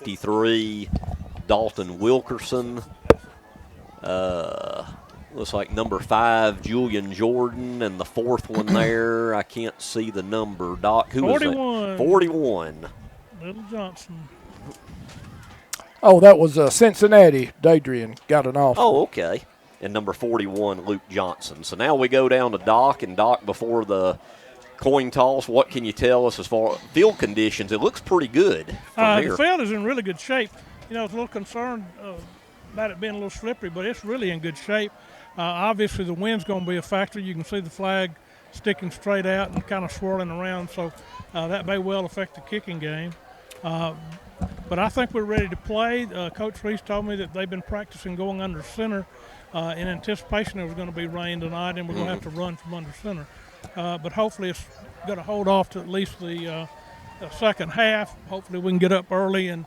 53, Dalton Wilkerson. Looks like number 5, Julian Jordan, and the fourth one there, I can't see the number. Doc, who 41. was that? 41. Little Johnson. Oh, that was Cincinnati. Dadrian got an offer. Oh, okay. And number 41, Luke Johnson. So now we go down to Doc, and Doc, before the coin toss, what can you tell us as far as field conditions? It looks pretty good from here. The field is in really good shape. I was a little concerned about it being a little slippery, but it's really in good shape. Obviously, the wind's going to be a factor. You can see the flag sticking straight out and kind of swirling around, so that may well affect the kicking game. But I think we're ready to play. Coach Reese told me that they've been practicing going under center in anticipation there was going to be rain tonight, and we're going to have to run from under center. But hopefully it's going to hold off to at least the second half. Hopefully we can get up early and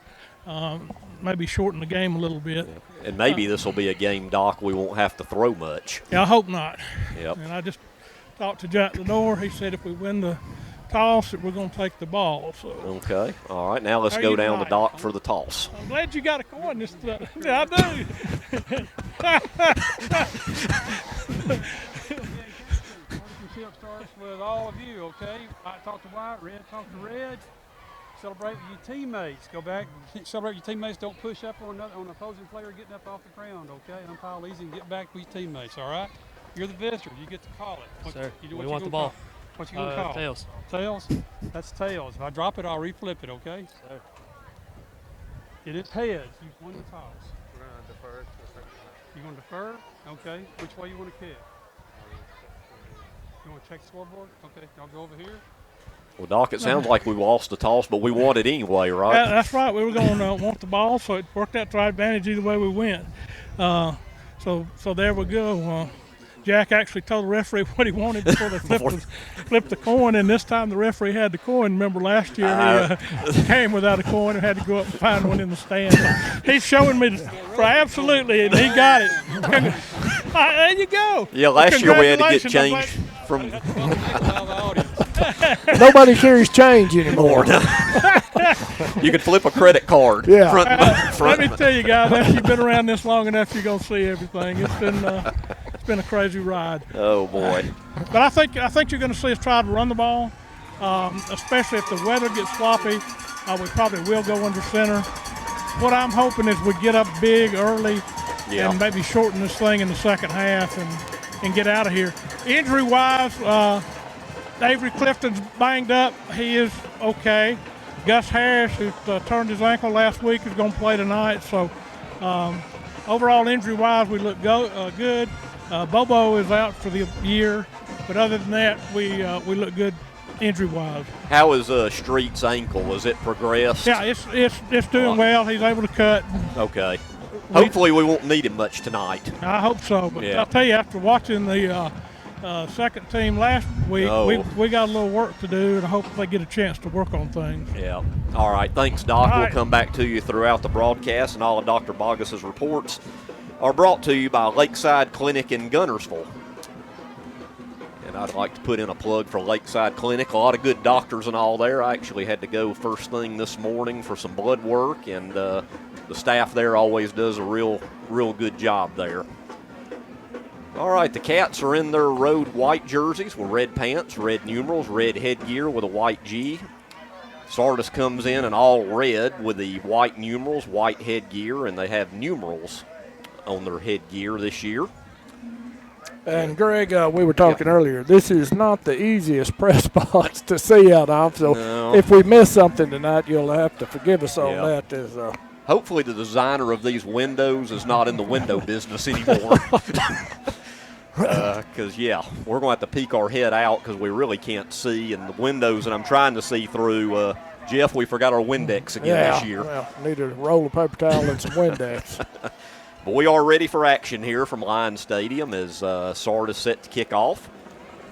maybe shorten the game a little bit. And maybe this will be a game, Doc, we won't have to throw much. Yeah, I hope not. Yep. And I just talked to Jack Lenore. He said if we win the toss, that we're going to take the ball. So. Okay. All right. Now let's go down to Doc for the toss. I'm glad you got a coin this time. Yeah, I do. Starts with all of you, okay? White talk to white, red talk to red. Celebrate with your teammates. Go back, celebrate with your teammates. Don't push up on an opposing player getting up off the ground, okay? Umpire easy and get back with your teammates, all right? You're the visitor. You get to call it. Sir, you we want the ball. What you going to call? Tails. Tails? That's tails. If I drop it, I'll reflip it, okay? Sir. It is heads. You won the toss. We're going to defer. You going to defer? Okay. Which way you want to kick? You want to check the scoreboard? Okay. Y'all go over here. Well, Doc, it sounds like we lost the toss, but we won it anyway, right? That's right. We were going to want the ball, so it worked out to our advantage either way we went. So there we go. Jack actually told the referee what he wanted before they flipped the coin, and this time the referee had the coin. Remember last year he came without a coin and had to go up and find one in the stand. So he's showing me for absolutely, and he got it. There you go. Yeah, last year we had to get changed from. Nobody carries change anymore. You can flip a credit card. Yeah. Let me tell you guys, after you've been around this long enough, you're gonna see everything. It's been a crazy ride. Oh boy. But I think you're going to see us try to run the ball, especially if the weather gets sloppy. We probably will go under center. What I'm hoping is we get up big early and maybe shorten this thing in the second half and get out of here. Injury-wise, Avery Clifton's banged up. He is okay. Gus Harris, who turned his ankle last week, is going to play tonight. So overall injury-wise, we look good. Bobo is out for the year, but other than that, we look good injury-wise. How is Street's ankle? Has it progressed? Yeah, it's doing well. He's able to cut. Okay. Hopefully we won't need him much tonight. I hope so, but I'll tell you, after watching the second team last week, we got a little work to do, and I hope they get a chance to work on things. Yeah. All right. Thanks, Doc. All We'll right. come back to you throughout the broadcast, and all of Dr. Bogus's reports are brought to you by Lakeside Clinic in Guntersville. And I'd like to put in a plug for Lakeside Clinic. A lot of good doctors and all there. I actually had to go first thing this morning for some blood work, and the staff there always does a real good job there. All right, the Cats are in their road white jerseys with red pants, red numerals, red headgear with a white G. Sardis comes in all red with the white numerals, white headgear, and they have numerals on their headgear this year. And Greg, we were talking earlier, this is not the easiest press box to see out of, so if we miss something tonight, you'll have to forgive us on that. Hopefully the designer of these windows is not in the window business anymore. Because, we're going to have to peek our head out because we really can't see, and the windows that I'm trying to see through, Jeff, we forgot our Windex again this year. Well, need a roll of paper towel and some Windex. But we are ready for action here from Lions Stadium as Sardis set to kick off.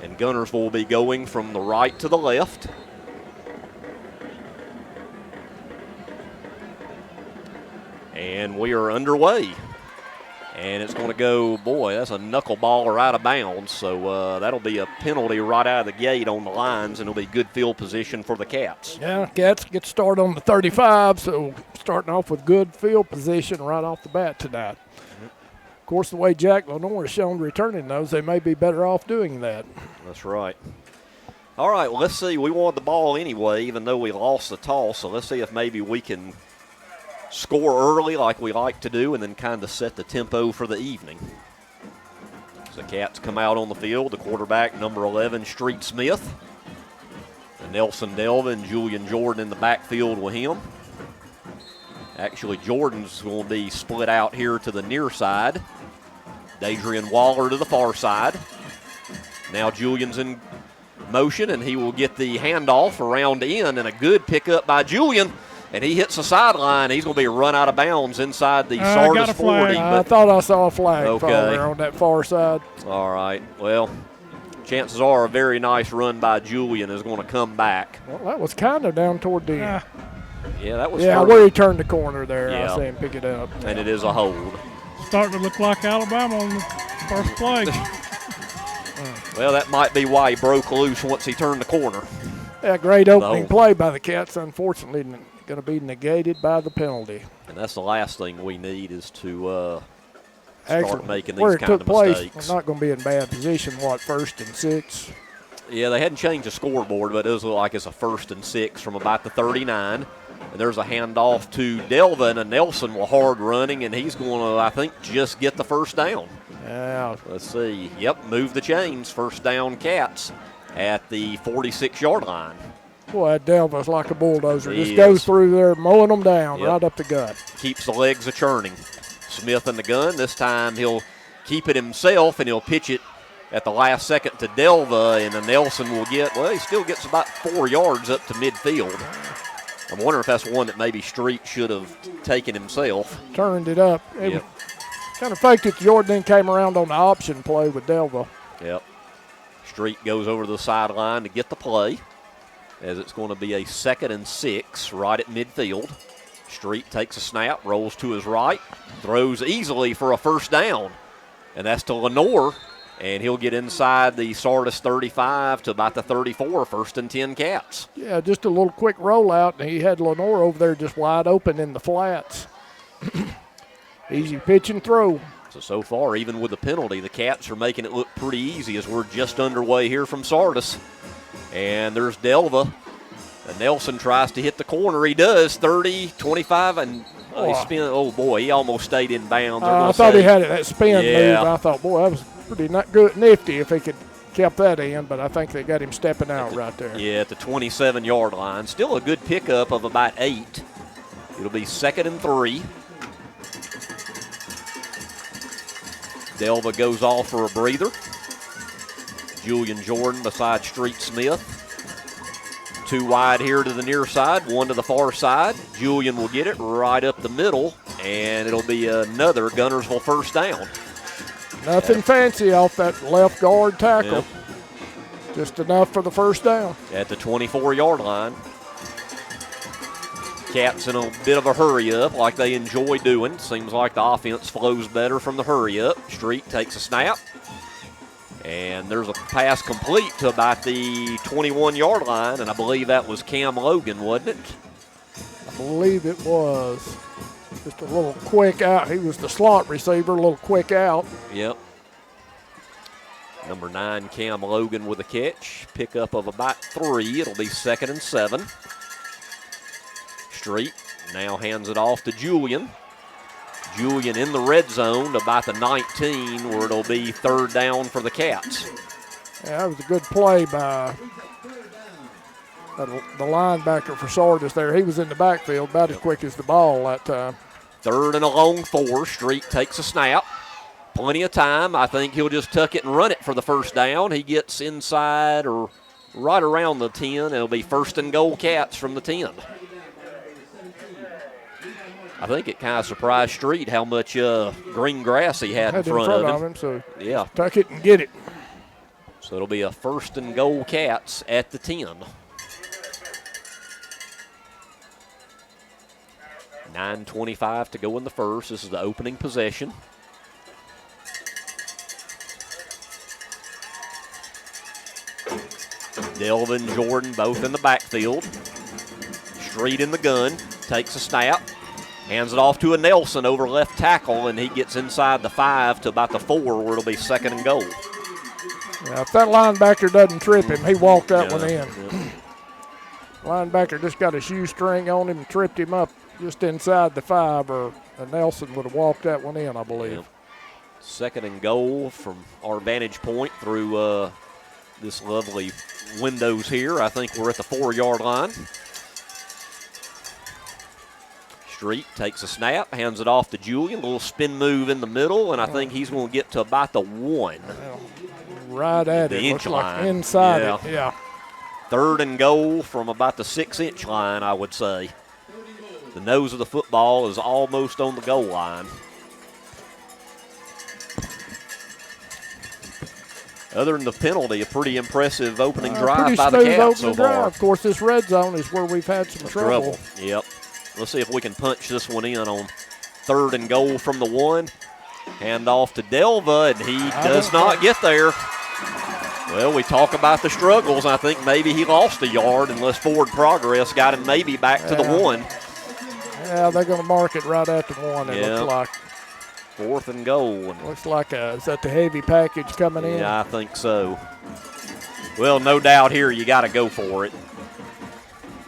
And Guntersville will be going from the right to the left. And we are underway. And it's going to go, boy, that's a knuckleballer out of bounds. So that'll be a penalty right out of the gate on the lines, and it'll be good field position for the Cats. Yeah, Cats get started on the 35, so starting off with good field position right off the bat tonight. Of course, the way Jack Lenore has shown returning those, they may be better off doing that. That's right. All right, well, let's see. We wanted the ball anyway, even though we lost the toss. So let's see if maybe we can score early like we like to do and then kind of set the tempo for the evening. So the Cats come out on the field. The quarterback, number 11, Street Smith. And Nelson Delva and Julian Jordan in the backfield with him. Actually, Jordan's going to be split out here to the near side. Dadrian Waller to the far side. Now Julian's in motion, and he will get the handoff around in, and a good pickup by Julian, and he hits the sideline. He's going to be run out of bounds inside the Sardis 40. I thought I saw a flag fall there on that far side. All right. Well, chances are a very nice run by Julian is going to come back. Well, that was kind of down toward the end. Yeah, that was where he turned the corner there. Yeah. I see him pick it up. And it is a hold. Starting to look like Alabama on the first play. Well, that might be why he broke loose once he turned the corner. Yeah, great opening play by the Cats. Unfortunately, going to be negated by the penalty. And that's the last thing we need is to Actually, making these where it kind took of place, mistakes. we're not going to be in bad position. What, 1st and 6? Yeah, they hadn't changed the scoreboard, but it does look like it's a 1st and 6 from about the 39. And there's a handoff to Delva, and Nelson will hard running, and he's going to, I think, just get the first down. Yeah. Let's see. Yep, move the chains. First down, Cats at the 46-yard line. Boy, Delva's like a bulldozer. He Just goes is. through there, mowing them down Yep. right up the gut. Keeps the legs a-churning. Smith in the gun. This time he'll keep it himself, and he'll pitch it at the last second to Delva, and then Nelson will get, well, he still gets about 4 yards up to midfield. I'm wondering if that's one that maybe Street should have taken himself. Turned it up. Yep. Kind of faked it. Jordan then came around on the option play with Delva. Yep. Street goes over to the sideline to get the play, as it's going to be a 2nd and 6 right at midfield. Street takes a snap, rolls to his right, throws easily for a first down, and that's to Lenore, and he'll get inside the Sardis 35 to about the 34, 1st and 10 Cats. Yeah, just a little quick rollout, and he had Lenore over there just wide open in the flats. Easy pitch and throw. So far, even with the penalty, the Cats are making it look pretty easy as we're just underway here from Sardis. And there's Delva. And Nelson tries to hit the corner. He does, 30, 25, and he spin. Oh, boy, he almost stayed in bounds. I thought he had that spin move. I thought, boy, that was pretty not good, nifty if he could kept that in, but I think they got him stepping out right there. Yeah, at the 27-yard line. Still a good pickup of about 8. It'll be 2nd and 3. Delva goes off for a breather. Julian Jordan beside Street Smith. 2 wide here to the near side, 1 to the far side. Julian will get it right up the middle, and it'll be another Guntersville first down. Nothing fancy off that left guard tackle. Yep. Just enough for the first down. At the 24-yard line. Cats in a bit of a hurry-up like they enjoy doing. Seems like the offense flows better from the hurry-up. Street takes a snap. And there's a pass complete to about the 21-yard line, and I believe that was Cam Logan, wasn't it? I believe it was. Just a little quick out. He was the slot receiver, a little quick out. Yep. Number 9, Cam Logan with a catch. Pickup of about 3. It'll be 2nd and 7. Street now hands it off to Julian. Julian in the red zone to about the 19, where it'll be 3rd down for the Cats. Yeah, that was a good play by the linebacker for Sardis there. He was in the backfield about as quick as the ball that time. 3rd and a long 4. Street takes a snap. Plenty of time. I think he'll just tuck it and run it for the first down. He gets inside or right around the 10. It'll be 1st and goal Cats from the 10. I think it kind of surprised Street how much green grass he had in front of him. So yeah, tuck it and get it. So it'll be a 1st and goal Cats at the 10. 9:25 to go in the first. This is the opening possession. Delvin and Jordan both in the backfield. Street in the gun, takes a snap, hands it off to a Nelson over left tackle, and he gets inside the 5 to about the 4 where it'll be 2nd and goal. Yeah, if that linebacker doesn't trip him, he walked that one in. Yeah. Linebacker just got a shoestring on him and tripped him up just inside the 5, or Nelson would have walked that one in, I believe. Yeah. 2nd and goal from our vantage point through this lovely windows here. I think we're at the 4-yard line. Street takes a snap, hands it off to Julian. A little spin move in the middle, and I think he's going to get to about the 1. Right at the it. inch Looks like line. inside it. Yeah. 3rd and goal from about the 6-inch line, I would say. The nose of the football is almost on the goal line. Other than the penalty, a pretty impressive opening drive by the Cats so far. Of course, this red zone is where we've had some trouble. Yep. Let's see if we can punch this one in on 3rd and goal from the 1. Hand off to Delva, and he does not get there. Well, we talk about the struggles. I think maybe he lost a yard unless forward progress got him maybe back to the 1. Yeah, they're going to mark it right at the 1, it looks like. 4th and goal. Looks like is that the heavy package coming in? Yeah, I think so. Well, no doubt here you got to go for it.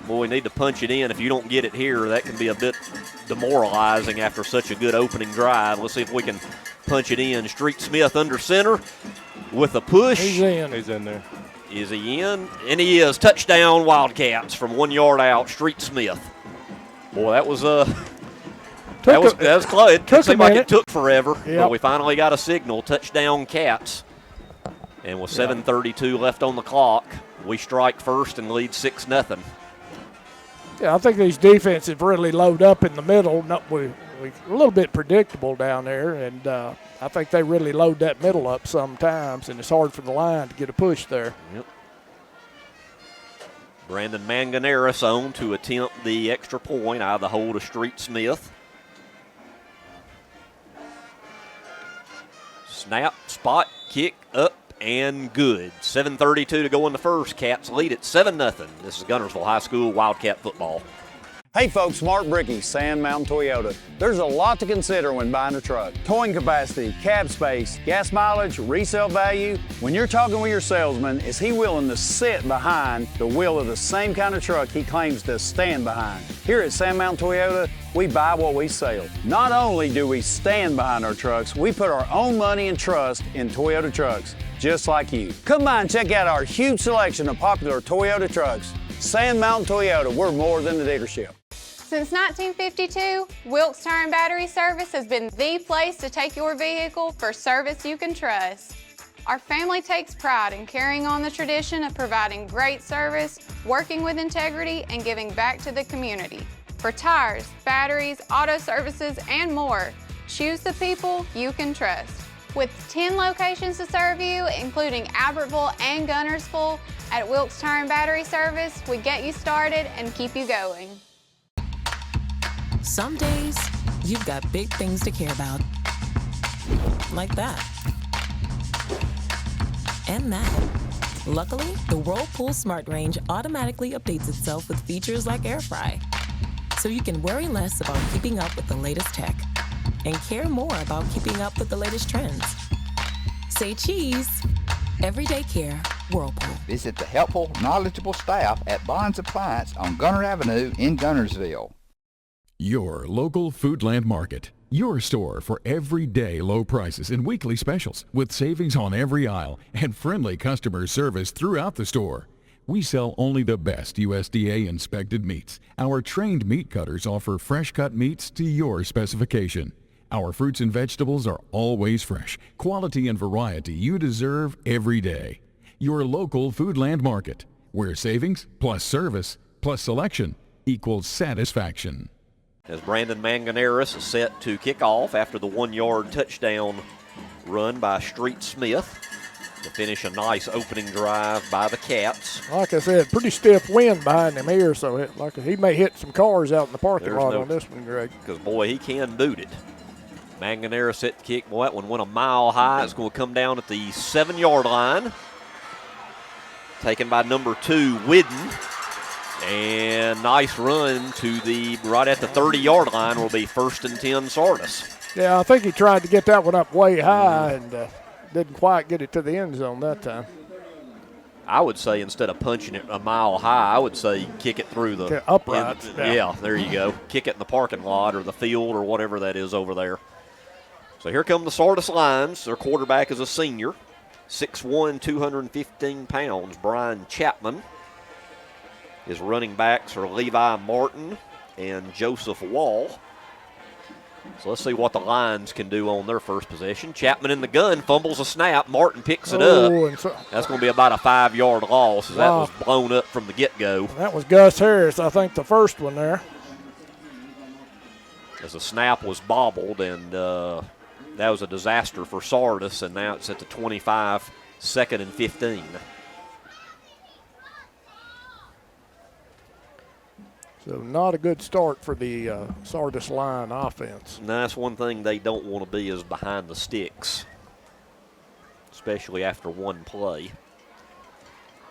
Boy, we need to punch it in. If you don't get it here, that can be a bit demoralizing after such a good opening drive. Let's see if we can punch it in. Street Smith under center with a push. He's in. He's in there. Is he in? And he is. Touchdown Wildcats from 1 yard out. Street Smith. Boy, that was that was close. It seemed like it took forever, but we finally got a signal. Touchdown Cats. And with 7:32 left on the clock, we strike first and lead 6-0. Yeah, I think these defenses really load up in the middle. We're a little bit predictable down there, and I think they really load that middle up sometimes, and it's hard for the line to get a push there. Yep. Brandon Manganeris on to attempt the extra point out of the hold of Street Smith. Snap, spot, kick, up, and good. 7:32 to go in the first. Cats lead at 7-0. This is Guntersville High School Wildcat football. Hey folks, Mark Brickey, Sand Mountain Toyota. There's a lot to consider when buying a truck. Towing capacity, cab space, gas mileage, resale value. When you're talking with your salesman, is he willing to sit behind the wheel of the same kind of truck he claims to stand behind? Here at Sand Mountain Toyota, we buy what we sell. Not only do we stand behind our trucks, we put our own money and trust in Toyota trucks, just like you. Come by and check out our huge selection of popular Toyota trucks. Sand Mountain Toyota, we're more than a dealership. Since 1952, Wilkes Tire and Battery Service has been the place to take your vehicle for service you can trust. Our family takes pride in carrying on the tradition of providing great service, working with integrity, and giving back to the community. For tires, batteries, auto services, and more, choose the people you can trust. With 10 locations to serve you, including Albertville and Guntersville, at Wilkes Tire and Battery Service, we get you started and keep you going. Some days, you've got big things to care about. Like that. And that. Luckily, the Whirlpool Smart Range automatically updates itself with features like Air Fry. So you can worry less about keeping up with the latest tech and care more about keeping up with the latest trends. Say cheese. Everyday care, Whirlpool. Visit the helpful, knowledgeable staff at Bond's Appliance on Gunter Avenue in Guntersville. Your local Foodland Market. Your store for everyday low prices and weekly specials with savings on every aisle and friendly customer service throughout the store. We sell only the best USDA inspected meats. Our trained meat cutters offer fresh cut meats to your specification. Our fruits and vegetables are always fresh, quality and variety you deserve every day. Your local Foodland Market, where savings plus service plus selection equals satisfaction. As Brandon Manganeris is set to kick off after the 1 yard touchdown run by Street Smith to finish a nice opening drive by the Cats. Like I said, pretty stiff wind behind him here, so he may hit some cars out in the parking lot on this one, Greg. Because, boy, he can boot it. Manganeris set to kick. Boy, that one went a mile high. It's going to come down at the 7 yard line. taken by number 2, Whidden. And nice run to the right at the 30-yard line will be 1st and 10 Sardis. Yeah, I think he tried to get that one up way high and didn't quite get it to the end zone that time. I would say instead of punching it a mile high, I would say kick it through the uprights. Yeah, there you go. Kick it in the parking lot or the field or whatever that is over there. So here come the Sardis Lions. Their quarterback is a senior, 6'1", 215 pounds, Brian Chapman. His running backs are Levi Martin and Joseph Wall. So let's see what the Lions can do on their first possession. Chapman in the gun, fumbles a snap. Martin picks it up. That's going to be about a 5-yard loss as that was blown up from the get-go. That was Gus Harris, I think, the first one there. As the snap was bobbled, and that was a disaster for Sardis, and now it's at the 25, 2nd and 15. So not a good start for the Sardis line offense. And that's one thing they don't want to be is behind the sticks, especially after one play.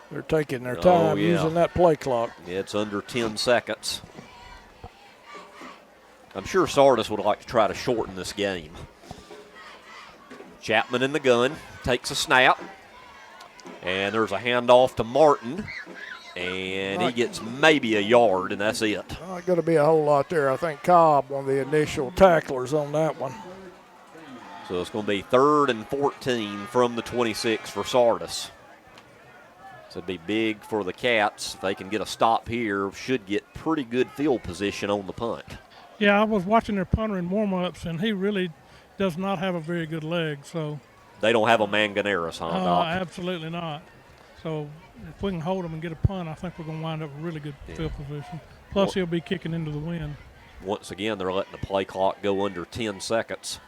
They're taking their time using that play clock. Yeah, it's under 10 seconds. I'm sure Sardis would like to try to shorten this game. Chapman in the gun, takes a snap, and there's a handoff to Martin. And he gets maybe a yard, and that's it. Not going to be a whole lot there. I think Cobb, one of the initial tacklers on that one. So it's going to be 3rd and 14 from the 26 for Sardis. So it'd be big for the Cats. If they can get a stop here, should get pretty good field position on the punt. Yeah, I was watching their punter in warm-ups, and he really does not have a very good leg. So they don't have a Manganeras, huh, Doc? Absolutely not. So if we can hold him and get a punt, I think we're going to wind up with really good field position. Plus, he'll be kicking into the wind. Once again, they're letting the play clock go under 10 seconds.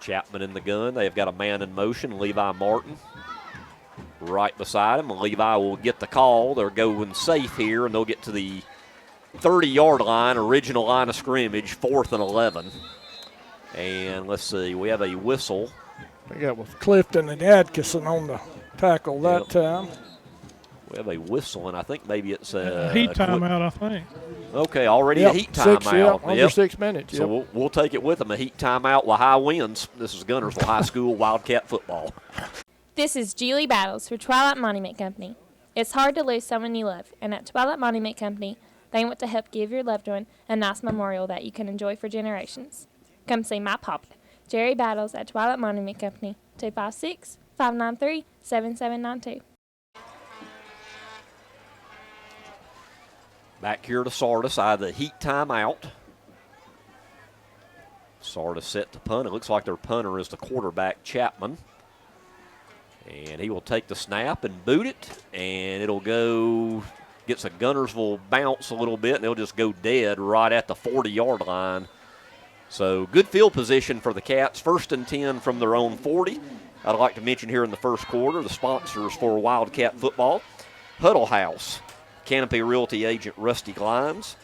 Chapman in the gun. They've got a man in motion, Levi Martin, right beside him. Levi will get the call. They're going safe here, and they'll get to the 30-yard line, original line of scrimmage, 4th and 11. And let's see, we have a whistle. We got with Clifton and Atkinson on the tackle that time. We have a whistle, and I think maybe it's a heat timeout, I think. Okay, already a heat timeout. Under 6 minutes. So we'll take it with them, a heat timeout with high winds. This is Guntersville High School Wildcat football. This is Julie Battles for Twilight Monument Company. It's hard to lose someone you love, and at Twilight Monument Company, they want to help give your loved one a nice memorial that you can enjoy for generations. Come see my papa, Jerry Battles, at Twilight Monument Company, 256-593-7792. Back here to Sardis, I have the heat timeout. Sardis set to punt. It looks like their punter is the quarterback, Chapman. And he will take the snap and boot it, and it'll go, gets a Guntersville bounce a little bit, and they'll just go dead right at the 40-yard line. So good field position for the Cats. 1st and 10 from their own 40. I'd like to mention here in the first quarter, the sponsors for Wildcat football, Huddle House, Canopy Realty agent Rusty Glines,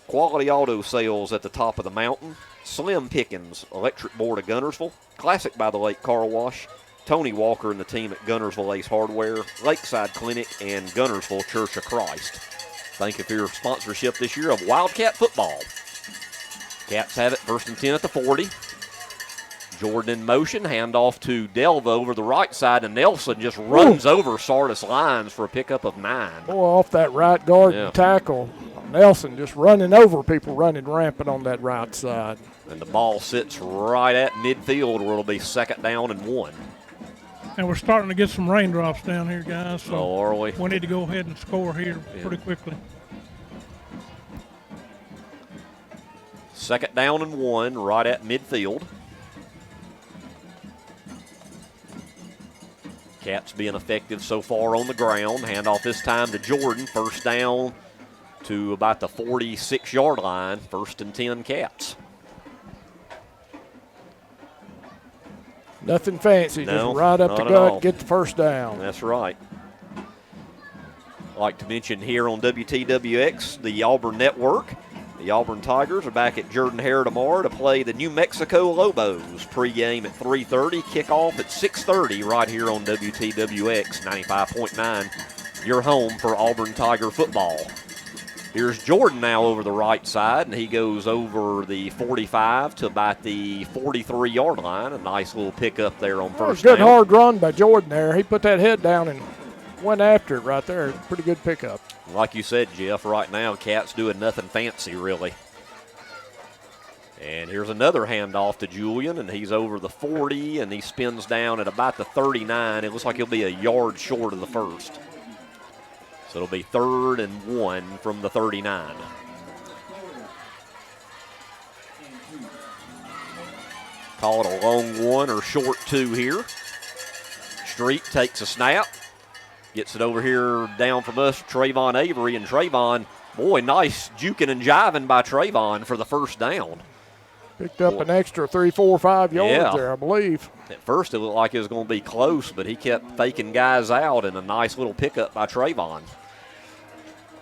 Quality Auto Sales at the top of the mountain, Slim Pickens, Electric Board of Guntersville, Classic by the Lake Car Wash, Tony Walker and the team at Guntersville Ace Hardware, Lakeside Clinic, and Guntersville Church of Christ. Thank you for your sponsorship this year of Wildcat football. Cats have it 1st and 10 at the 40. Jordan in motion, handoff to Delva over the right side, and Nelson just runs over Sardis Lions for a pickup of 9. Boy, off that right guard tackle. Nelson just running over people running rampant on that right side. And the ball sits right at midfield where it'll be 2nd down and 1. And we're starting to get some raindrops down here, guys. So are we? We need to go ahead and score here pretty quickly. 2nd down and 1 right at midfield. Cats being effective so far on the ground. Handoff this time to Jordan. 1st down to about the 46-yard line. 1st and 10 Cats. Nothing fancy, No, just right up not the at gut, all. get the 1st down. That's right. I'd like to mention here on WTWX, the Auburn Network, The Auburn Tigers are back at Jordan-Hare tomorrow to play the New Mexico Lobos. Pregame at 3:30, kickoff at 6:30 right here on WTWX 95.9. Your home for Auburn Tiger football. Here's Jordan now over the right side, and he goes over the 45 to about the 43-yard line. A nice little pickup there on first down. Good hard run by Jordan there. He put that head down and went after it right there. Pretty good pickup. Like you said, Jeff, right now, Cat's doing nothing fancy, really. And here's another handoff to Julian, and he's over the 40, and he spins down at about the 39. It looks like he'll be a yard short of the first. So it'll be 3rd and 1 from the 39. Call it a long 1 or short 2 here. Street takes a snap. Gets it over here down from us, Trayvon Avery. And Trayvon, boy, nice juking and jiving by Trayvon for the first down. Picked up an extra 3, 4, 5 yards there, I believe. At first it looked like it was going to be close, but he kept faking guys out, and a nice little pickup by Trayvon.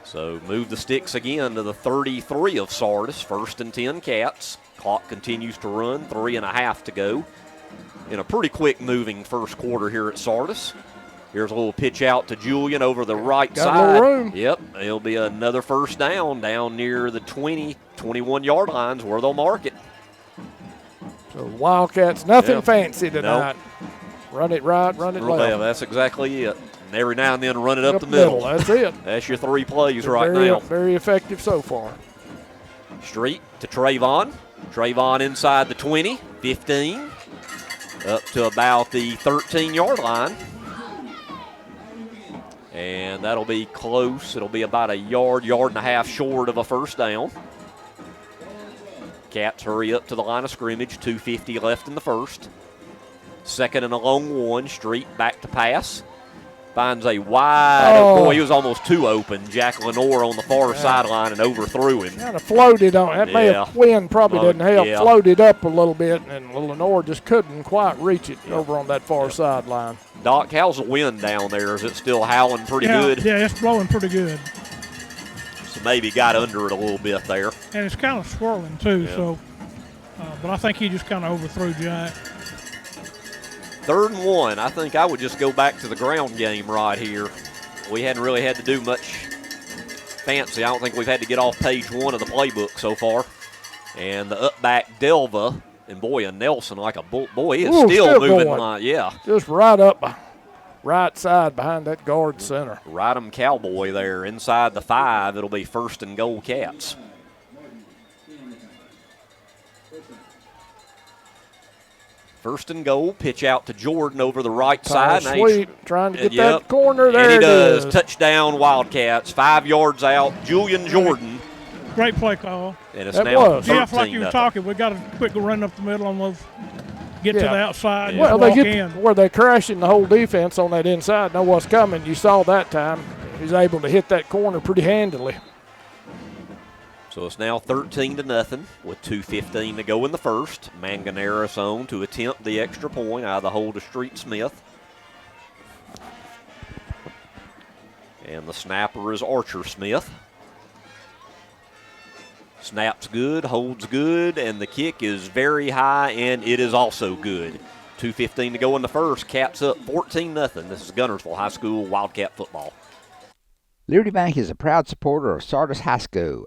So move the sticks again to the 33 of Sardis. 1st and 10 Cats. Clock continues to run, 3.5 to go. In a pretty quick moving first quarter here at Sardis. Here's a little pitch out to Julian over the right side. Got a little room. Yep, it'll be another first down near the 20, 21-yard lines where they'll mark it. So Wildcats, nothing fancy tonight. Nope. Run it right, run it left. Yeah, that's exactly it. And every now and then run it up the middle. That's it. That's your 3 plays They're right very, now. Very effective so far. Street to Trayvon. Trayvon inside the 20, 15, up to about the 13-yard line. And that'll be close. It'll be about a yard and a half short of a first down. Cats hurry up to the line of scrimmage. 2:50 left in the first. 2nd and a long 1. Street back to pass. Finds a wide, boy, he was almost too open. Jack Lenore on the far sideline and overthrew him. Kind of floated on. That may have, wind probably didn't help. Yeah. Floated up a little bit, and Lenore just couldn't quite reach it over on that far sideline. Doc, how's the wind down there? Is it still howling pretty good? Yeah, it's blowing pretty good. So maybe got under it a little bit there. And it's kind of swirling, too, so. But I think he just kind of overthrew Jack. 3rd and 1. I think I would just go back to the ground game right here. We hadn't really had to do much fancy. I don't think we've had to get off page 1 of the playbook so far. And the up back Delva, and boy, a Nelson like a bull. Boy, he is still moving. Just right up, right side behind that guard center. Right 'em Cowboy there inside the 5. It'll be 1st and goal Cats. First and goal, pitch out to Jordan over the right side. Sweet, trying to get that corner there. And he does. Touchdown Wildcats, 5 yards out. Julian Jordan. Great play call. And it's now 13-0. Jeff, like you were talking, we got a quick run up the middle on those. Get to the outside. Well, walk they in. Where they crashing the whole defense on that inside. Know what's coming. You saw that time. He's able to hit that corner pretty handily. So it's now 13-0 with 2:15 to go in the first. Manganeras on to attempt the extra point out of the hole to Street Smith. And the snapper is Archer Smith. Snaps good, holds good, and the kick is very high, and it is also good. 2:15 to go in the first. Cats up 14-0. This is Guntersville High School Wildcat football. Liberty Bank is a proud supporter of Sardis High School.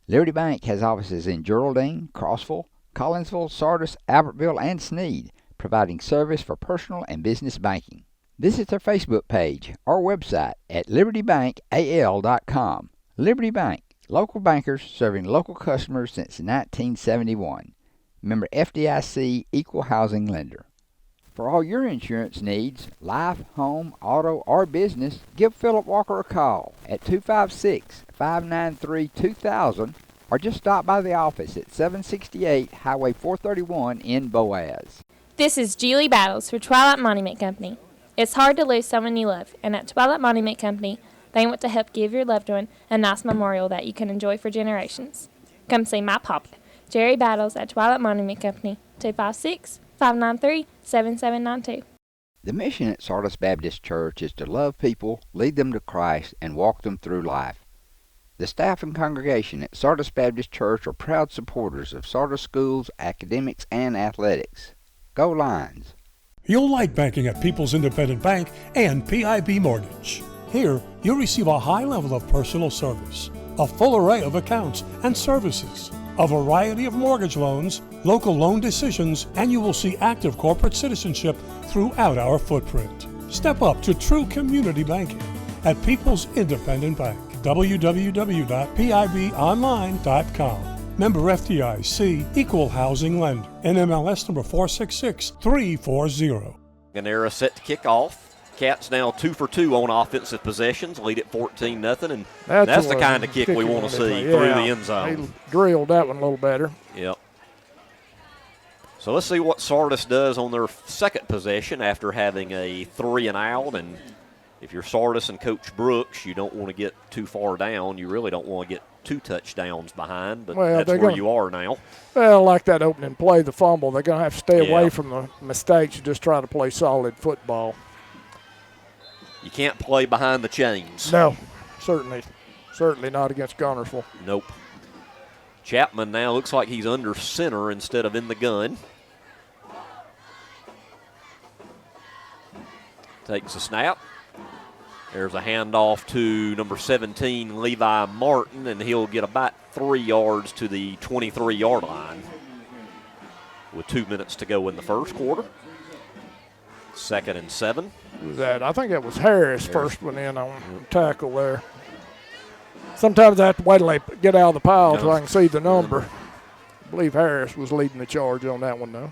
Liberty Bank has offices in Geraldine, Crossville, Collinsville, Sardis, Albertville, and Sneed, providing service for personal and business banking. Visit their Facebook page or website at libertybankal.com. Liberty Bank, local bankers serving local customers since 1971. Member FDIC, Equal Housing Lender. For all your insurance needs, life, home, auto, or business, give Philip Walker a call at 256-593-2000 or just stop by the office at 768 Highway 431 in Boaz. This is Julie Battles for Twilight Monument Company. It's hard to lose someone you love, and at Twilight Monument Company, they want to help give your loved one a nice memorial that you can enjoy for generations. Come see my papa, Jerry Battles, at Twilight Monument Company, 256-593-7792. The mission at Sardis Baptist Church is to love people, lead them to Christ, and walk them through life. The staff and congregation at Sardis Baptist Church are proud supporters of Sardis schools, academics, and athletics. Go Lions! You'll like banking at People's Independent Bank and PIB Mortgage. Here, you'll receive a high level of personal service, a full array of accounts and services, a variety of mortgage loans, local loan decisions, and you will see active corporate citizenship throughout our footprint. Step up to true community banking at People's Independent Bank. www.pibonline.com. Member FDIC, Equal Housing Lender. NMLS number 466340. Ganera set to kick off. Cats now 2 for 2 on offensive possessions, lead at 14-0, and that's the kind of kick we want to see through the end zone. He drilled that one a little better. Yep. So let's see what Sardis does on their second possession after having a 3 and out. And if you're Sardis and Coach Brooks, you don't want to get too far down. You really don't want to get 2 touchdowns behind, but that's where you are now. Well, like that opening play, the fumble, they're going to have to stay away from the mistakes and just try to play solid football. You can't play behind the chains. No, certainly not against Guntersville. Nope. Chapman now looks like he's under center instead of in the gun. Takes a snap. There's a handoff to number 17, Levi Martin, and he'll get about 3 yards to the 23-yard line with 2 minutes to go in the first quarter. 2nd and 7. I think that was Harris first one in on tackle there. Sometimes I have to wait till they get out of the pile so I can see the number. I believe Harris was leading the charge on that one, though.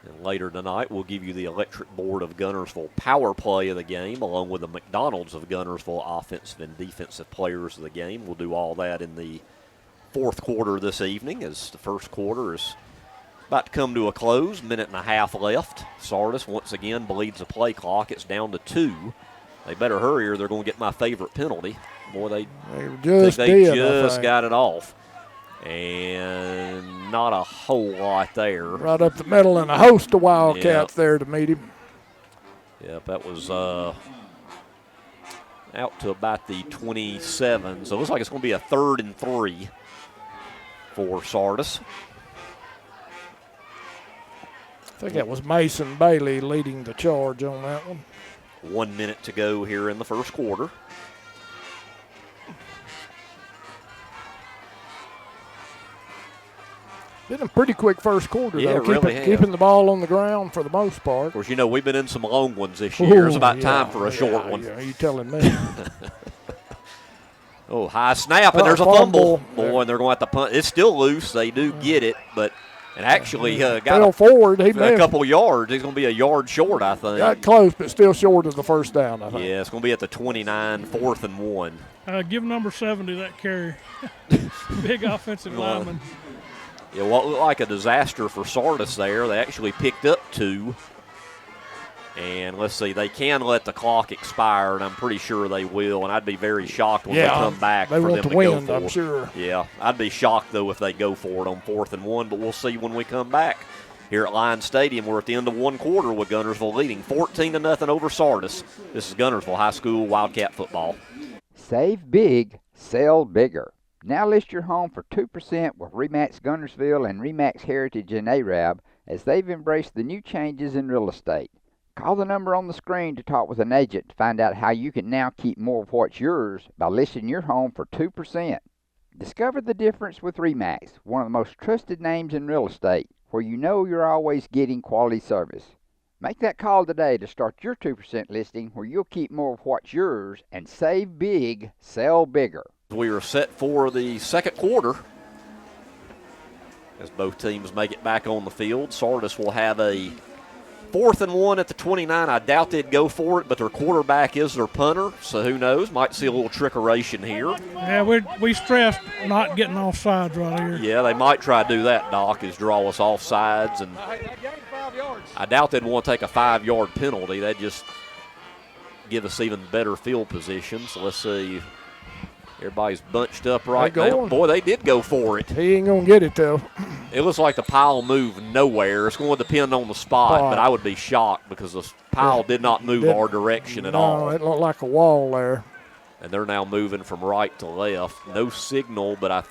And later tonight, we'll give you the electric board of Guntersville power play of the game, along with the McDonald's of Guntersville offensive and defensive players of the game. We'll do all that in the fourth quarter this evening, as the first quarter is about to come to a close. Minute and a half left. Sardis once again bleeds the play clock. It's down to 2. They better hurry or they're going to get my favorite penalty. Boy, they just got it off. And not a whole lot there. Right up the middle and a host of Wildcats there to meet him. Yep, that was out to about the 27. So it looks like it's going to be a 3rd and 3 for Sardis. I think that was Mason Bailey leading the charge on that one. 1 minute to go here in the first quarter. Been a pretty quick first quarter, though. Really keeping the ball on the ground for the most part. Of course, you know, we've been in some long ones this year. It's about time for a short one. Yeah, you telling me. High snap, and there's a fumble. Boy, and they're going to have to punt. It's still loose. They do get it, but actually got forward. He a couple yards. He's going to be a yard short, I think. Got close, but still short of the first down, I think. Yeah, it's going to be at the 29, 4th and 1. Give number 70 that carry. Big offensive lineman. Yeah, what looked like a disaster for Sardis there. They actually picked up 2. And let's see, they can let the clock expire, and I'm pretty sure they will. And I'd be very shocked when they come back for them to go for it. I'm sure. Yeah, I'd be shocked, though, if they go for it on 4th and 1. But we'll see when we come back here at Lions Stadium. We're at the end of one quarter with Guntersville leading 14-0 over Sardis. This is Guntersville High School Wildcat football. Save big, sell bigger. Now list your home for 2% with RE/MAX Guntersville and RE/MAX Heritage in Arab, as they've embraced the new changes in real estate. Call the number on the screen to talk with an agent to find out how you can now keep more of what's yours by listing your home for 2%. Discover the difference with RE/MAX, one of the most trusted names in real estate, where you know you're always getting quality service. Make that call today to start your 2% listing, where you'll keep more of what's yours and save big, sell bigger. We are set for the second quarter as both teams make it back on the field. Sardis will have a 4th and 1 at the 29. I doubt they'd go for it, but their quarterback is their punter, so who knows? Might see a little trickeration here. Yeah, we stressed not getting off sides right here. Yeah, they might try to do that, Doc, is draw us off sides. And I doubt they'd want to take a 5-yard penalty. They'd just give us even better field position. So let's see. Everybody's bunched up right now. Boy, they did go for it. He ain't going to get it, though. It looks like the pile moved nowhere. It's going to depend on the spot, but I would be shocked because the pile did not move our direction at all. No, it looked like a wall there. And they're now moving from right to left. No signal, but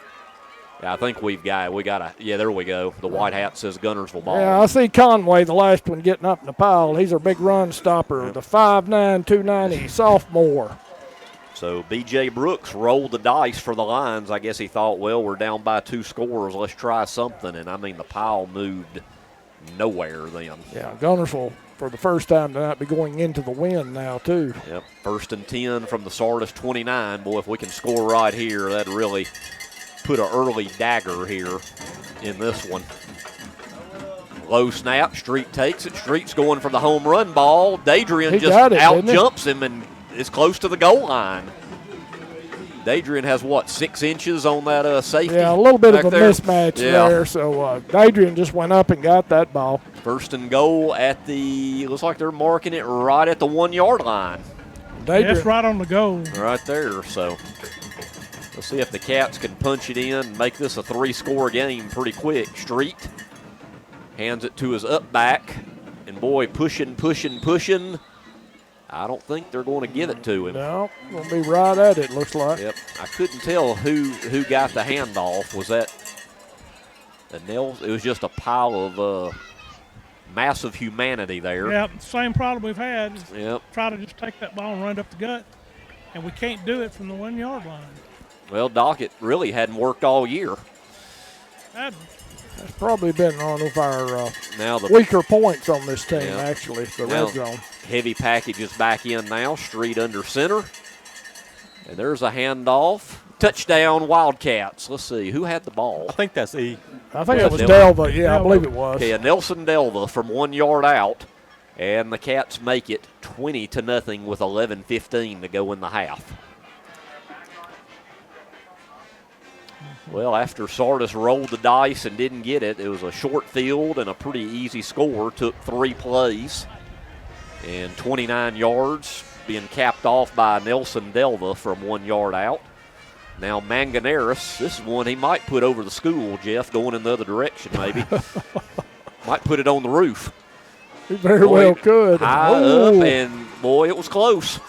I think there we go. The white hat says Guntersville ball. Yeah, I see Conway, the last one, getting up in the pile. He's our big run stopper, the 5'9", 290 sophomore. So B.J. Brooks rolled the dice for the Lions. I guess he thought, well, we're down by 2 scores. Let's try something. And, I mean, the pile moved nowhere then. Yeah, Guntersville, for the first time tonight, be going into the wind now, too. Yep, 1st and 10 from the Sardis 29. Boy, if we can score right here, that'd really put an early dagger here in this one. Low snap, Street takes it. Street's going for the home run ball. Dadrian just out-jumps him and is close to the goal line. Dadrian has, 6 inches on that safety? Yeah, a little bit of a there. mismatch there. So Dadrian just went up and got that ball. 1st and goal at looks like they're marking it right at the 1-yard line. That's right on the goal. Right there, so let's see if the Cats can punch it in and make this a 3-score game pretty quick. Street hands it to his up back, and boy, pushing. I don't think they're going to give it to him. No, going to be right at it, looks like. Yep, I couldn't tell who got the handoff. Was that the Nels? It was just a pile of massive humanity there. Yep, same problem we've had. Yep. Try to just take that ball and run it up the gut, and we can't do it from the 1-yard line. Well, Dockett really hadn't worked all year. That's probably been one of our now the weaker points on this team, actually, the red zone. Heavy package is back in now. Street under center. And there's a handoff. Touchdown, Wildcats. Let's see. Who had the ball? I think that's E. I think it was Delva. Yeah, I believe it was. Okay, a Nelson Delva from 1 yard out. And the Cats make it 20-0 with 11:15 to go in the half. Well, after Sardis rolled the dice and didn't get it, it was a short field and a pretty easy score. Took 3 plays and 29 yards, being capped off by Nelson Delva from 1 yard out. Now Manganeris, this is one he might put over the school, Jeff, going in the other direction maybe. Might put it on the roof. He very well could. High up, and boy, it was close.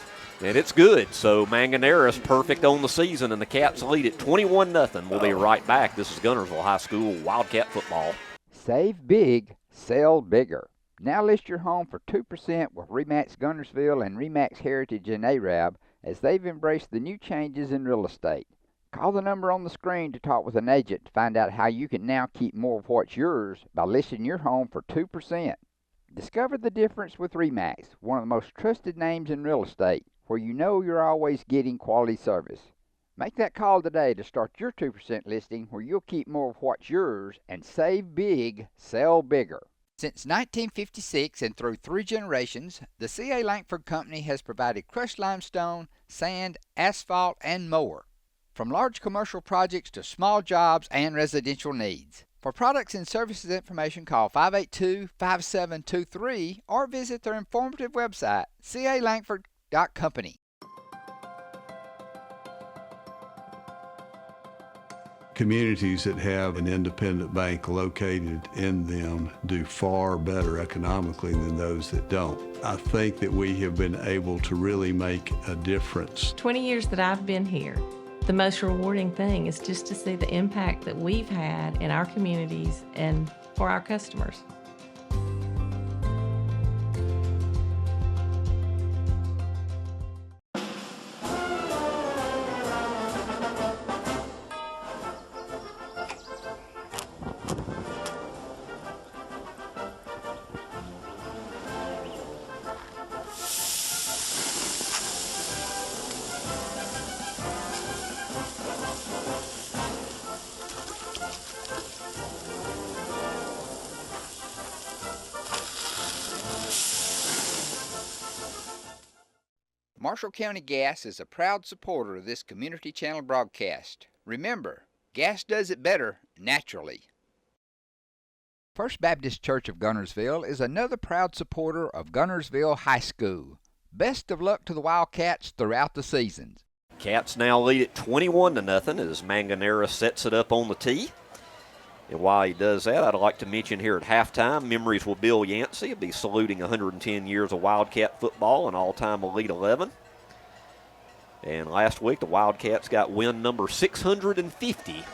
And it's good. So Manganeris perfect on the season, and the Cats lead it 21-0. We'll be right back. This is Guntersville High School Wildcat football. Save big, sell bigger. Now list your home for 2% with RE/MAX Guntersville and RE/MAX Heritage in Arab as they've embraced the new changes in real estate. Call the number on the screen to talk with an agent to find out how you can now keep more of what's yours by listing your home for 2%. Discover the difference with RE/MAX, one of the most trusted names in real estate, where you know you're always getting quality service. Make that call today to start your 2% listing where you'll keep more of what's yours and save big, sell bigger. Since 1956 and through 3 generations, the C.A. Langford Company has provided crushed limestone, sand, asphalt, and more. From large commercial projects to small jobs and residential needs. For products and services information, call 582-5723 or visit their informative website, calangford.company. Communities that have an independent bank located in them do far better economically than those that don't. I think that we have been able to really make a difference. 20 years that I've been here, the most rewarding thing is just to see the impact that we've had in our communities and for our customers. Marshall County Gas is a proud supporter of this Community Channel broadcast. Remember, gas does it better naturally. First Baptist Church of Guntersville is another proud supporter of Guntersville High School. Best of luck to the Wildcats throughout the seasons. Cats now lead it 21-0 as Manganeris sets it up on the tee. And while he does that, I'd like to mention here at halftime, memories with Bill Yancey. He'll be saluting 110 years of Wildcat football and all-time Elite 11. And last week, the Wildcats got win number 650.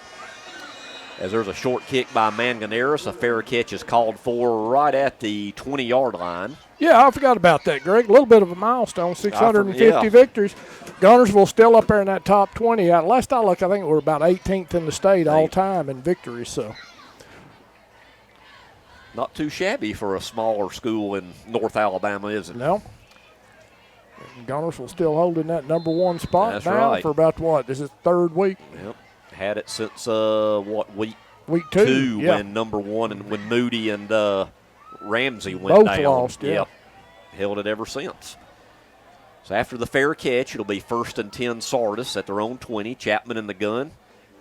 As there's a short kick by Manganeris, a fair catch is called for right at the 20-yard line. Yeah, I forgot about that, Greg. A little bit of a milestone, 650 victories. Guntersville still up there in that top 20. Last I looked, I think we're about 18th in the state all time in victories. So, not too shabby for a smaller school in North Alabama, is it? No. Guntersville still holding that number 1 spot. That's now right. for about what? This is third week. Yep. Had it since week two? Yeah. When number 1 and when Moody and Ramsey went Both down. lost, yeah. Yep. Held it ever since. So after the fair catch, it'll be 1st and 10 Sardis at their own 20. Chapman in the gun.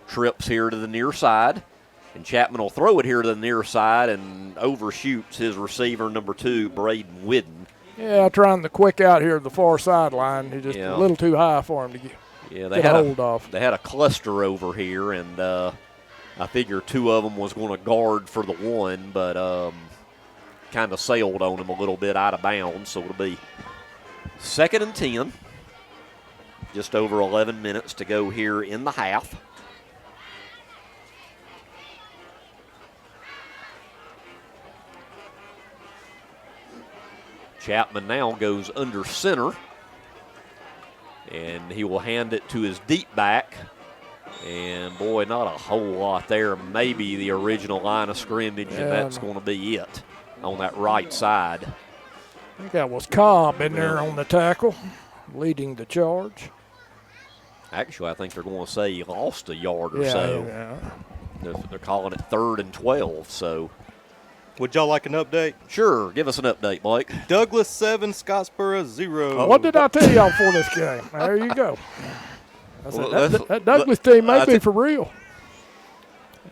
Trips here to the near side. And Chapman will throw it here to the near side and overshoots his receiver, number 2, Braden Whidden. Yeah, trying the quick out here at the far sideline. He's just a little too high for him to get a hold of. They had a cluster over here, and I figure 2 of them was going to guard for the 1, but kind of sailed on him a little bit out of bounds. So it'll be 2nd and 10. Just over 11 minutes to go here in the half. Chapman now goes under center, and he will hand it to his deep back. And, boy, not a whole lot there. Maybe the original line of scrimmage, and that's going to be it on that right side. I think that was Cobb in there on the tackle, leading the charge. Actually, I think they're going to say he lost a yard or so. Yeah. They're calling it 3rd and 12, so. Would y'all like an update? Sure. Give us an update, Blake. Douglas 7, Scottsboro 0. What did I tell y'all for this game? There you go. That Douglas team may be for real.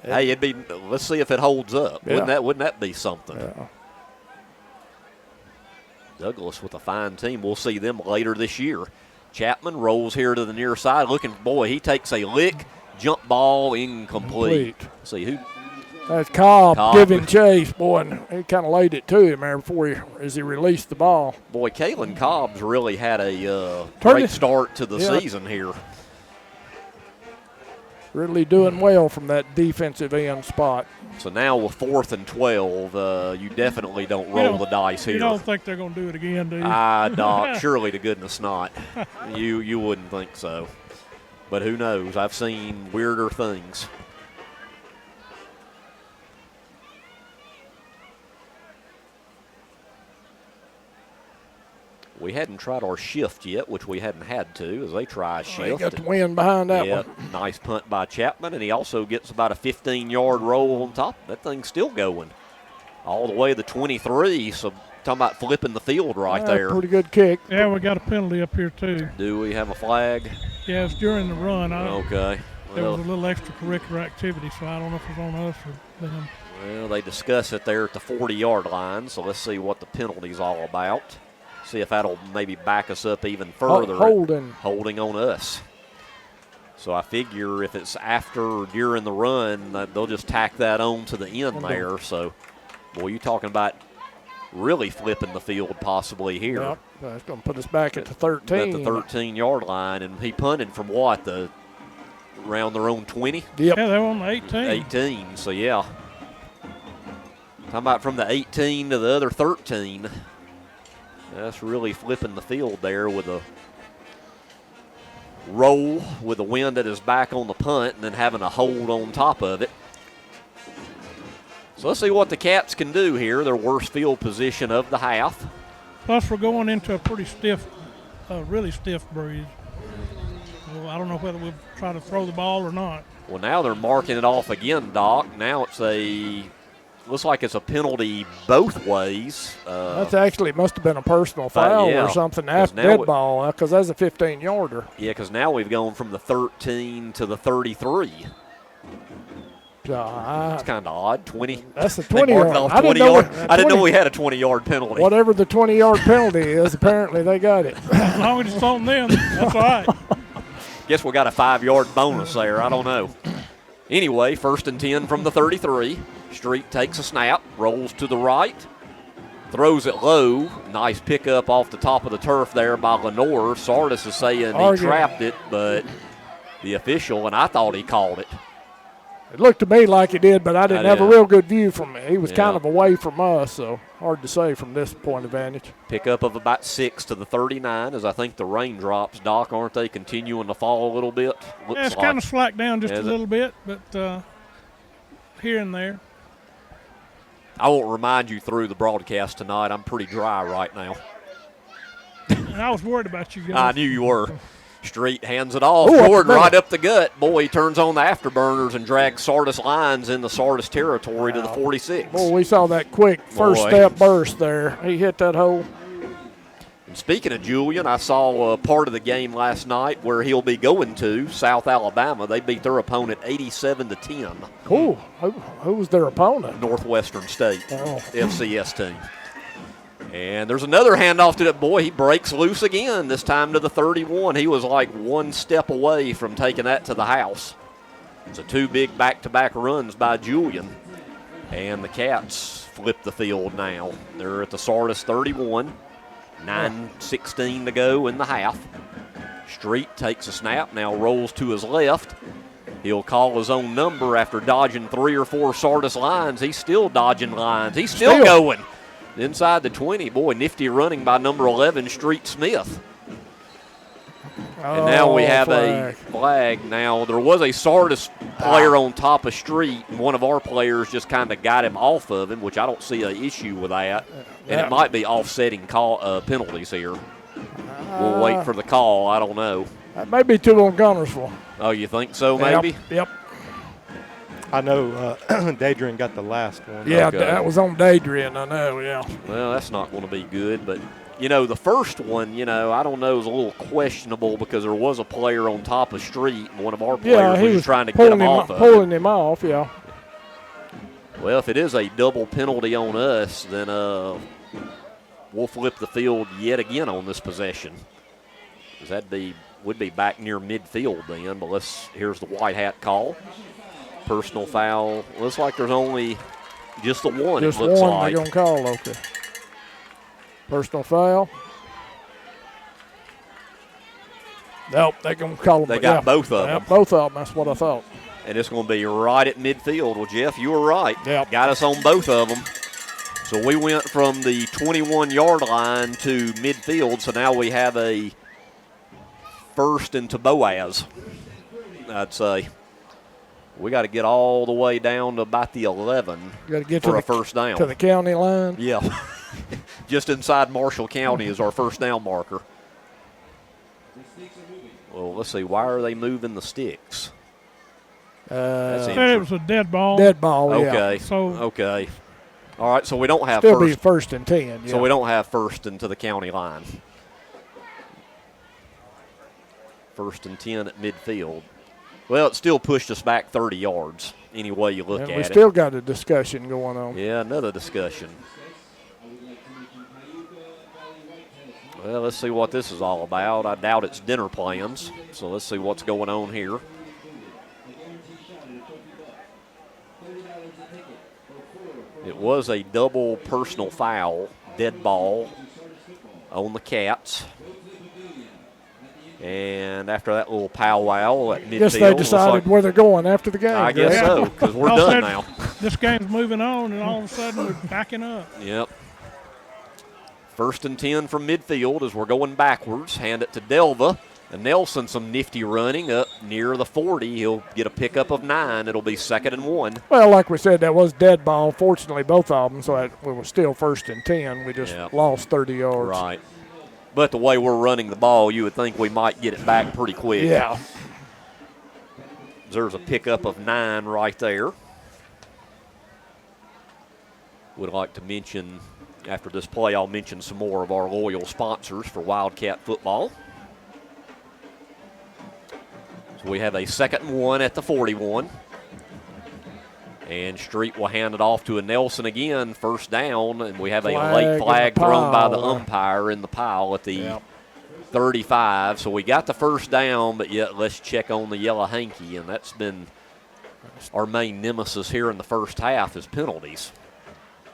Hey, it'd be. Let's see if it holds up. Yeah. Wouldn't that be something? Yeah. Douglas with a fine team. We'll see them later this year. Chapman rolls here to the near side. He takes a lick. Jump ball incomplete. See who. That's Cobb giving chase, boy, and he kind of laid it to him there as he released the ball. Boy, Kalen Cobb's really had a great start to the season here. Really doing well from that defensive end spot. So now with 4th and 12, you definitely don't roll the dice here. You don't think they're going to do it again, do you? Doc, surely to goodness not. You wouldn't think so. But who knows? I've seen weirder things. We hadn't tried our shift yet, which we hadn't had to, as they try a shift. He got the wind behind that one. Nice punt by Chapman, and he also gets about a 15-yard roll on top. That thing's still going all the way to the 23, so talking about flipping the field right there. Pretty good kick. Yeah, we got a penalty up here, too. Do we have a flag? Yeah, it's during the run. Okay. There was a little extracurricular activity, so I don't know if it's on us or them. Well, they discuss it there at the 40-yard line, so let's see what the penalty's all about. See if that'll maybe back us up even further. Holding on us. So I figure if it's after or during the run, they'll just tack that on to the end there. So, boy, you're talking about really flipping the field possibly here. Yep. That's going to put us back at the 13. At the 13-yard line, and he punted from what, around their own 20? Yep. Yeah, they're on the 18. 18, so yeah. Talking about from the 18 to the other 13. That's really flipping the field there with a roll with the wind at his back on the punt and then having a hold on top of it. So let's see what the Cats can do here. Their worst field position of the half. Plus, we're going into a pretty stiff, really stiff breeze. So I don't know whether we'll try to throw the ball or not. Well, now they're marking it off again, Doc. Now looks like it's a penalty both ways. That's actually, it must have been a personal foul or something after dead ball, because that's a 15-yarder. Yeah, because now we've gone from the 13 to the 33. It's kind of odd. 20. That's the 20-yard. I didn't know we had a 20-yard penalty. Whatever the 20-yard penalty is, apparently they got it. As long as it's on them, that's all right. Guess we got a 5-yard bonus there. I don't know. Anyway, 1st and 10 from the 33. Street takes a snap, rolls to the right. Throws it low. Nice pickup off the top of the turf there by Lenore. Sardis is saying he trapped it, but the official, and I thought he called it. It looked to me like he did, but I didn't have a real good view from it. He was kind of away from us, so hard to say from this point of vantage. Pickup of about 6 to the 39, as I think the raindrops, Doc, aren't they continuing to fall a little bit? Yeah, it's kind of slacked down just a little bit, but here and there. I won't remind you through the broadcast tonight. I'm pretty dry right now. And I was worried about you guys. I knew you were. Street hands it off. Jordan right up the gut. Boy, he turns on the afterburners and drags Sardis lines in the Sardis territory to the 46. Boy, we saw that quick first step burst there. He hit that hole. And speaking of Julian, I saw part of the game last night where he'll be going to South Alabama. They beat their opponent 87-10. Cool. Who was their opponent? Northwestern State, FCS team. And there's another handoff to that boy. He breaks loose again, this time to the 31. He was like one step away from taking that to the house. So 2 big back-to-back runs by Julian. And the Cats flip the field now. They're at the Sardis 31. 9:16 to go in the half. Street takes a snap, now rolls to his left. He'll call his own number after dodging 3 or 4 Sardis lines. He's still dodging lines. He's still going. Inside the 20, boy, nifty running by number 11, Street Smith. And now we have a flag. Now, there was a Sardis player on top of Street, and one of our players just kind of got him off of him, which I don't see an issue with that. And it might be offsetting penalties here. We'll wait for the call. I don't know. That may be 2 on Guntersville. Oh, you think so, maybe? Yep. I know Dadrian got the last one. Yeah, that was on Dadrian, I know, yeah. Well, that's not going to be good, but, the first one, I don't know, is a little questionable because there was a player on top of Street, and one of our players was trying to get him off of him. Pulling him off, yeah. Well, if it is a double penalty on us, then we'll flip the field yet again on this possession. Because that would be back near midfield then, but here's the white hat call. Personal foul. Looks like there's only just the one. Just it looks one like. they're going to call, okay. Personal foul. Nope, they're going to call them. They got both of them. Both of them, that's what I thought. And it's going to be right at midfield. Well, Jeff, you were right. Yep. Got us on both of them. So we went from the 21-yard line to midfield, so now we have a first and to Boaz, I'd say. We got to get all the way down to about the 11 for a first down. To the county line? Yeah. Just inside Marshall County is our first down marker. Well, let's see. Why are they moving the sticks? It was a dead ball. Dead ball, yeah. Okay. Okay. All right, so we don't have Still be first and 10, yeah. So we don't have first and to the county line. First and 10 at midfield. Well, it still pushed us back 30 yards, any way you look at it. We still got a discussion going on. Yeah, another discussion. Well, let's see what this is all about. I doubt it's dinner plans, so let's see what's going on here. It was a double personal foul, dead ball on the Cats. And after that little powwow at midfield, guess they decided where they're going after the game. I guess so, because we're done now. This game's moving on, and all of a sudden we're backing up. Yep. First and 10 from midfield as we're going backwards. Hand it to Delva. And Nelson, some nifty running up near the 40. He'll get a pickup of 9. It'll be 2nd and 1. Well, like we said, that was dead ball. Fortunately, both of them, so we were still 1st and 10. We just lost 30 yards. Right. But the way we're running the ball, you would think we might get it back pretty quick. Yeah. There's a pickup of 9 right there. Would like to mention, after this play, I'll mention some more of our loyal sponsors for Wildcat football. So we have a 2nd and 1 at the 41. And Street will hand it off to a Nelson again, first down, and we have a late flag thrown by the umpire in the pile at the 35. So we got the first down, but yet let's check on the yellow hanky, and that's been our main nemesis here in the first half is penalties.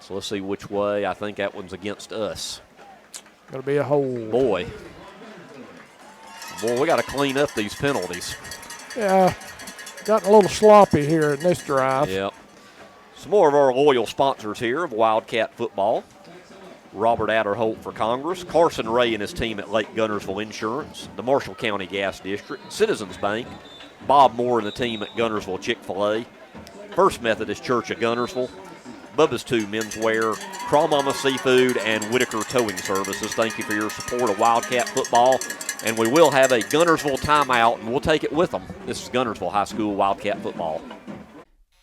So let's see which way. I think that one's against us. Going to be a hold. Boy, we got to clean up these penalties. Yeah, gotten a little sloppy here in this drive. Yep. Some more of our loyal sponsors here of Wildcat football. Robert Adderholt for Congress, Carson Ray and his team at Lake Guntersville Insurance, the Marshall County Gas District, Citizens Bank, Bob Moore and the team at Guntersville Chick-fil-A, First Methodist Church of Guntersville, Bubba's 2 Menswear, Craw Mama Seafood, and Whitaker Towing Services. Thank you for your support of Wildcat football. And we will have a Guntersville timeout, and we'll take it with them. This is Guntersville High School Wildcat football.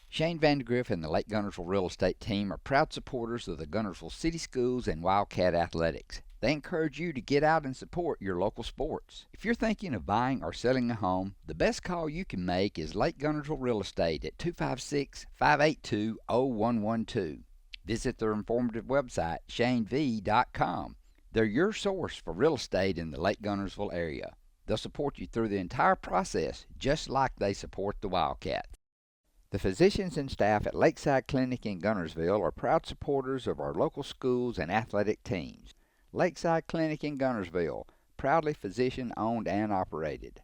Shane Vandegrift and the Lake Guntersville Real Estate team are proud supporters of the Guntersville City Schools and Wildcat Athletics. They encourage you to get out and support your local sports. If you're thinking of buying or selling a home, the best call you can make is Lake Guntersville Real Estate at 256-582-0112. Visit their informative website, shanev.com. They're your source for real estate in the Lake Guntersville area. They'll support you through the entire process, just like they support the Wildcats. The physicians and staff at Lakeside Clinic in Guntersville are proud supporters of our local schools and athletic teams. Lakeside Clinic in Guntersville, proudly physician-owned and operated.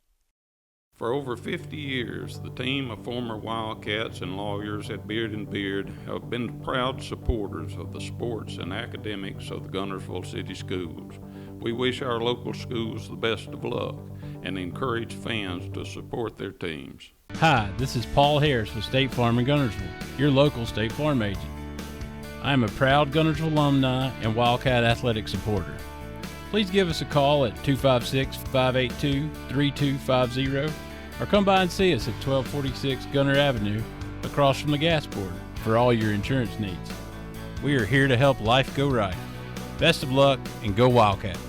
For over 50 years, the team of former Wildcats and lawyers at Beard & Beard have been proud supporters of the sports and academics of the Guntersville City Schools. We wish our local schools the best of luck and encourage fans to support their teams. Hi, this is Paul Harris with State Farm in Guntersville, your local State Farm agent. I am a proud Guntersville alumni and Wildcat athletic supporter. Please give us a call at 256-582-3250 or come by and see us at 1246 Gunter Avenue across from the gas board for all your insurance needs. We are here to help life go right. Best of luck and go Wildcats.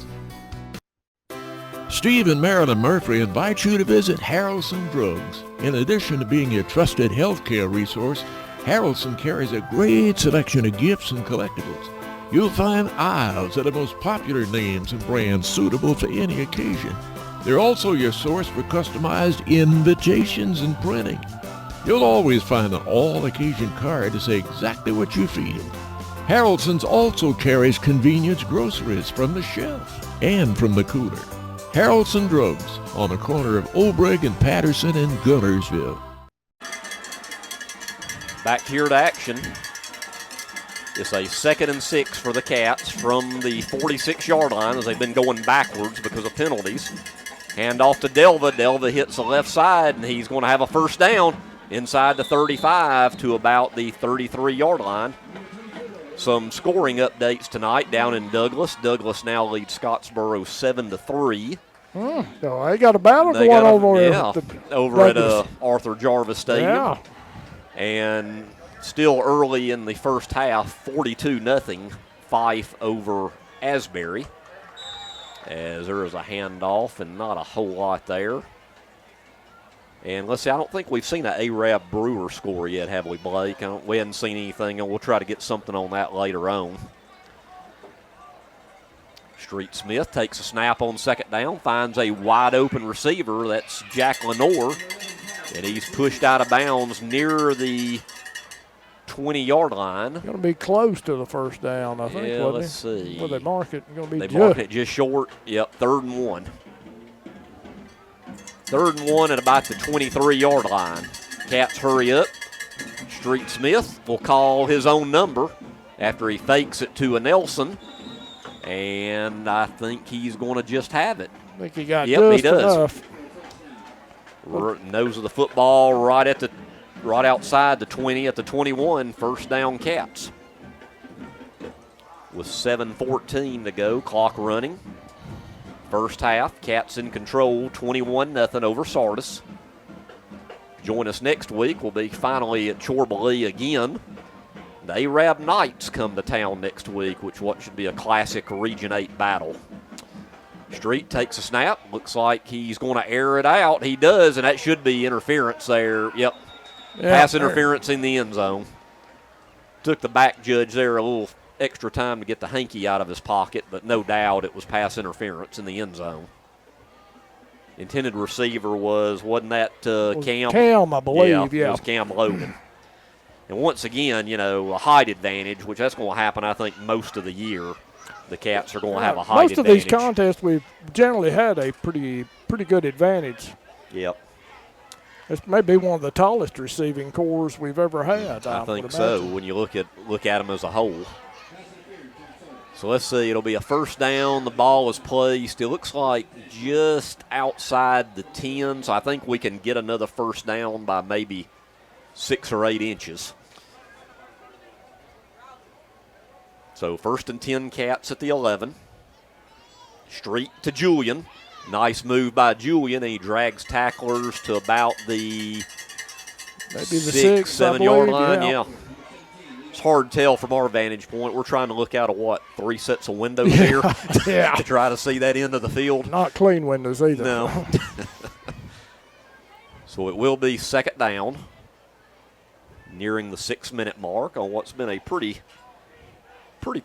Steve and Marilyn Murphy invite you to visit Harrelson Drugs. In addition to being your trusted healthcare resource, Harrelson carries a great selection of gifts and collectibles. You'll find aisles of the most popular names and brands suitable for any occasion. They're also your source for customized invitations and printing. You'll always find an all-occasion card to say exactly what you feel. Harrelson's also carries convenience groceries from the shelf and from the cooler. Harrelson Drugs on the corner of Obrig and Patterson in Guntersville. Back here to action. It's a 2nd and 6 for the Cats from the 46-yard line as they've been going backwards because of penalties. Hand off to Delva. Delva hits the left side, and he's going to have a first down inside the 35 to about the 33-yard line. Some scoring updates tonight down in Douglas. Douglas now leads Scottsboro 7-3. So they got a battle going over at Arthur Jarvis Stadium. Yeah. And still early in the first half, 42-0 Fife over Asbury. As there is a handoff and not a whole lot there. And let's see, I don't think we've seen an Arab Brewer score yet, have we, Blake? We hadn't seen anything, and we'll try to get something on that later on. Street Smith takes a snap on 2nd down, finds a wide open receiver. That's Jack Lenore, and he's pushed out of bounds near the 20-yard line. Going to be close to the first down, I think. Yeah, let's see. Well, they mark it. Going to be they mark it just short. Yep, 3rd and 1. 3rd and 1 at about the 23-yard line. Cats hurry up. Street Smith will call his own number after he fakes it to a Nelson. And I think he's going to just have it. I think he got just he does. Enough. Nose of the football right outside the 20 at the 21. First down Cats. With 7:14 to go, clock running. First half, Cats in control, 21-0 over Sardis. Join us next week. We'll be finally at Chorbalee again. The Arab Knights come to town next week, which should be a classic Region 8 battle. Street takes a snap. Looks like he's going to air it out. He does, and that should be interference there. Yep. Pass interference in the end zone. Took the back judge there a little extra time to get the hanky out of his pocket, but no doubt it was pass interference in the end zone. Intended receiver wasn't that Cam? Cam, I believe, yeah. It was Cam Logan. And once again, a height advantage, which that's going to happen, I think, most of the year. The Cats are going to have a height advantage. Most of these contests, we've generally had a pretty good advantage. Yep. It's maybe one of the tallest receiving corps we've ever had. I think so when you look at them as a whole. So let's see. It'll be a first down. The ball is placed. It looks like just outside the 10, so I think we can get another first down by maybe 6 or 8 inches. So 1st and 10 Cats at the 11. Street to Julian. Nice move by Julian, and he drags tacklers to about the maybe the 6, 7 yard line. Yeah. It's hard to tell from our vantage point. We're trying to look out of 3 sets of windows here to try to see that end of the field. Not clean windows either. No. So it will be 2nd down, nearing the 6-minute mark on what's been a pretty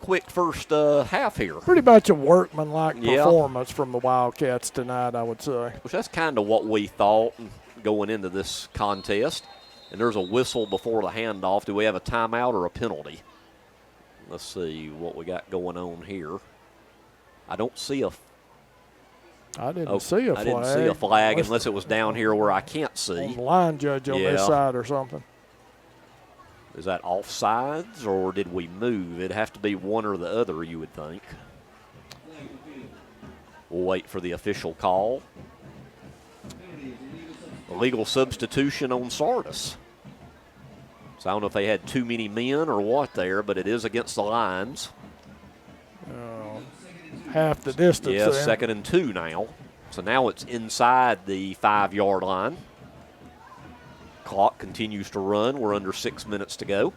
quick first half here. Pretty much a workmanlike performance from the Wildcats tonight, I would say. Which that's kind of what we thought going into this contest. And there's a whistle before the handoff. Do we have a timeout or a penalty? Let's see what we got going on here. I don't see a I didn't see a flag. I didn't see a flag unless it was down here where I can't see. On the line judge on this side or something. Is that offsides or did we move? It'd have to be one or the other, you would think. We'll wait for the official call. Illegal substitution on Sardis. So I don't know if they had too many men or what there, but it is against the Lions. Half the distance. Yeah, there. 2nd and 2 now. So now it's inside the 5-yard line. Clock continues to run. We're under 6 minutes to go.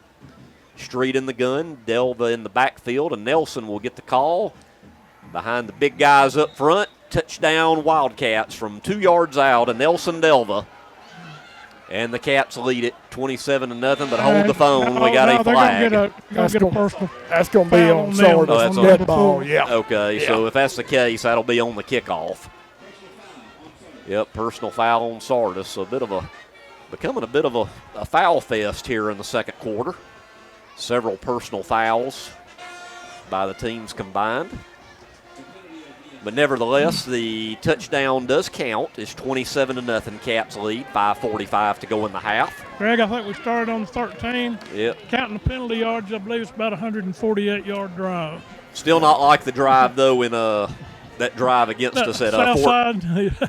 Street in the gun, Delva in the backfield, and Nelson will get the call. Behind the big guys up front, touchdown Wildcats from 2 yards out, and Nelson Delva. And the Cats lead it 27-0, but hold the phone. We got a flag. That's going to be on Sardis. Dead ball, yeah. Okay, so if that's the case, that'll be on the kickoff. Yep, personal foul on Sardis. So becoming a bit of a foul fest here in the second quarter. Several personal fouls by the teams combined. But nevertheless, the touchdown does count. It's 27-0 Cats lead, 5:45 to go in the half. Greg, I think we started on 13. Yep. Counting the penalty yards, I believe it's about a 148-yard drive. Still not like the drive, though, in that drive against us at South Side. I think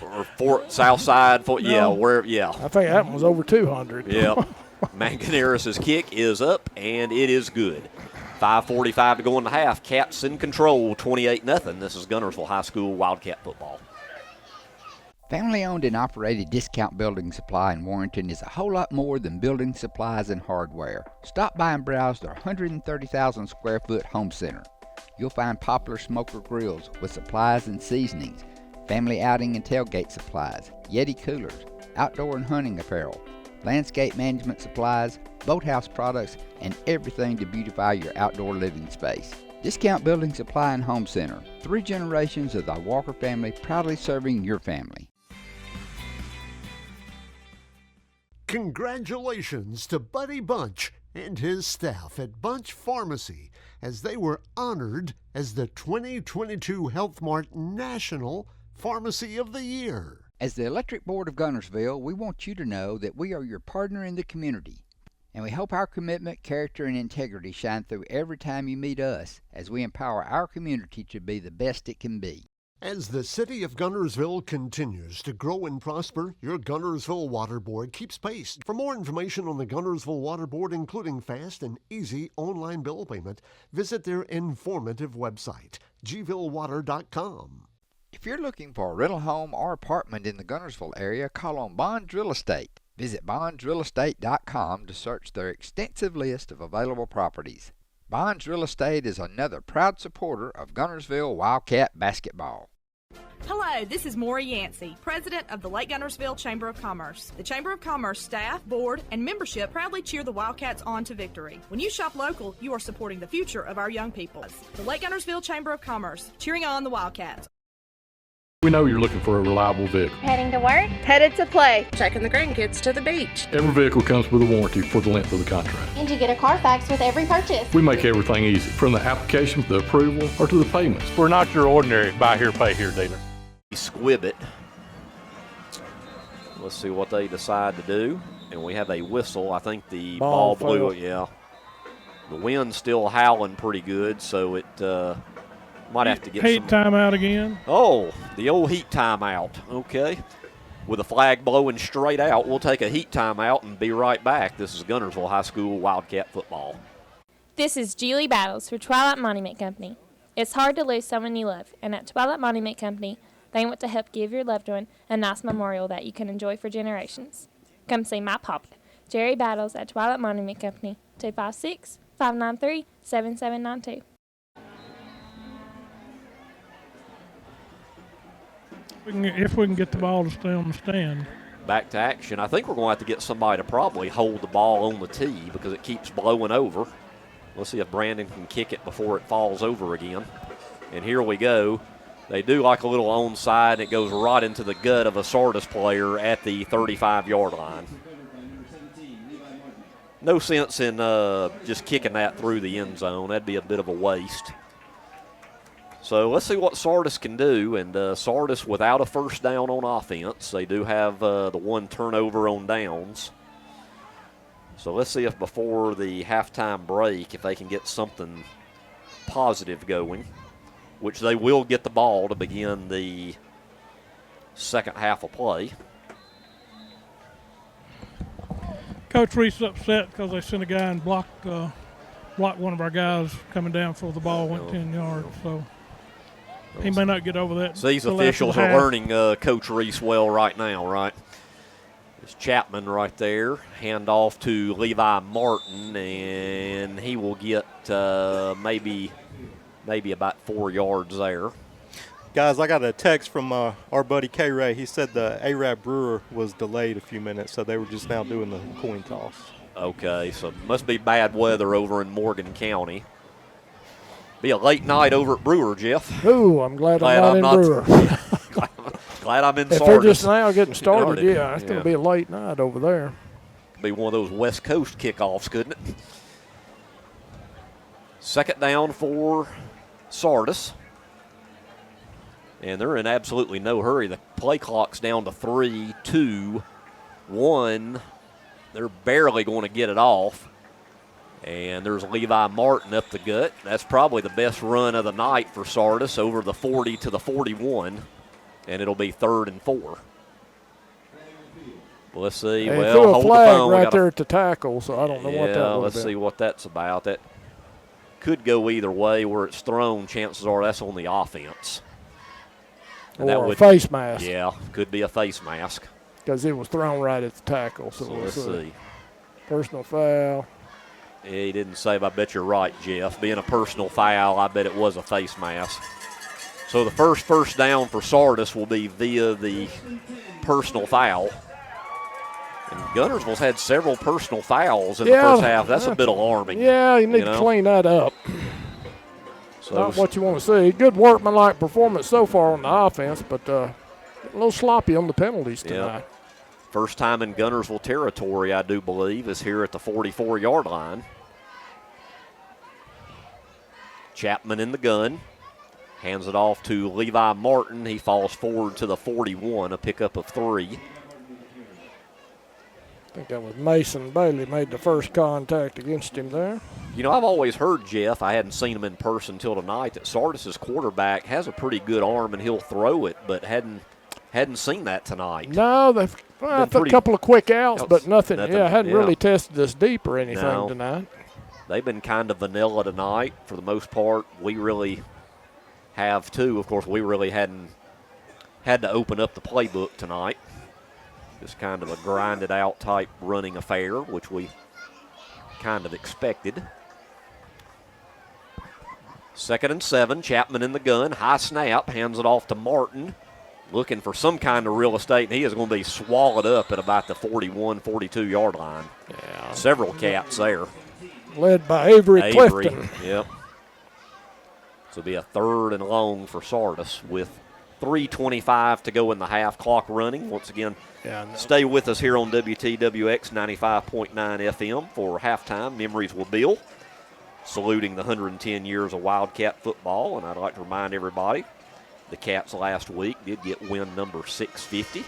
that one was over 200. Yeah. Manganeris' kick is up, and it is good. 5:45 to go in the half. Cats in control, 28-0. This is Guntersville High School Wildcat football. Family-owned and operated Discount Building Supply in Warrenton is a whole lot more than building supplies and hardware. Stop by and browse their 130,000 square foot home center. You'll find popular smoker grills with supplies and seasonings, family outing and tailgate supplies, Yeti coolers, outdoor and hunting apparel, landscape management supplies, boathouse products, and everything to beautify your outdoor living space. Discount Building Supply and Home Center. 3 generations of the Walker family proudly serving your family. Congratulations to Buddy Bunch and his staff at Bunch Pharmacy as they were honored as the 2022 Health Mart National Pharmacy of the Year. As the Electric Board of Guntersville, we want you to know that we are your partner in the community, and we hope our commitment, character, and integrity shine through every time you meet us as we empower our community to be the best it can be. As the city of Guntersville continues to grow and prosper, your Guntersville Water Board keeps pace. For more information on the Guntersville Water Board, including fast and easy online bill payment, visit their informative website, gvillewater.com. If you're looking for a rental home or apartment in the Guntersville area, call on Bonds Real Estate. Visit bondsrealestate.com to search their extensive list of available properties. Bonds Real Estate is another proud supporter of Guntersville Wildcat basketball. Hello, this is Maury Yancey, President of the Lake Guntersville Chamber of Commerce. The Chamber of Commerce staff, board, and membership proudly cheer the Wildcats on to victory. When you shop local, you are supporting the future of our young people. The Lake Guntersville Chamber of Commerce, cheering on the Wildcats. We know you're looking for a reliable vehicle. Heading to work? Headed to play. Taking the grandkids to the beach. Every vehicle comes with a warranty for the length of the contract. And you get a Carfax with every purchase. We make everything easy, from the application to the approval or to the payments. We're not your ordinary buy here, pay here dealer. Squibbit. Let's see what they decide to do. And we have a whistle. I think the ball blew it, yeah. The wind's still howling pretty good, so it might have to get heat timeout again. Oh, the old heat timeout. Okay. With a flag blowing straight out, we'll take a heat timeout and be right back. This is Guntersville High School Wildcat football. This is Julie Battles for Twilight Monument Company. It's hard to lose someone you love, and at Twilight Monument Company, they want to help give your loved one a nice memorial that you can enjoy for generations. Come see my papa, Jerry Battles, at Twilight Monument Company, 256-593-7792. If we can get the ball to stay on the stand. Back to action. I think we're going to have to get somebody to probably hold the ball on the tee because it keeps blowing over. Let's see if Brandon can kick it before it falls over again. And here we go. They do like a little onside, and it goes right into the gut of a Sardis player at the 35-yard line. No sense in just kicking that through the end zone. That'd be a bit of a waste. So let's see what Sardis can do. And Sardis without a first down on offense. They do have the one turnover on downs. So let's see if before the halftime break, if they can get something positive going, which they will get the ball to begin the second half of play. Coach Reese upset because they sent a guy and blocked one of our guys coming down for the ball, went 10 yards. So he may not get over that. So these officials are learning Coach Reese well right now, right? It's Chapman right there. Hand off to Levi Martin, and he will get maybe about 4 yards there. Guys, I got a text from our buddy K-Ray. He said the Arab Brewer was delayed a few minutes, so they were just now doing the coin toss. Okay, so must be bad weather over in Morgan County. Be a late night over at Brewer, Jeff. Ooh, I'm glad I'm not in Brewer. glad I'm in If Sardis. they're just now getting started, yeah, it's going to be a late night over there. Could be one of those West Coast kickoffs, couldn't it? Second down for Sardis. And they're in absolutely no hurry. The play clock's down to 3, 2, 1. They're barely going to get it off. And there's Levi Martin up the gut. That's probably the best run of the night for Sardis, over the 40 to the 41. And it'll be 3rd and 4. Well, let's see. They well, threw a hold flag the phone. right there at the tackle, so I don't know what that was. Let's see what that's about. That could go either way. Where it's thrown, chances are that's on the offense. And or a face mask. Yeah, could be a face mask. Because it was thrown right at the tackle. So let's see. Personal foul. Yeah, he didn't say, but I bet you're right, Jeff. Being a personal foul, I bet it was a face mask. So the first down for Sardis will be via the personal foul. And Guntersville's had several personal fouls in the first half. That's a bit alarming. Yeah, you need to clean that up. So not what you want to see. Good workmanlike performance so far on the offense, but a little sloppy on the penalties tonight. Yep. First time in Guntersville territory, I do believe, is here at the 44-yard line. Chapman in the gun. Hands it off to Levi Martin. He falls forward to the 41, a pickup of 3. I think that was Mason Bailey made the first contact against him there. You know, I've always heard, Jeff, I hadn't seen him in person until tonight, that Sardis's quarterback has a pretty good arm and he'll throw it, but hadn't seen that tonight. No, they've a couple of quick outs, but nothing. Hadn't really tested us deep or anything tonight. They've been kind of vanilla tonight for the most part. We really have too. Of course, we really hadn't had to open up the playbook tonight. Just kind of a grinded out type running affair, which we kind of expected. 2nd and 7, Chapman in the gun, high snap, hands it off to Martin, looking for some kind of real estate, and he is going to be swallowed up at about the 41, 42-yard line. Yeah. Several cats there. Led by Avery Clifton. Yep. So it'll be a 3rd and long for Sardis with 3:25 to go in the half. Clock running. Once again, stay with us here on WTWX 95.9 FM for halftime. Memories with Bill, saluting the 110 years of Wildcat football. And I'd like to remind everybody, the Cats last week did get win number 650.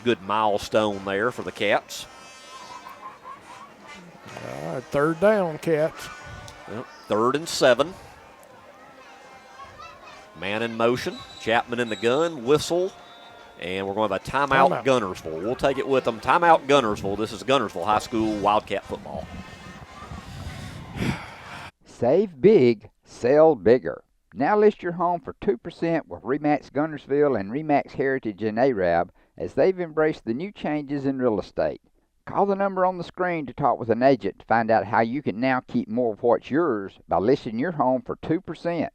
Good milestone there for the Cats. All right, 3rd down, Cats. Well, 3rd and 7. Man in motion. Chapman in the gun. Whistle. And we're going to have a timeout, Guntersville. We'll take it with them. Timeout Guntersville. This is Guntersville High School Wildcat football. Save big, sell bigger. Now list your home for 2% with RE/MAX Guntersville and RE/MAX Heritage in Arab as they've embraced the new changes in real estate. Call the number on the screen to talk with an agent to find out how you can now keep more of what's yours by listing your home for 2%.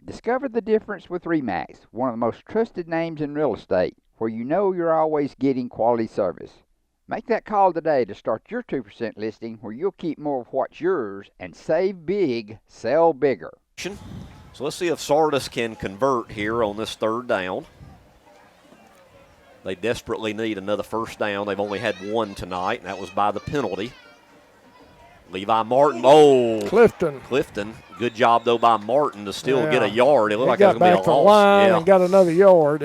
Discover the difference with RE/MAX, one of the most trusted names in real estate, where you know you're always getting quality service. Make that call today to start your 2% listing where you'll keep more of what's yours and save big, sell bigger. So let's see if Sardis can convert here on this 3rd down. They desperately need another 1st down. They've only had one tonight, and that was by the penalty. Levi Martin. Oh, Clifton. Good job, though, by Martin to still get a yard. It looked like it was going to be a loss. Line and got another yard,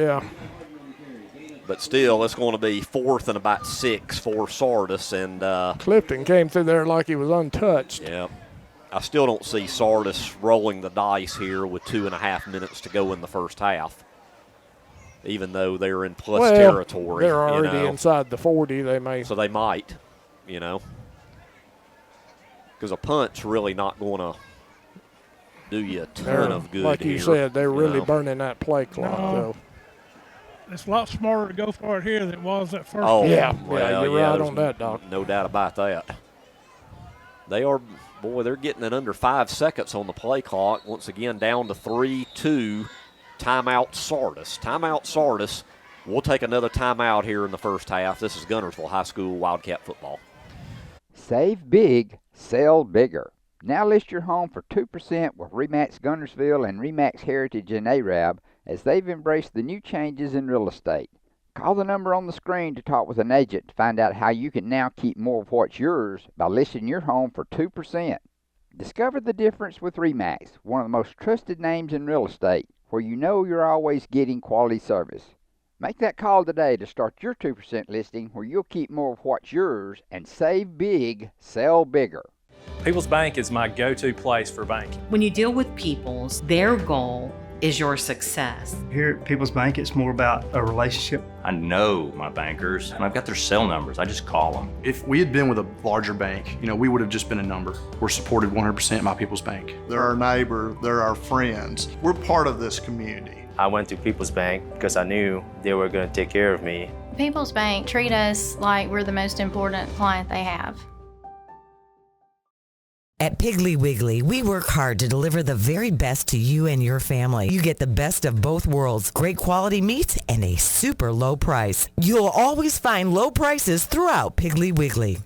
But still, it's going to be 4th and about 6 for Sardis. And Clifton came through there like he was untouched. Yeah. I still don't see Sardis rolling the dice here with 2.5 minutes to go in the first half, even though they're in plus territory. They're already inside the 40. They may. So they might, because a punt's really not going to do you a ton of good. Like you said, they're really burning that play clock. No. It's a lot smarter to go for it here than it was at first. Oh, you're right on that, Doc. No doubt about that. They're getting it under 5 seconds on the play clock. Once again, down to 3-2. Timeout Sardis. Timeout Sardis. We'll take another timeout here in the first half. This is Guntersville High School Wildcat football. Save big, sell bigger. Now list your home for 2% with RE/MAX Guntersville and RE/MAX Heritage in Arab as they've embraced the new changes in real estate. Call the number on the screen to talk with an agent to find out how you can now keep more of what's yours by listing your home for 2%. Discover the difference with RE/MAX, one of the most trusted names in real estate, where you know you're always getting quality service. Make that call today to start your 2% listing where you'll keep more of what's yours and save big, sell bigger. People's Bank is my go-to place for banking. When you deal with People's, their goal is your success. Here at People's Bank, it's more about a relationship. I know my bankers, and I've got their cell numbers. I just call them. If we had been with a larger bank, we would have just been a number. We're supported 100% by People's Bank. They're our neighbor, they're our friends. We're part of this community. I went to People's Bank because I knew they were going to take care of me. People's Bank treat us like we're the most important client they have. At Piggly Wiggly, we work hard to deliver the very best to you and your family. You get the best of both worlds, great quality meats and a super low price. You'll always find low prices throughout Piggly Wiggly.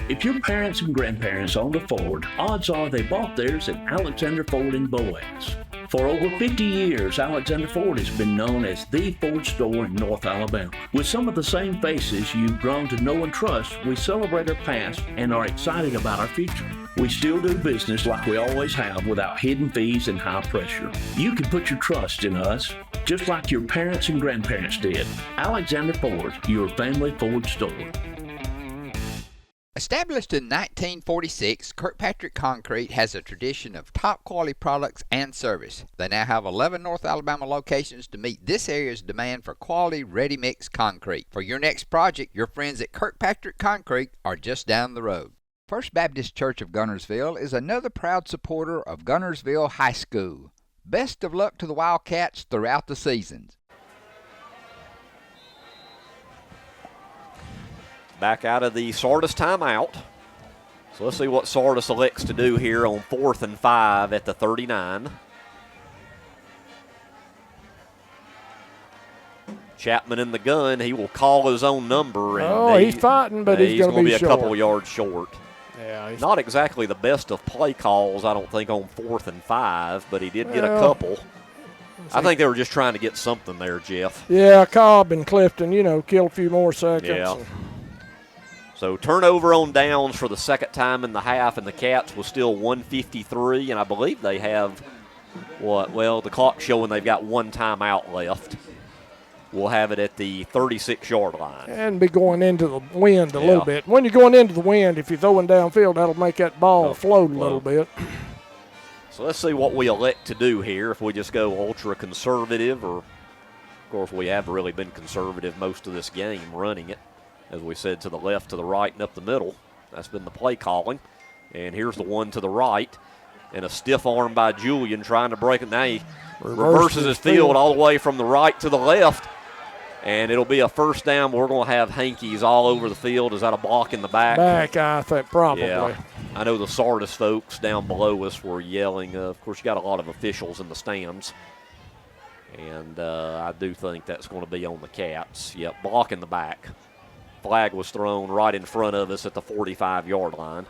If your parents and grandparents owned a Ford, odds are they bought theirs at Alexander Ford in Boaz. For over 50 years, Alexander Ford has been known as the Ford store in North Alabama. With some of the same faces you've grown to know and trust, we celebrate our past and are excited about our future. We still do business like we always have without hidden fees and high pressure. You can put your trust in us, just like your parents and grandparents did. Alexander Ford, your family Ford store. Established in 1946, Kirkpatrick Concrete has a tradition of top quality products and service. They now have 11 North Alabama locations to meet this area's demand for quality ready-mix concrete. For your next project, your friends at Kirkpatrick Concrete are just down the road. First Baptist Church of Guntersville is another proud supporter of Guntersville High School. Best of luck to the Wildcats throughout the seasons. Back out of the Sardis timeout. So let's see what Sardis elects to do here on 4th and 5 at the 39. Chapman in the gun. He will call his own number. And he's fighting, but he's going to be a couple yards short. Yeah, not exactly the best of play calls, I don't think, on 4th and 5, but he did get a couple. I think they were just trying to get something there, Jeff. Yeah, Cobb and Clifton, kill a few more seconds. Yeah. So turnover on downs for the second time in the half, and the Cats was still 153, and I believe they have the clock's showing they've got one timeout left. We'll have it at the 36-yard line. And be going into the wind a little bit. When you're going into the wind, if you're throwing downfield, that'll make that ball float a little bit. So let's see what we elect to do here. If we just go ultra-conservative, or, of course, we have really been conservative most of this game, running it, as we said, to the left, to the right, and up the middle. That's been the play calling. And here's the one to the right. And a stiff arm by Julian trying to break it. Now he reverses his field all the way from the right to the left. And it'll be a first down. We're going to have hankies all over the field. Is that a block in the back? Back, I think, probably. Yeah. I know the Sardis folks down below us were yelling. Of course, you got a lot of officials in the stands. And I do think that's going to be on the Cats. Yep, block in the back. Flag was thrown right in front of us at the 45-yard line.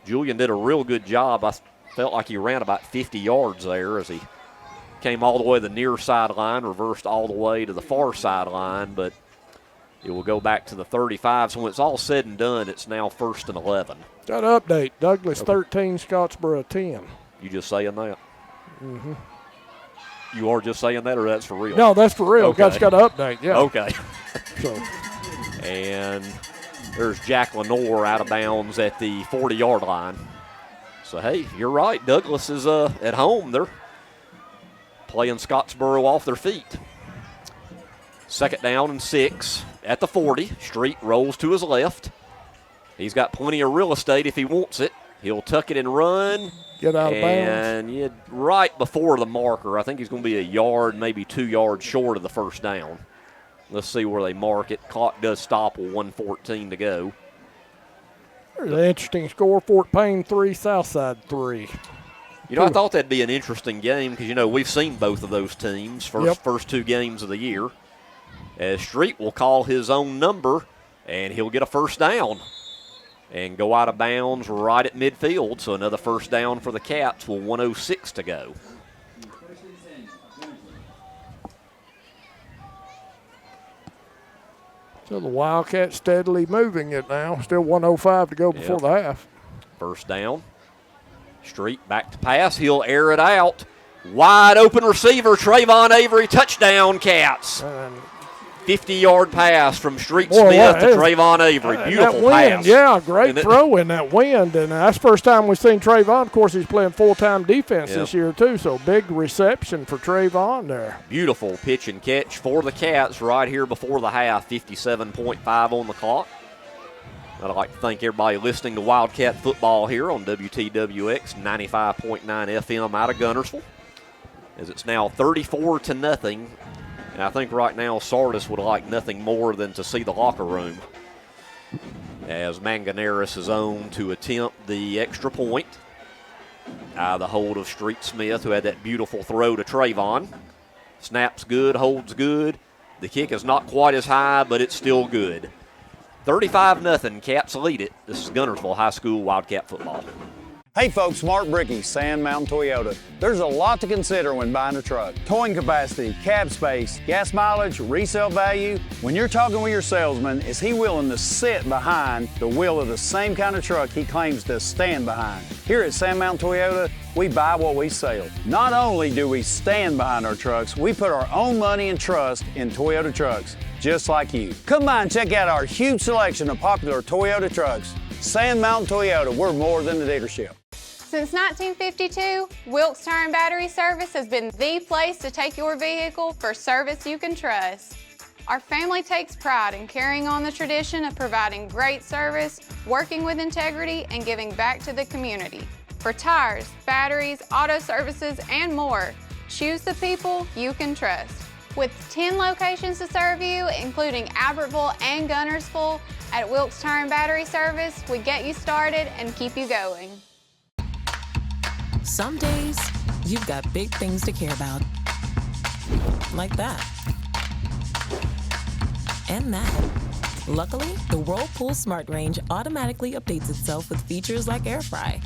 Julian did a real good job. I felt like he ran about 50 yards there as he came all the way to the near sideline, reversed all the way to the far sideline, but it will go back to the 35. So when it's all said and done, it's now 1st and 11. Got an update. Douglas 13, Scottsboro 10. You just saying that? Mm-hmm. You are just saying that, or that's for real? No, that's for real. Okay. Got an update, yeah. Okay. So. And there's Jack Lenore out of bounds at the 40-yard line. So, hey, you're right. Douglas is at home. They're playing Scottsboro off their feet. 2nd down and 6 at the 40. Street rolls to his left. He's got plenty of real estate if he wants it. He'll tuck it and run. Get out of bounds. And right before the marker, I think he's going to be a yard, maybe 2 yards short of the first down. Let's see where they mark it. Clock does stop with 1:14 to go. There's an interesting score. Fort Payne 3, Southside 3. I thought that'd be an interesting game because, we've seen both of those teams first 2 games of the year. As Street will call his own number, and he'll get a first down and go out of bounds right at midfield. So another first down for the Cats with 1:06 to go. So the Wildcats steadily moving it now. Still 1:05 to go before the half. First down. Street back to pass. He'll air it out. Wide open receiver, Trayvon Avery, touchdown Cats. 50-yard pass from Street Smith to Trayvon Avery. Beautiful pass. Yeah, great throw in that wind. And that's the first time we've seen Trayvon. Of course, he's playing full-time defense this year, too. So big reception for Trayvon there. Beautiful pitch and catch for the Cats right here before the half. 57.5 on the clock. I'd like to thank everybody listening to Wildcat Football here on WTWX 95.9 FM out of Guntersville. As it's now 34-0. And I think right now Sardis would like nothing more than to see the locker room as Manganeris is on to attempt the extra point out of the hold of Street Smith, who had that beautiful throw to Trayvon. Snaps good, holds good. The kick is not quite as high, but it's still good. 35-0, Cats lead it. This is Guntersville High School Wildcat Football. Hey folks, Mark Brickey, Sand Mountain Toyota. There's a lot to consider when buying a truck. Towing capacity, cab space, gas mileage, resale value. When you're talking with your salesman, is he willing to sit behind the wheel of the same kind of truck he claims to stand behind? Here at Sand Mountain Toyota, we buy what we sell. Not only do we stand behind our trucks, we put our own money and trust in Toyota trucks, just like you. Come by and check out our huge selection of popular Toyota trucks. Sand Mountain Toyota, we're more than a dealership. Since 1952, Wilkes Tire and Battery Service has been the place to take your vehicle for service you can trust. Our family takes pride in carrying on the tradition of providing great service, working with integrity, and giving back to the community. For tires, batteries, auto services, and more, choose the people you can trust. With 10 locations to serve you, including Albertville and Guntersville, at Wilkes Tire and Battery Service, we get you started and keep you going. Some days, you've got big things to care about. Like that. And that. Luckily, the Whirlpool Smart Range automatically updates itself with features like Air Fry.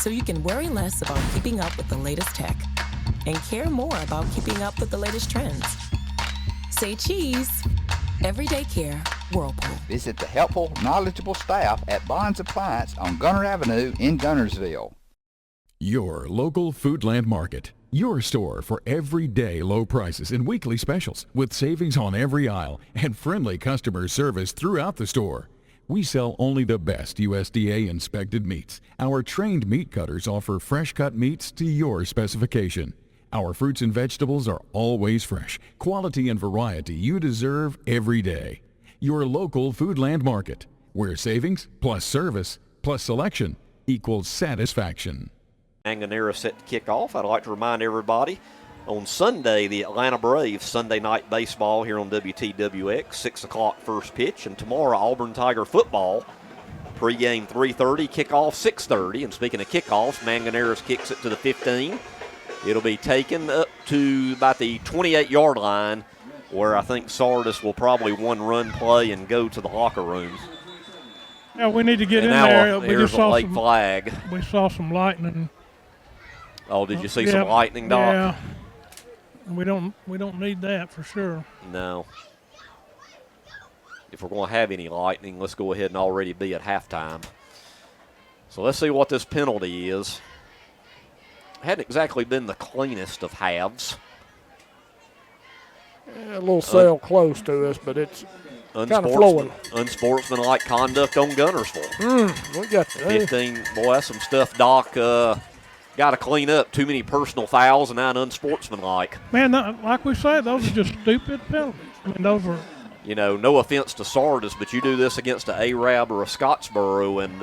So you can worry less about keeping up with the latest tech. and care more about keeping up with the latest trends. Say cheese. Everyday care, Whirlpool. Visit the helpful, knowledgeable staff at Bonds Appliance on Gunter Avenue in Guntersville. Your local Foodland Market. Your store for everyday low prices and weekly specials with savings on every aisle and friendly customer service throughout the store. We sell only the best USDA inspected meats. Our trained meat cutters offer fresh cut meats to your specification. Our fruits and vegetables are always fresh, quality and variety you deserve every day. Your local Foodland Market, where savings plus service plus selection equals satisfaction. Manganera set to kick off. I'd like to remind everybody on Sunday, the Atlanta Braves Sunday night baseball here on WTWX, 6 o'clock first pitch. And tomorrow, Auburn Tiger football, pregame 3:30, kickoff 6:30. And speaking of kickoffs, Manganeras kicks it to the 15. It'll be taken up to about the 28-yard line, where I think Sardis will probably one-run play and go to the locker room. Yeah, we need to get and in now there. We there's just a saw late flag. We saw some lightning. Oh, did you see some lightning, Doc? Yeah. We don't need that for sure. No. If we're going to have any lightning, let's go ahead and already be at halftime. So let's see what this penalty is. Hadn't exactly been the cleanest of halves. Yeah, a little sail close to us, but it's kind of flowing. Unsportsmanlike conduct on Guntersville. We got 15. Boy, that's some stuff, Doc. Got to clean up. Too many personal fouls and now unsportsmanlike. Man, like we say, those are just stupid penalties. I mean, those are. You know, no offense to Sardis, but you do this against an Arab or a Scottsboro, and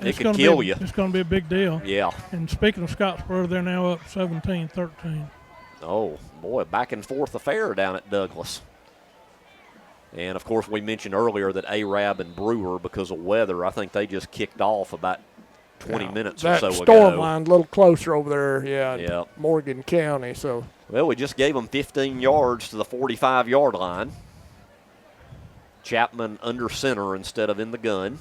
it could kill you. It's going to be a big deal. Yeah. And speaking of Scottsboro, they're now up 17-13. Oh, boy, back and forth affair down at Douglas. And, of course, we mentioned earlier that Arab and Brewer, because of weather, I think they just kicked off about 20 minutes or so ago. That storm line's a little closer over there, in Morgan County. So. Well, we just gave them 15 yards to the 45-yard line. Chapman under center instead of in the gun.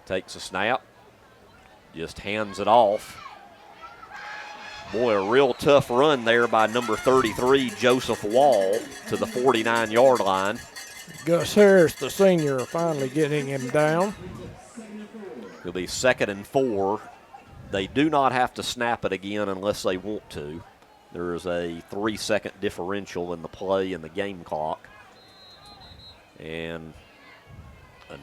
Takes a snap. Just hands it off. Boy, a real tough run there by number 33, Joseph Wall, to the 49-yard line. Gus Harris, the senior, finally getting him down. It'll be 2nd and 4. They do not have to snap it again unless they want to. There is a 3-second differential in the play and the game clock. And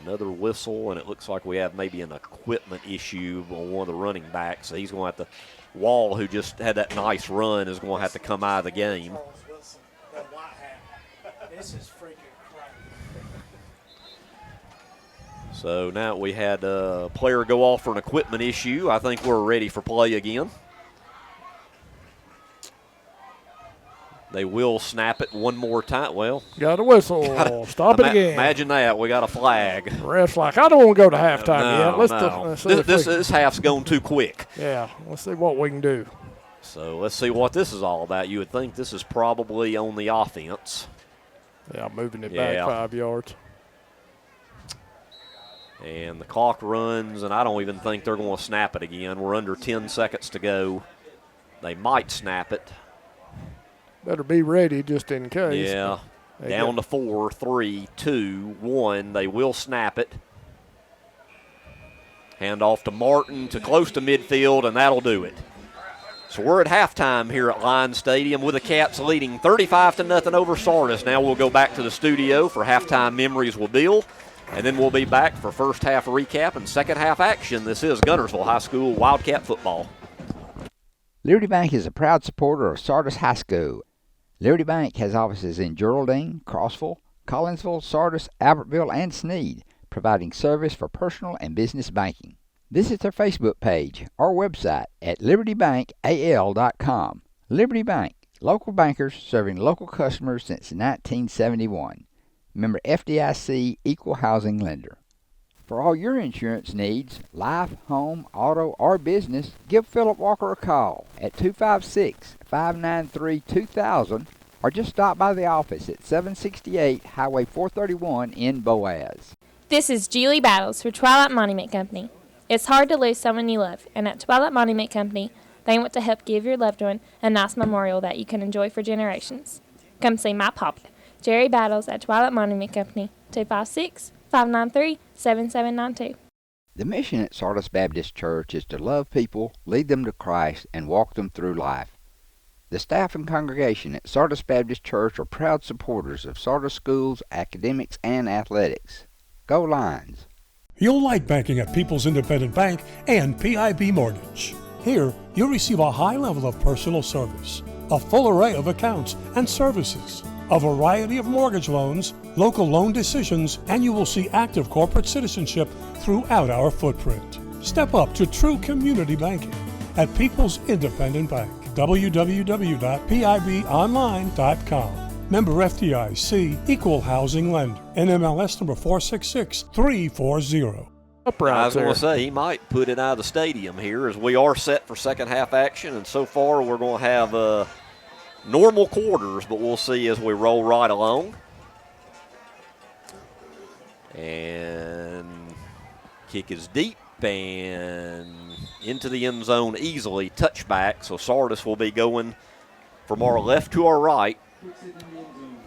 another whistle, and it looks like we have maybe an equipment issue on one of the running backs. So he's going to have to, Wall, who just had that nice run, is going to have to come out of the game. This is freaking crazy. So now we had a player go off for an equipment issue. I think we're ready for play again. They will snap it one more time. Well, got a whistle. Stop it again. Imagine that. We got a flag. Ref's like, I don't want to go to halftime yet. Let's see this half's going too quick. Yeah, let's see what we can do. So let's see what this is all about. You would think this is probably on the offense. Yeah, moving it back 5 yards. And the clock runs, and I don't even think they're going to snap it again. We're under 10 seconds to go. They might snap it. Better be ready just in case. Yeah. Down to 4, 3, 2, 1. They will snap it. Hand off to Martin to close to midfield, and that'll do it. So we're at halftime here at Lions Stadium with the Cats leading 35-0 over Sardis. Now we'll go back to the studio for halftime memories with Bill, and then we'll be back for first half recap and second half action. This is Guntersville High School Wildcat football. Liberty Bank is a proud supporter of Sardis High School. Liberty Bank has offices in Geraldine, Crossville, Collinsville, Sardis, Albertville, and Sneed, providing service for personal and business banking. Visit their Facebook page or website at libertybankal.com. Liberty Bank, local bankers serving local customers since 1971. Member FDIC Equal Housing Lender. For all your insurance needs, life, home, auto, or business, give Philip Walker a call at 256-593-2000 or just stop by the office at 768 Highway 431 in Boaz. This is Julie Battles for Twilight Monument Company. It's hard to lose someone you love, and at Twilight Monument Company, they want to help give your loved one a nice memorial that you can enjoy for generations. Come see my papa, Jerry Battles, at Twilight Monument Company, 256-593-7792. The mission at Sardis Baptist Church is to love people, lead them to Christ, and walk them through life. The staff and congregation at Sardis Baptist Church are proud supporters of Sardis schools, academics, and athletics. Go Lions! You'll like banking at People's Independent Bank and PIB Mortgage. Here, you'll receive a high level of personal service, a full array of accounts and services, a variety of mortgage loans, local loan decisions, and you will see active corporate citizenship throughout our footprint. Step up to true community banking at People's Independent Bank. www.pibonline.com. Member FDIC, Equal Housing Lender. NMLS number 466340. I was going to say, he might put it out of the stadium here as we are set for second half action, and so far we're going to have normal quarters, but we'll see as we roll right along. And kick is deep and into the end zone easily, touchback, so Sardis will be going from our left to our right.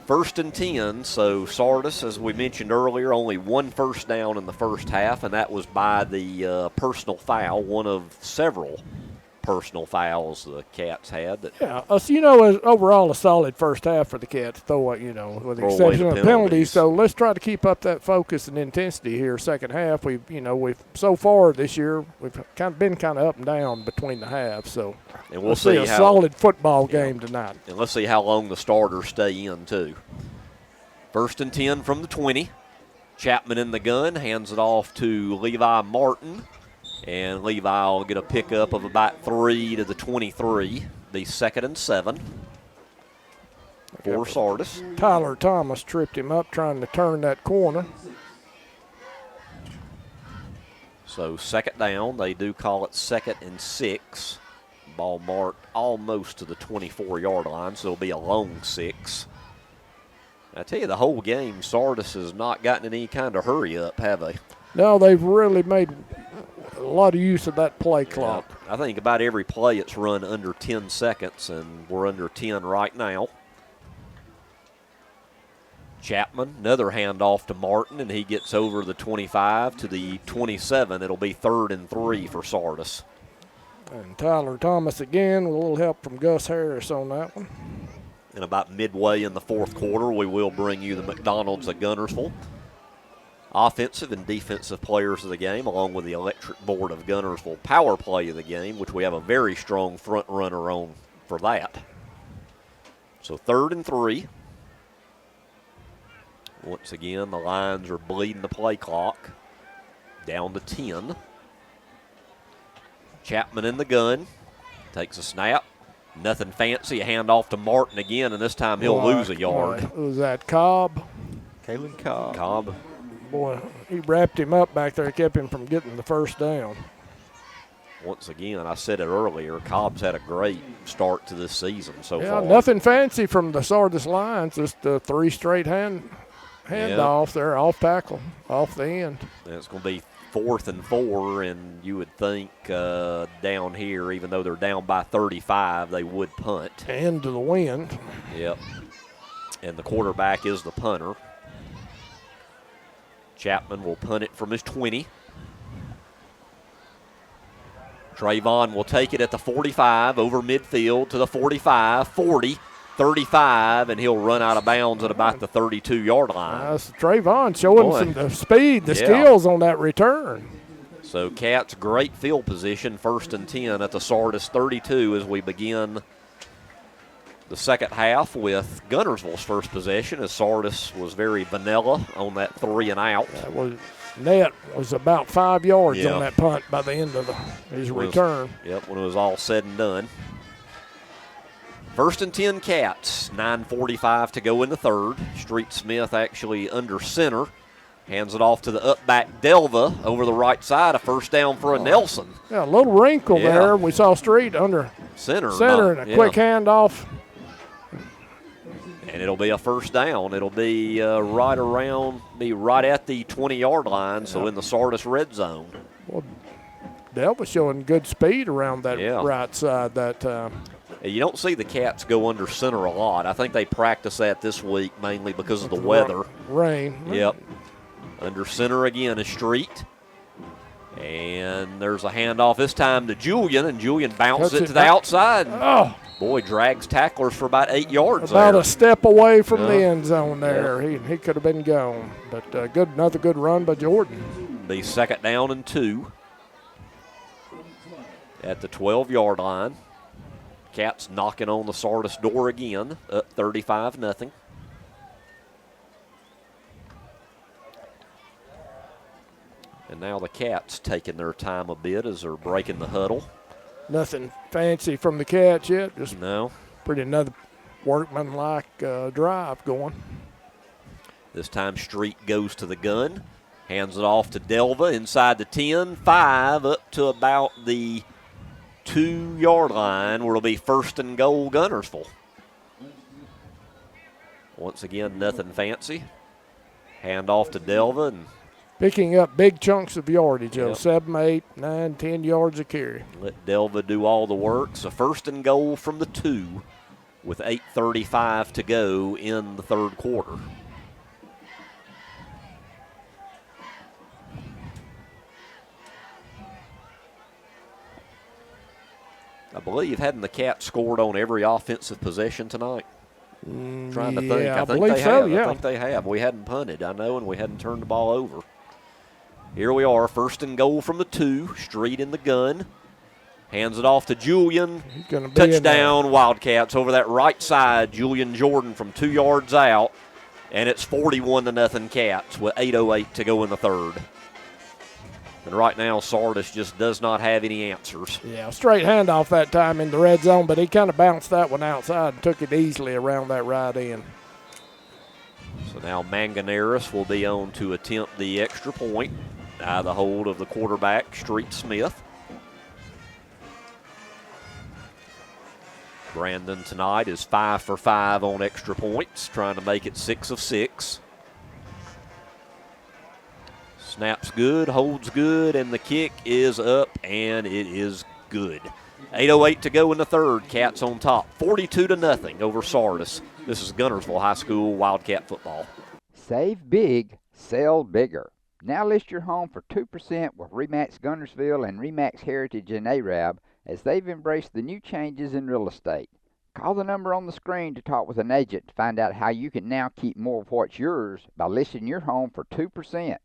1st and 10, so Sardis, as we mentioned earlier, only one first down in the first half, and that was by the personal foul, one of several personal fouls the Cats had. Yeah, so, overall a solid first half for the Cats, though, with the exception of penalties. So let's try to keep up that focus and intensity here second half. We've so far this year, we've been kind of up and down between the halves, so and we'll let's see a solid football game tonight. And let's see how long the starters stay in, too. 1st and 10 from the 20. Chapman in the gun, hands it off to Levi Martin. And Levi will get a pickup of about 3 to the 23. The 2nd and 7 for Sardis. Tyler Thomas tripped him up trying to turn that corner. So 2nd down. They do call it 2nd and 6. Ball marked almost to the 24-yard line, so it'll be a long 6. I tell you, the whole game, Sardis has not gotten in any kind of hurry up, have they? No, they've really made a lot of use of that play clock. Yeah, I think about every play it's run under 10 seconds, and we're under 10 right now. Chapman, another handoff to Martin, and he gets over the 25 to the 27. It'll be 3rd and 3 for Sardis. And Tyler Thomas again with a little help from Gus Harris on that one. And about midway in the 4th quarter, we will bring you the McDonald's at Guntersville. Offensive and defensive players of the game, along with the electric board of Guntersville power play of the game, which we have a very strong front runner on for that. So 3rd and 3. Once again, the Lions are bleeding the play clock. Down to 10. Chapman in the gun. Takes a snap. Nothing fancy. A handoff to Martin again, and this time he'll lose a yard. Was that Cobb? Kalen Cobb. Boy, he wrapped him up back there, kept him from getting the first down. Once again, I said it earlier, Cobb's had a great start to this season so far. Yeah, nothing fancy from the Sardis Lions, just 3 straight handoffs there, off tackle, off the end. And it's going to be 4th and 4, and you would think down here, even though they're down by 35, they would punt. Into the wind. Yep. And the quarterback is the punter. Chapman will punt it from his 20. Trayvon will take it at the 45 over midfield to the 45, 40, 35, and he'll run out of bounds at about the 32-yard line. That's Trayvon showing some speed, the skills on that return. So Cats, great field position, 1st and 10 at the Sardis 32 as we begin the second half with Guntersville's first possession, as Sardis was very vanilla on that 3 and out. Net was about 5 yards on that punt by the end of his return. When it was all said and done. 1st and 10 Cats, 9:45 to go in the 3rd. Street Smith actually under center. Hands it off to the up back Delva over the right side. A first down for a Nelson. Yeah, a little wrinkle there. We saw Street under center and a quick handoff. And it'll be a first down. It'll be right at the 20-yard line, so in the Sardis red zone. Well, Delva showing good speed around that right side that time. You don't see the Cats go under center a lot. I think they practice that this week mainly because of the weather. Rain. Yep. Under center again is Street. And there's a handoff this time to Julian, and Julian bounces it to the outside. Oh. Boy, drags tacklers for about 8 yards About there. a step away from the end zone there. He could have been gone. But another good run by Jordan. Be 2nd down and 2 at the 12-yard line. Cats knocking on the Sardis door again, up 35-0. And now the Cats taking their time a bit as they're breaking the huddle. Nothing fancy from the Cats yet. Just pretty another workmanlike drive going. This time Street goes to the gun, hands it off to Delva inside the 10, 5, up to about the 2-yard line where it'll be 1st and goal Guntersville. Once again, nothing fancy. Hand off to Delva and picking up big chunks of yardage, 7, 8, 9, 10 yards a carry. Let Delva do all the work. So 1st and goal from the 2 with 8:35 to go in the 3rd quarter. I believe hadn't the Cats scored on every offensive possession tonight? Trying to think. I think they have. I think they have. We hadn't punted, I know, and we hadn't turned the ball over. Here we are, 1st and goal from the 2. Street in the gun. Hands it off to Julian. He's gonna be touchdown, Wildcats over that right side. Julian Jordan from 2 yards out. And it's 41-0 Cats with 8:08 to go in the 3rd. And right now, Sardis just does not have any answers. Yeah, straight handoff that time in the red zone, but he kind of bounced that one outside and took it easily around that right end. So now Manganeris will be on to attempt the extra point out of the hold of the quarterback, Street Smith. Brandon tonight is 5 for 5 on extra points, trying to make it 6 of 6. Snaps good, holds good, and the kick is up, and it is good. 8:08 to go in the 3rd. Cats on top, 42-0 over Sardis. This is Guntersville High School Wildcat football. Save big, sell bigger. Now list your home for 2% with RE/MAX Guntersville and RE/MAX Heritage in Arab as they've embraced the new changes in real estate. Call the number on the screen to talk with an agent to find out how you can now keep more of what's yours by listing your home for 2%.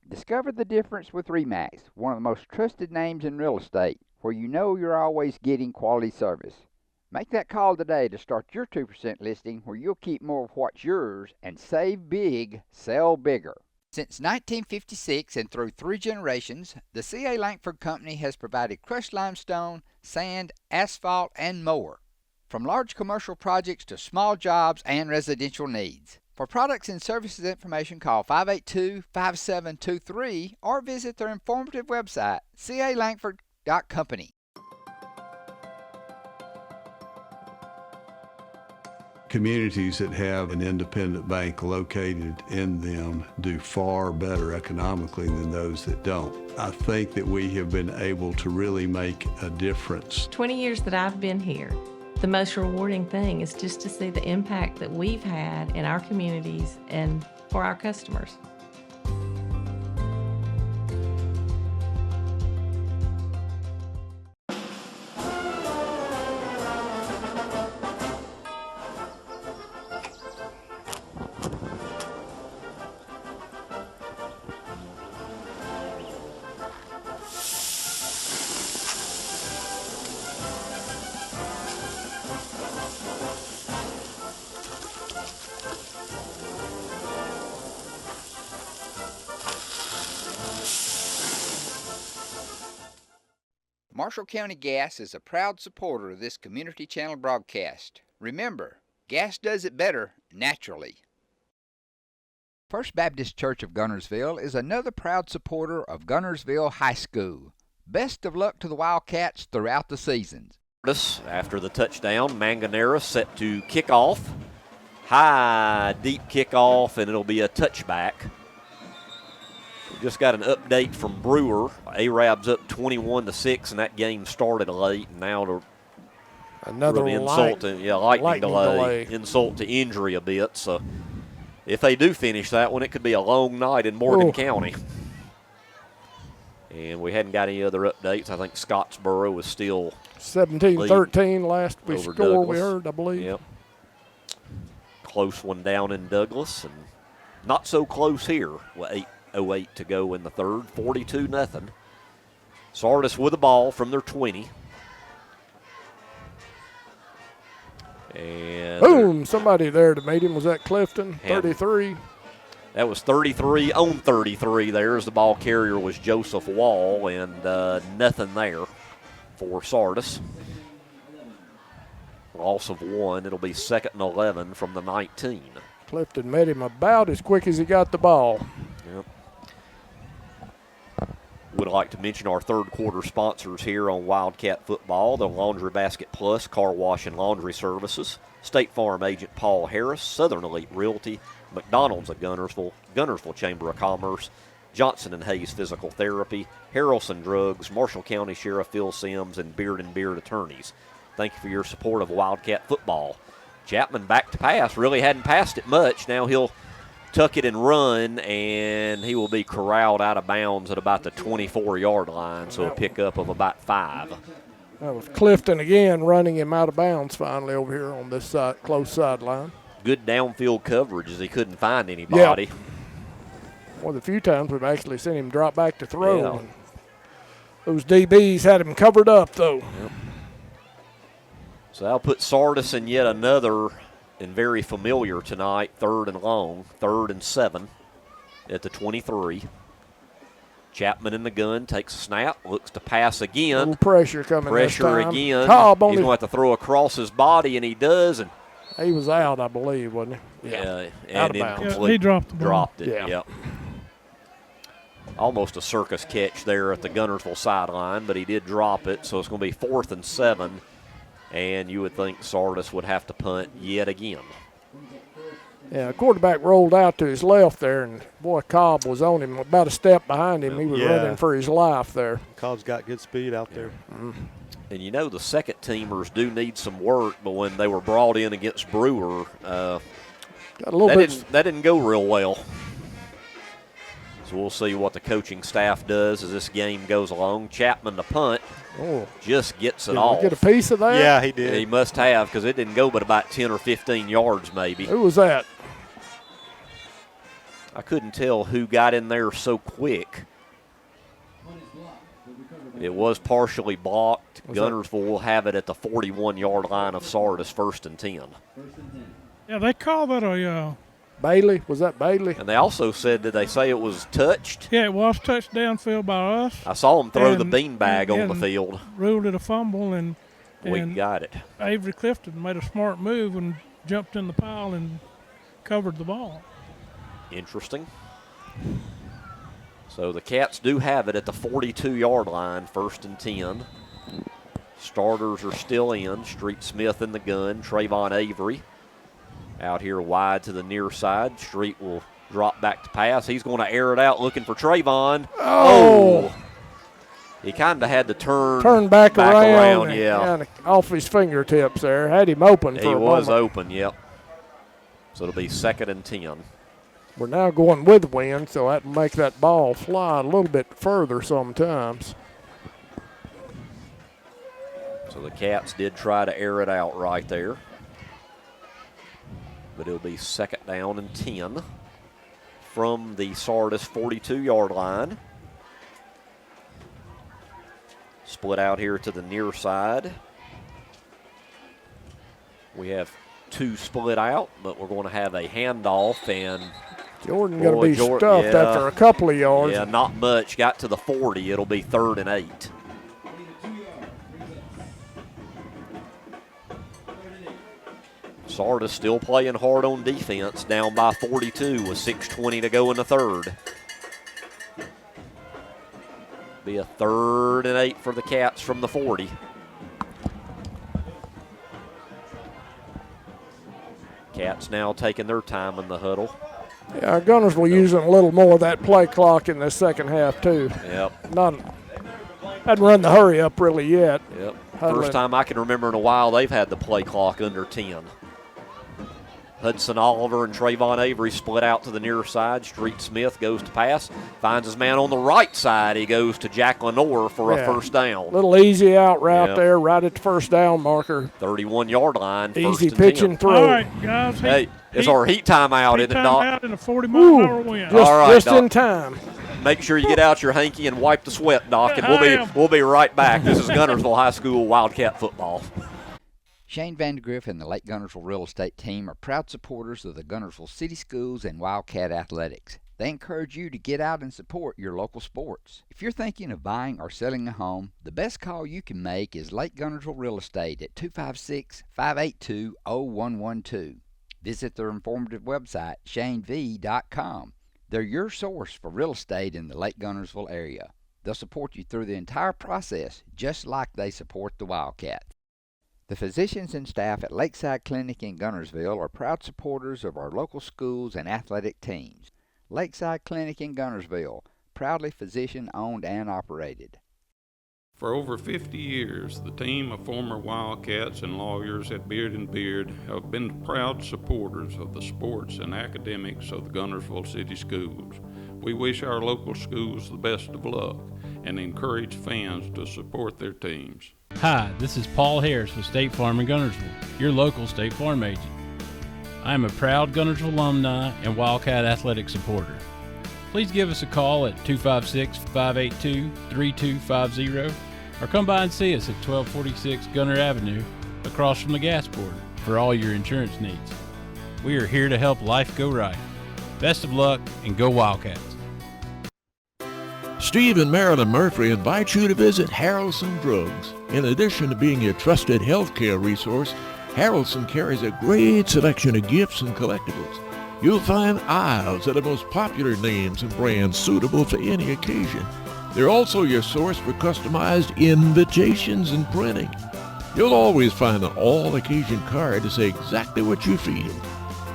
Discover the difference with RE/MAX, one of the most trusted names in real estate, where you know you're always getting quality service. Make that call today to start your 2% listing where you'll keep more of what's yours and save big, sell bigger. Since 1956 and through 3 generations, the C.A. Langford Company has provided crushed limestone, sand, asphalt, and more. From large commercial projects to small jobs and residential needs. For products and services information, call 582-5723 or visit their informative website, calangford.company. Communities that have an independent bank located in them do far better economically than those that don't. I think that we have been able to really make a difference. 20 years that I've been here, the most rewarding thing is just to see the impact that we've had in our communities and for our customers. Marshall County Gas is a proud supporter of this Community Channel broadcast. Remember, gas does it better naturally. First Baptist Church of Guntersville is another proud supporter of Guntersville High School. Best of luck to the Wildcats throughout the seasons. After the touchdown, Manganeris set to kick off. High, deep kickoff, and it'll be a touchback. Just got an update from Brewer. Arabs up 21-6, and that game started late, and now to another insult lightning delay, insult to injury a bit. So if they do finish that one, it could be a long night in Morgan County. And we hadn't got any other updates. I think Scottsboro was still 17-13 last we over score Douglas. we heard, I believe. Yep. Close one down in Douglas, and not so close here with 8:08 to go in the third. 42-0. Sardis with the ball from their 20. And boom! Somebody there to meet him. Was that Clifton? 33. That was 33 on 33 there, as the ball carrier was Joseph Wall, and nothing there for Sardis. Loss of 1. It'll be 2nd and 11 from the 19. Clifton met him about as quick as he got the ball. Yep. Would like to mention our third quarter sponsors here on Wildcat Football: the Laundry Basket Plus, Car Wash and Laundry Services, State Farm Agent Paul Harris, Southern Elite Realty, McDonald's of Guntersville, Guntersville Chamber of Commerce, Johnson & Hayes Physical Therapy, Harrelson Drugs, Marshall County Sheriff Phil Sims, and Beard & Beard Attorneys. Thank you for your support of Wildcat Football. Chapman back to pass. Really hadn't passed it much. Now he'll tuck it and run, and he will be corralled out of bounds at about the 24-yard line, so a pickup of about 5. That was Clifton again running him out of bounds finally over here on this side, close sideline. Good downfield coverage as he couldn't find anybody. Yeah. One of the few times we've actually seen him drop back to throw. Yeah. And those DBs had him covered up, though. Yep. So I'll put Sardis in yet another and very familiar tonight, 3rd and long, 3rd and 7 at the 23. Chapman in the gun, takes a snap, looks to pass again. A little pressure coming Pressure this time. again. Cobb He's going to have to throw across his body, and he does. And he was out, I believe, wasn't he? Yeah, out and of bounds. incomplete. He dropped the ball. Dropped it, Yeah. yep. Almost a circus catch there at the Guntersville sideline, but he did drop it, so it's going to be 4th and 7. And you would think Sardis would have to punt yet again. Yeah, the quarterback rolled out to his left there, and, boy, Cobb was on him about a step behind him. He was running for his life there. Cobb's got good speed out there. Mm-hmm. And, you know, the second-teamers do need some work, but when they were brought in against Brewer, got a little that didn't go real well. So we'll see what the coaching staff does as this game goes along. Chapman, the punt, just gets it off. Did he get a piece of that? Yeah, he did. He must have, because it didn't go but about 10 or 15 yards maybe. Who was that? I couldn't tell who got in there so quick. It was partially blocked. Guntersville will have it at the 41-yard line of Sardis, 1st and 10. Yeah, they call that a Bailey. Was that Bailey? And they also said, did they say it was touched? Yeah, it was touched downfield by us. I saw him throw the beanbag on the field. Ruled it a fumble, and we got it. Avery Clifton made a smart move and jumped in the pile and covered the ball. Interesting. So the Cats do have it at the 42-yard line, 1st and 10. Starters are still in. Street Smith in the gun. Trayvon Avery out here wide to the near side. Street will drop back to pass. He's going to air it out looking for Trayvon. Oh! He kind of had to turn back around. Yeah. Off his fingertips there. Had him open for a moment. He was open, yep. So it'll be 2nd and 10. We're now going with wind, so that will make that ball fly a little bit further sometimes. So the Cats did try to air it out right there. But it'll be 2nd down and 10 from the Sardis 42-yard line. Split out here to the near side. We have 2 split out, but we're going to have a handoff, and Jordan going to be stuffed after a couple of yards. Yeah, not much. Got to the 40. It'll be 3rd and 8. Sardis still playing hard on defense, down by 42 with 6:20 to go in the third. Be a 3rd and 8 for the Cats from the 40. Cats now taking their time in the huddle. Yeah, Guntersville using a little more of that play clock in the second half, too. Yep. Hadn't run the hurry up really yet. Yep. Huddling. First time I can remember in a while they've had the play clock under 10. Hudson Oliver and Trayvon Avery split out to the near side. Street Smith goes to pass, finds his man on the right side. He goes to Jack Lenore for a first down. Little easy out route there, right at the first down marker. 31-yard line. Easy pitching through. All right, guys. Hey, it's our heat timeout, isn't it, Doc? Out in a 40-mile-an-hour wind. Just in time. Make sure you get out your hanky and wipe the sweat, Doc, and we'll be right back. This is Guntersville High School Wildcat football. Shane Vandegrift and the Lake Guntersville Real Estate Team are proud supporters of the Guntersville City Schools and Wildcat Athletics. They encourage you to get out and support your local sports. If you're thinking of buying or selling a home, the best call you can make is Lake Guntersville Real Estate at 256-582-0112. Visit their informative website, shanev.com. They're your source for real estate in the Lake Guntersville area. They'll support you through the entire process, just like they support the Wildcats. The physicians and staff at Lakeside Clinic in Guntersville are proud supporters of our local schools and athletic teams. Lakeside Clinic in Guntersville, proudly physician-owned and operated. For over 50 years, the team of former Wildcats and lawyers at Beard & Beard have been proud supporters of the sports and academics of the Guntersville City Schools. We wish our local schools the best of luck and encourage fans to support their teams. Hi, this is Paul Harris with State Farm in Guntersville, your local State Farm agent. I am a proud Guntersville alumni and Wildcat athletic supporter. Please give us a call at 256-582-3250 or come by and see us at 1246 Gunter Avenue across from the gas board for all your insurance needs. We are here to help life go right. Best of luck and go Wildcats. Steve and Marilyn Murphy invite you to visit Harrelson Drugs. In addition to being your trusted healthcare resource, Harrelson carries a great selection of gifts and collectibles. You'll find aisles of the most popular names and brands suitable for any occasion. They're also your source for customized invitations and printing. You'll always find an all-occasion card to say exactly what you feel.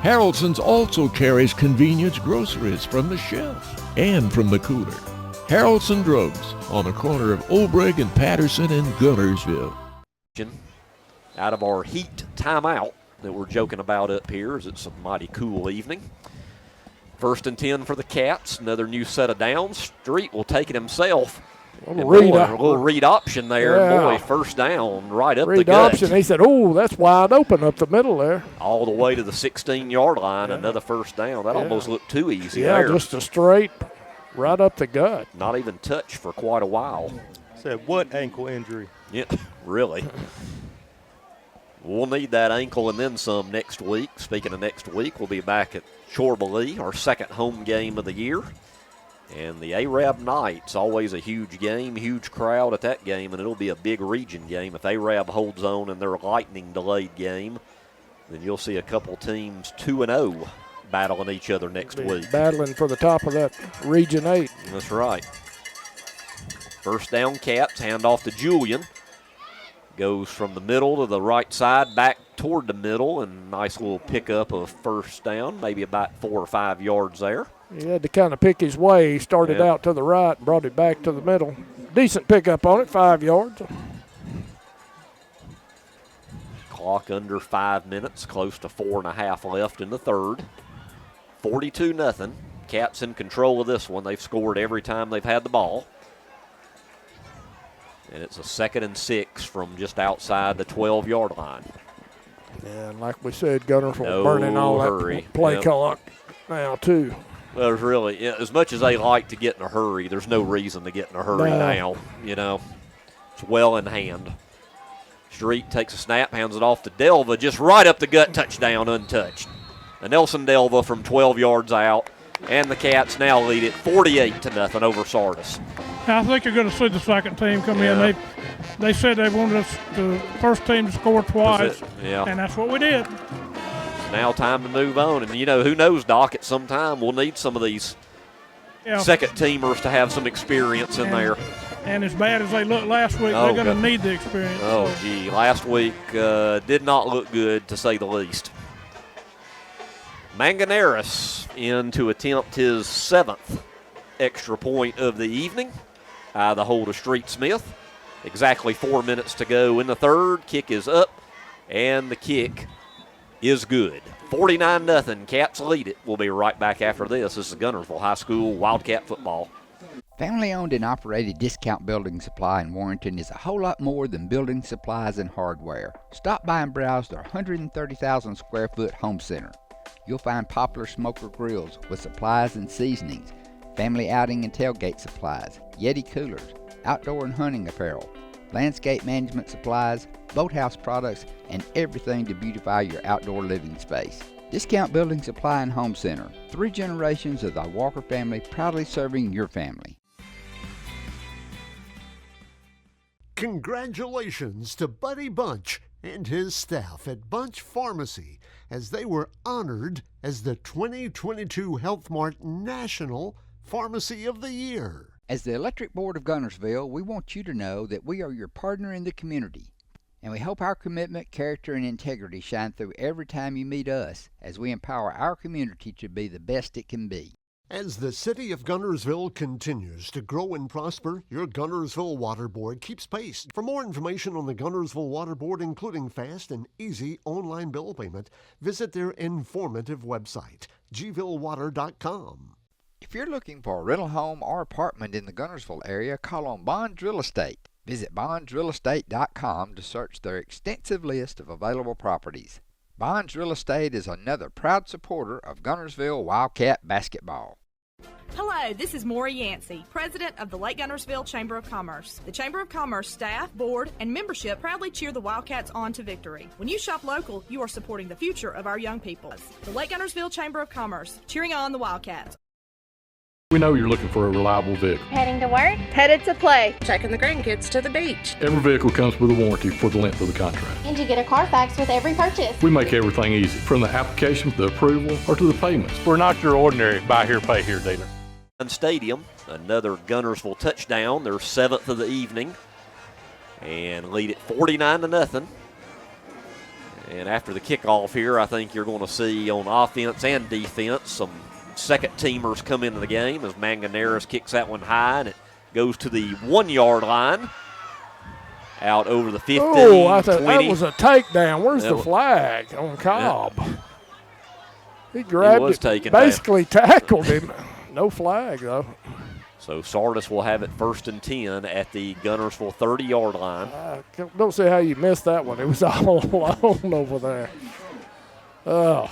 Harrelson's also carries convenience groceries from the shelf and from the cooler. Harrelson Drugs on the corner of Olbrich and Patterson in Guntersville. Out of our heat timeout that we're joking about up here, as it's a mighty cool evening. 1st and 10 for the Cats. Another new set of downs. Street will take it himself. A little read option there. Yeah. Boy, first down right up the Read gut. option. He said, "Oh, that's wide open up the middle there." All the way to the 16-yard line. Another first down. That almost looked too easy Yeah, there. just a straight right up the gut. Not even touched for quite a while. Said, what ankle injury? Yeah, really. We'll need that ankle and then some next week. Speaking of next week, we'll be back at Chorley, our second home game of the year. And the Arab Knights, always a huge game, huge crowd at that game, and it'll be a big region game. If Arab holds on in their lightning-delayed game, then you'll see a couple teams 2-0 battling each other next week. Battling for the top of that Region 8. That's right. First down, Cats, hand off to Julian. Goes from the middle to the right side, back toward the middle, and nice little pickup of first down, maybe about 4 or 5 yards there. He had to kind of pick his way. He started out to the right and brought it back to the middle. Decent pickup on it, 5 yards. Clock under 5 minutes, close to 4.5 left in the third. 42-0. Cats in control of this one. They've scored every time they've had the ball. And it's a 2nd and 6 from just outside the 12-yard line. Yeah, and like we said, Guntersville burning all that play clock now, too. Well, there's really, as much as they like to get in a hurry, there's no reason to get in a hurry now, you know. It's well in hand. Street takes a snap, hands it off to Delva, just right up the gut, touchdown, untouched. A Nelson Delva from 12 yards out, and the Cats now lead it 48-0 over Sardis. I think you're going to see the second team come in. They said they wanted us, the first team, to score twice, and that's what we did. It's now time to move on. And, you know, who knows, Doc, at some time we'll need some of these second-teamers to have some experience in there. And as bad as they looked last week, they're going to need the experience. Oh, gee, last week did not look good, to say the least. Manganeris in to attempt his 7th extra point of the evening. The hole to Street Smith. Exactly 4 minutes to go in the third. Kick is up, and the kick is good. 49-0. Cats lead it. We'll be right back after this. This is Guntersville High School Wildcat football. Family-owned and operated Discount Building Supply in Warrenton is a whole lot more than building supplies and hardware. Stop by and browse their 130,000 square foot home center. You'll find popular smoker grills with supplies and seasonings, family outing and tailgate supplies, Yeti coolers, outdoor and hunting apparel, landscape management supplies, boathouse products, and everything to beautify your outdoor living space. Discount Building Supply and Home Center. 3 generations of the Walker family proudly serving your family. Congratulations to Buddy Bunch and his staff at Bunch Pharmacy as they were honored as the 2022 Health Mart National Pharmacy of the Year. As the Electric Board of Guntersville, we want you to know that we are your partner in the community, and we hope our commitment, character, and integrity shine through every time you meet us as we empower our community to be the best it can be. As the city of Guntersville continues to grow and prosper, your Guntersville Water Board keeps pace. For more information on the Guntersville Water Board, including fast and easy online bill payment, visit their informative website, gvillewater.com. If you're looking for a rental home or apartment in the Guntersville area, call on Bonds Real Estate. Visit bondsrealestate.com to search their extensive list of available properties. Bonds Real Estate is another proud supporter of Guntersville Wildcat basketball. Hello, this is Maury Yancey, President of the Lake Guntersville Chamber of Commerce. The Chamber of Commerce staff, board, and membership proudly cheer the Wildcats on to victory. When you shop local, you are supporting the future of our young people. The Lake Guntersville Chamber of Commerce, cheering on the Wildcats. We know you're looking for a reliable vehicle. Heading to work? Headed to play. Taking the grandkids to the beach. Every vehicle comes with a warranty for the length of the contract. And you get a Carfax with every purchase. We make everything easy, from the application, the approval, or to the payments. We're not your ordinary buy here, pay here dealer. Stadium, another Guntersville touchdown, their 7th of the evening, and lead it 49-0. And after the kickoff here, I think you're going to see on offense and defense some second teamers come into the game as Manganeris kicks that one high, and it goes to the 1-yard line. Out over the 15, Oh, I thought 20. that was a takedown. Where's the flag on Cobb? Yeah. He grabbed was it, taken basically tackled him. No flag, though. So Sardis will have it 1st and 10 at the Guntersville 30-yard line. I don't see how you missed that one. It was all alone over there. Oh.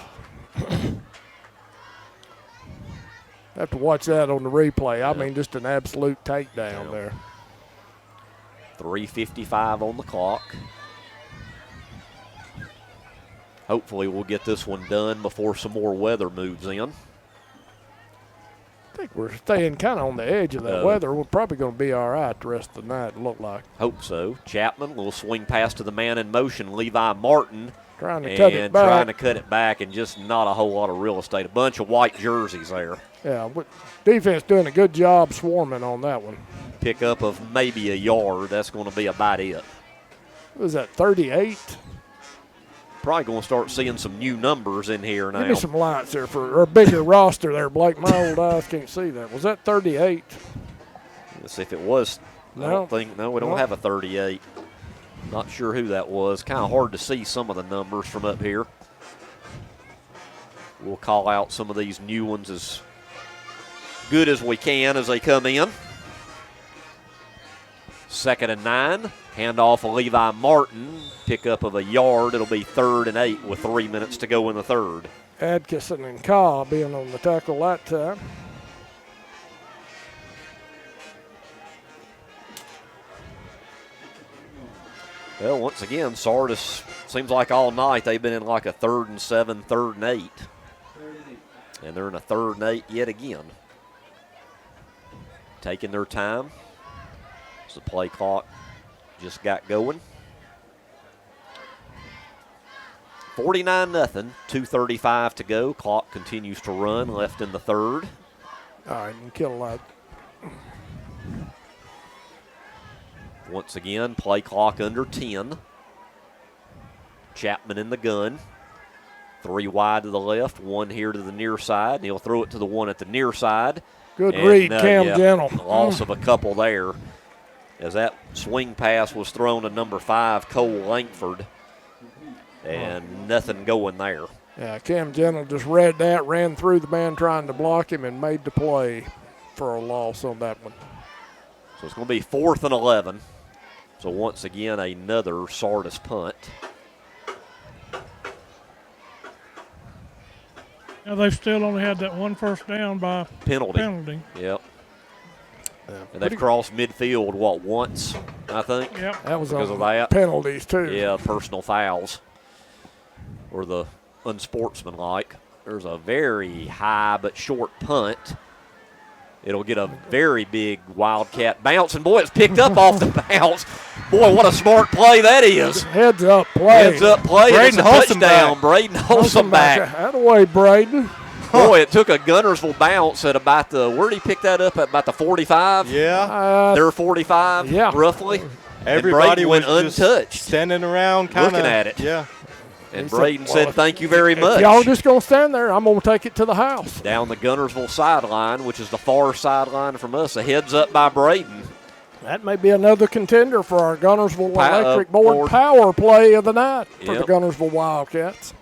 Have to watch that on the replay. I mean, just an absolute takedown there. 3:55 on the clock. Hopefully we'll get this one done before some more weather moves in. I think we're staying kind of on the edge of that weather. We're probably going to be all right the rest of the night, it look like. Hope so. Chapman will swing pass to the man in motion, Levi Martin. Trying to cut it back. Trying to cut it back, and just not a whole lot of real estate. A bunch of white jerseys there. Yeah, defense doing a good job swarming on that one. Pickup of maybe a yard. That's going to be about it. What is that, 38? Probably going to start seeing some new numbers in here now. Give me some lights there for a bigger roster there, Blake. My old eyes can't see that. Was that 38? Let's see if it was. No. I don't think. No, we don't have a 38. Not sure who that was. Kind of hard to see some of the numbers from up here. We'll call out some of these new ones as good as we can as they come in. 2nd and 9. Handoff of Levi Martin. Pickup of a yard. It'll be 3rd and 8 with 3 minutes to go in the third. Adkison and Cobb being on the tackle that time. Well, once again, Sardis seems like all night they've been in like a 3rd and 7, 3rd and 8. And they're in a 3rd and 8 yet again. Taking their time. As the play clock just got going. 49-0, 2:35 to go. Clock continues to run, left in the third. All right, and kill a lot. Once again, play clock under 10. Chapman in the gun. 3 wide to the left, 1 here to the near side, and he'll throw it to the one at the near side. Good read, Cam Gentle. Loss of a couple there, as that swing pass was thrown to number 5, Cole Langford, and nothing going there. Yeah, Cam Gentle just read that, ran through the man trying to block him, and made the play for a loss on that one. So it's going to be 4th and 11. So once again, another Sardis punt. Now they've still only had that 1 first down by penalty. Yep. And they've crossed midfield, once, I think? Yep. That was because on of that. Penalties, too. Yeah, personal fouls. Or the unsportsmanlike. There's a very high but short punt. It'll get a very big Wildcat bounce, and boy, it's picked up off the bounce. Boy, what a smart play that is. Heads up play. Heads up play. It's a touchdown. Braden Holsonback. Out of the way, Braden. Boy, it took a Guntersville bounce at about where did he pick that up? At about the 45? Yeah. Their 45, roughly. Everybody went was untouched. Just standing around kind of. Looking at it. Yeah. And Braden said, thank you very much. If y'all just going to stand there, I'm going to take it to the house. Down the Guntersville sideline, which is the far sideline from us. A heads up by Braden. That may be another contender for our Guntersville Electric Board power play of the night for the Guntersville Wildcats.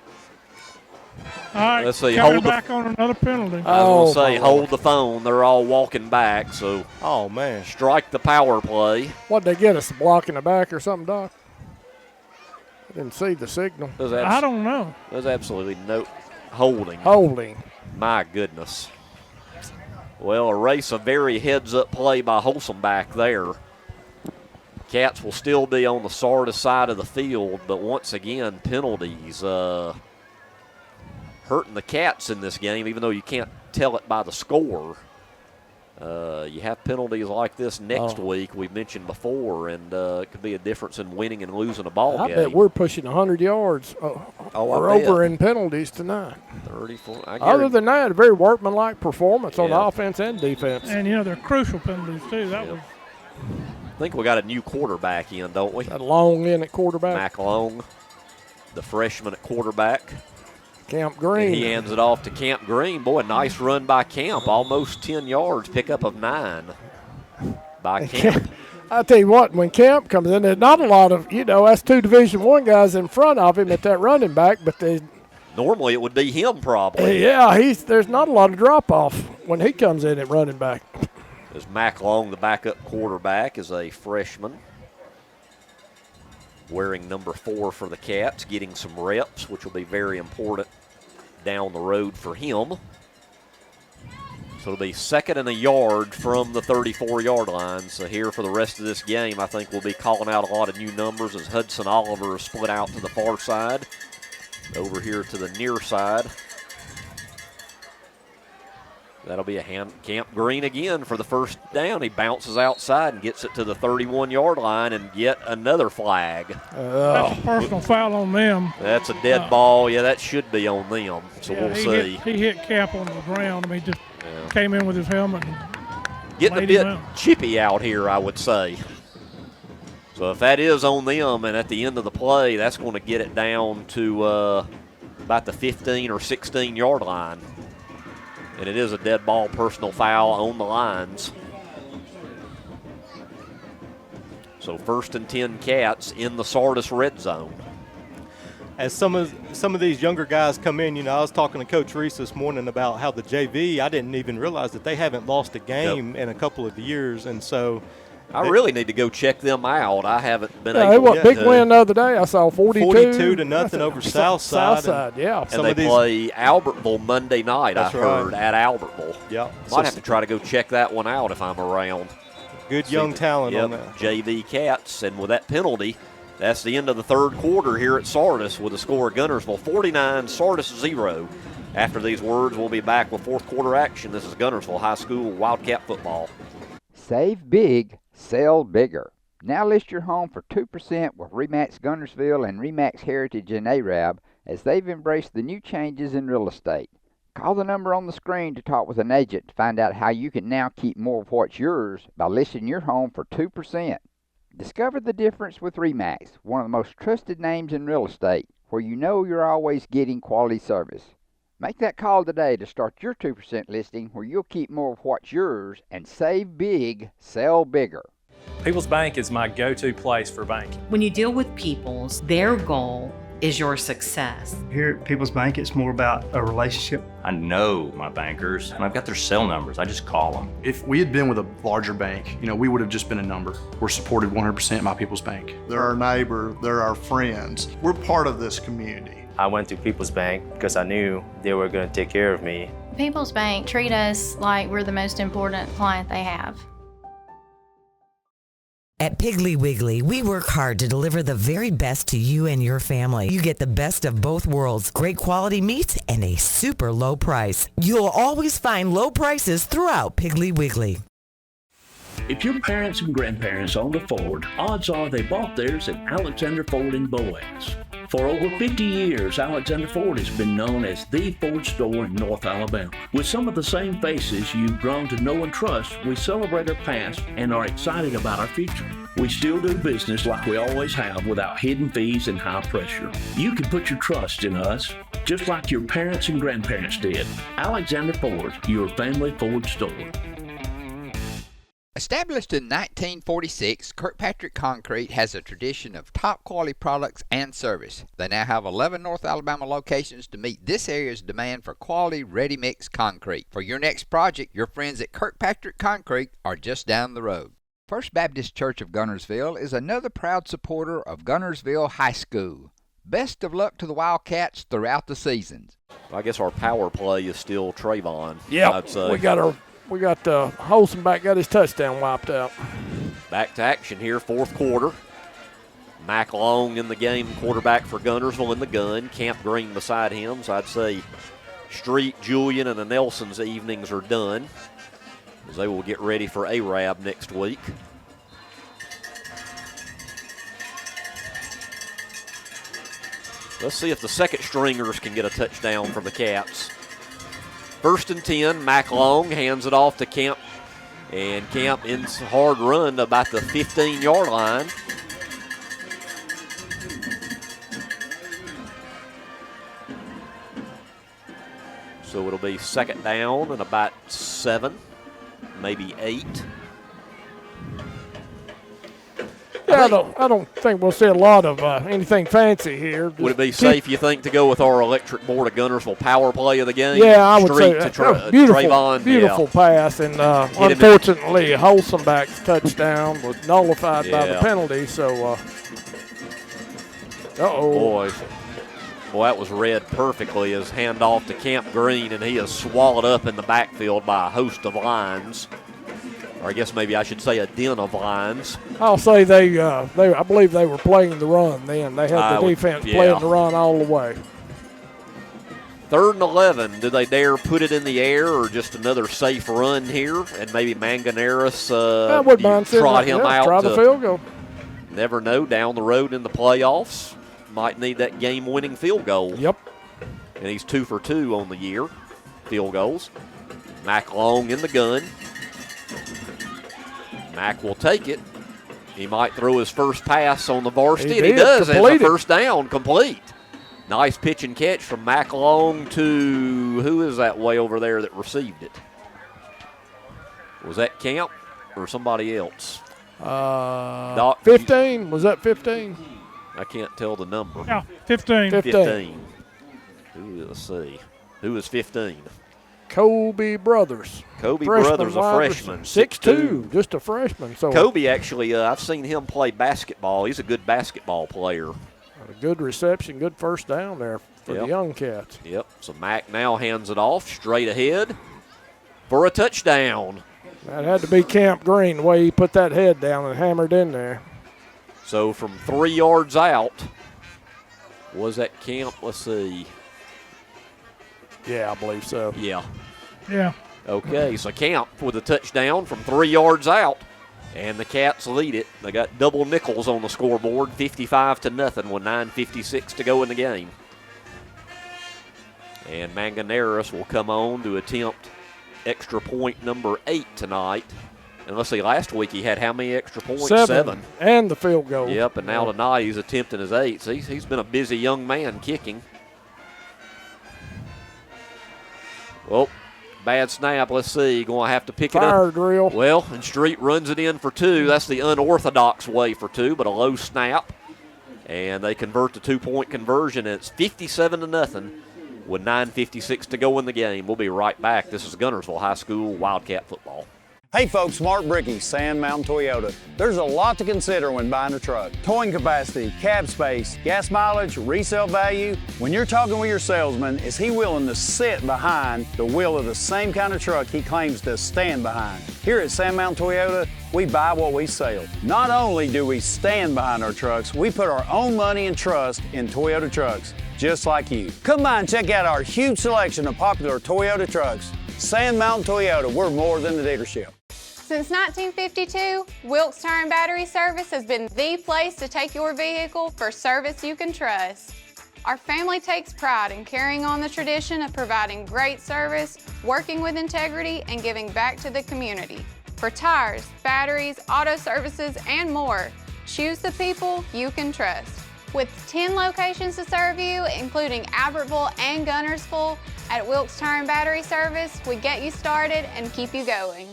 All right, let's see. Hold back on another penalty. I was going to say, hold the phone. They're all walking back, so. Oh, man. Strike the power play. What'd they get us, a block in the back or something, Doc? I didn't see the signal. I don't know. There's absolutely no holding. Holding. My goodness. Well, erase a very heads-up play by Holsonback there. Cats will still be on the Sardis side of the field, but once again, penalties hurting the Cats in this game, even though you can't tell it by the score. You have penalties like this next week, we mentioned before, and it could be a difference in winning and losing a ball game. I bet we're pushing 100 yards or over in penalties tonight. 34. Other than that, a very workmanlike performance on offense and defense. And, they're crucial penalties, too. That was. I think we got a new quarterback in, don't we? That Long in at quarterback. Mac Long, the freshman at quarterback. Camp Green. And he hands it off to Camp Green. Boy, nice run by Camp. Almost 10 yards, pickup of 9 by Camp. I tell you what, when Camp comes in, there's not a lot of, that's 2 Division I guys in front of him at that running back, but they. Normally it would be him probably. Yeah, there's not a lot of drop-off when he comes in at running back. As Mac Long, the backup quarterback, is a freshman. Wearing number 4 for the Cats, getting some reps, which will be very important down the road for him. So it'll be 2nd and a yard from the 34-yard line. So here for the rest of this game, I think we'll be calling out a lot of new numbers as Hudson Oliver is split out to the far side. Over here to the near side. That'll be a Camp Green again for the first down. He bounces outside and gets it to the 31-yard line, and yet another flag. That's a personal foul on them. That's a dead ball. Yeah, that should be on them. So we'll see. He hit Cap on the ground. I mean, just came in with his helmet. And getting a bit chippy out here, I would say. So if that is on them, and at the end of the play, that's going to get it down to about the 15 or 16-yard line. And it is a dead ball personal foul on the lines. So 1st and 10 Cats in the Sardis red zone. As some of these younger guys come in, I was talking to Coach Reese this morning about how the JV, I didn't even realize that they haven't lost a game in a couple of years. And so I really need to go check them out. I haven't been able to. Big win the other day. I saw 42 to nothing over Southside. Southside, yeah. And they play Albertville Monday night, I heard, at Albertville. Yeah. Might have to try to go check that one out if I'm around. Good young talent on that. JV Cats. And with that penalty, that's the end of the 3rd quarter here at Sardis with the score Guntersville 49, Sardis 0. After these words, we'll be back with 4th quarter action. This is Guntersville High School Wildcat football. Save big, sell bigger. Now list your home for 2% with RE/MAX Guntersville and RE/MAX Heritage in Arab as they've embraced the new changes in real estate. Call the number on the screen to talk with an agent to find out how you can now keep more of what's yours by listing your home for 2%. Discover the difference with RE/MAX, one of the most trusted names in real estate. where you know you're always getting quality service. Make that call today to start your 2% listing where you'll keep more of what's yours and save big, sell bigger. People's Bank is my go-to place for banking. When you deal with People's, their goal is your success. Here at People's Bank, it's more about a relationship. I know my bankers, and I've got their cell numbers. I just call them. If we had been with a larger bank, we would have just been a number. We're supported 100% by People's Bank. They're our neighbor, they're our friends. We're part of this community. I went to People's Bank because I knew they were going to take care of me. People's Bank treat us like we're the most important client they have. At Piggly Wiggly, we work hard to deliver the very best to you and your family. You get the best of both worlds, great quality meats and a super low price. You'll always find low prices throughout Piggly Wiggly. If your parents and grandparents owned a Ford, odds are they bought theirs at Alexander Ford in Boaz. For over 50 years, Alexander Ford has been known as the Ford store in North Alabama. With some of the same faces you've grown to know and trust, we celebrate our past and are excited about our future. We still do business like we always have without hidden fees and high pressure. You can put your trust in us, just like your parents and grandparents did. Alexander Ford, your family Ford store. Established in 1946, Kirkpatrick Concrete has a tradition of top quality products and service. They now have 11 North Alabama locations to meet this area's demand for quality ready-mix concrete. For your next project, your friends at Kirkpatrick Concrete are just down the road. First Baptist Church of Guntersville is another proud supporter of Guntersville High School. Best of luck to the Wildcats throughout the seasons. I guess our power play is still Trayvon. Yeah, we got Holzenbach got his touchdown wiped out. Back to action here, fourth quarter. Mac Long in the game, quarterback for Guntersville in the gun. Camp Green beside him. So I'd say Street, Julian, and the Nelsons' evenings are done as they will get ready for Arab next week. Let's see if the second stringers can get a touchdown for the Cats. First and 10, Mac Long hands it off to Camp, and Camp ends a hard run about the 15-yard line. So it'll be second down and about 7, maybe 8. Yeah, I don't think we'll see a lot of anything fancy here. Would it be safe, you think, to go with our electric board of Guntersville power play of the game? Yeah, I would say beautiful, Trayvon, beautiful pass, and unfortunately, Holzenbach's touchdown was nullified by the penalty. So, Boy, that was read perfectly as handoff to Camp Green, and he is swallowed up in the backfield by a host of lines. Or I guess maybe I should say a den of lines. I'll say I believe they were playing the run then. They had the defense playing the run all the way. 3rd and 11. Do they dare put it in the air or just another safe run here? And maybe Manganeris trot him out. Try the field goal. Never know. Down the road in the playoffs, might need that game-winning field goal. Yep. And he's 2 for 2 on the year, field goals. Mac Long in the gun. Mac will take it. He might throw his first pass on the varsity, and he does. It's a first down, complete. Nice pitch and catch from Mac Long to, who is that way over there that received it? Was that Camp or somebody else? 15. Was that 15? I can't tell the number. Yeah, 15. 15. Let's see. Who is 15? Kobe Brothers. Kobe Brothers, a freshman. 6'2", just a freshman. So Kobe, actually, I've seen him play basketball. He's a good basketball player. A good reception, good first down there for the young Cats. Yep. So Mac now hands it off straight ahead for a touchdown. That had to be Camp Green, the way he put that head down and hammered in there. So from 3 yards out, was that Camp? Let's see. Yeah, I believe so. Yeah. Yeah. Okay, so Camp with a touchdown from 3 yards out, and the Cats lead it. They got double nickels on the scoreboard, 55-0 with 9:56 to go in the game. And Manganeris will come on to attempt extra point number 8 tonight And let's see, last week he had how many extra points? 7. And the field goal. Yep, and now tonight he's attempting his 8th. So he's been a busy young man kicking. Well, bad snap. Let's see. Going to have to pick it up. Fire drill. Well, and Street runs it in for 2. That's the unorthodox way for 2, but a low snap. And they convert the 2-point conversion, and it's 57-0 with 9:56 to go in the game. We'll be right back. This is Guntersville High School Wildcat football. Hey folks, Mark Bricky, Sand Mountain Toyota. There's a lot to consider when buying a truck. Towing capacity, cab space, gas mileage, resale value. When you're talking with your salesman, is he willing to sit behind the wheel of the same kind of truck he claims to stand behind? Here at Sand Mountain Toyota, we buy what we sell. Not only do we stand behind our trucks, we put our own money and trust in Toyota trucks, just like you. Come by and check out our huge selection of popular Toyota trucks. Sand Mountain Toyota, we're more than a dealership. Since 1952, Wilkes Tire and Battery Service has been the place to take your vehicle for service you can trust. Our family takes pride in carrying on the tradition of providing great service, working with integrity, and giving back to the community. For tires, batteries, auto services, and more, choose the people you can trust. With 10 locations to serve you, including Albertville and Guntersville, at Wilkes Tire and Battery Service, we get you started and keep you going.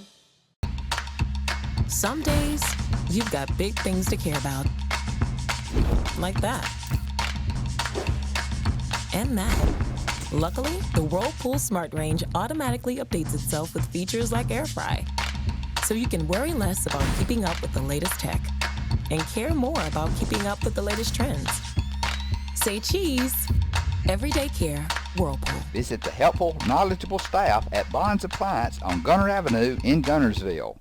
Some days, you've got big things to care about. Like that. And that. Luckily, the Whirlpool Smart Range automatically updates itself with features like air fry. So you can worry less about keeping up with the latest tech and care more about keeping up with the latest trends. Say cheese. Everyday care, Whirlpool. Visit the helpful, knowledgeable staff at Bond's Appliance on Gunter Avenue in Guntersville.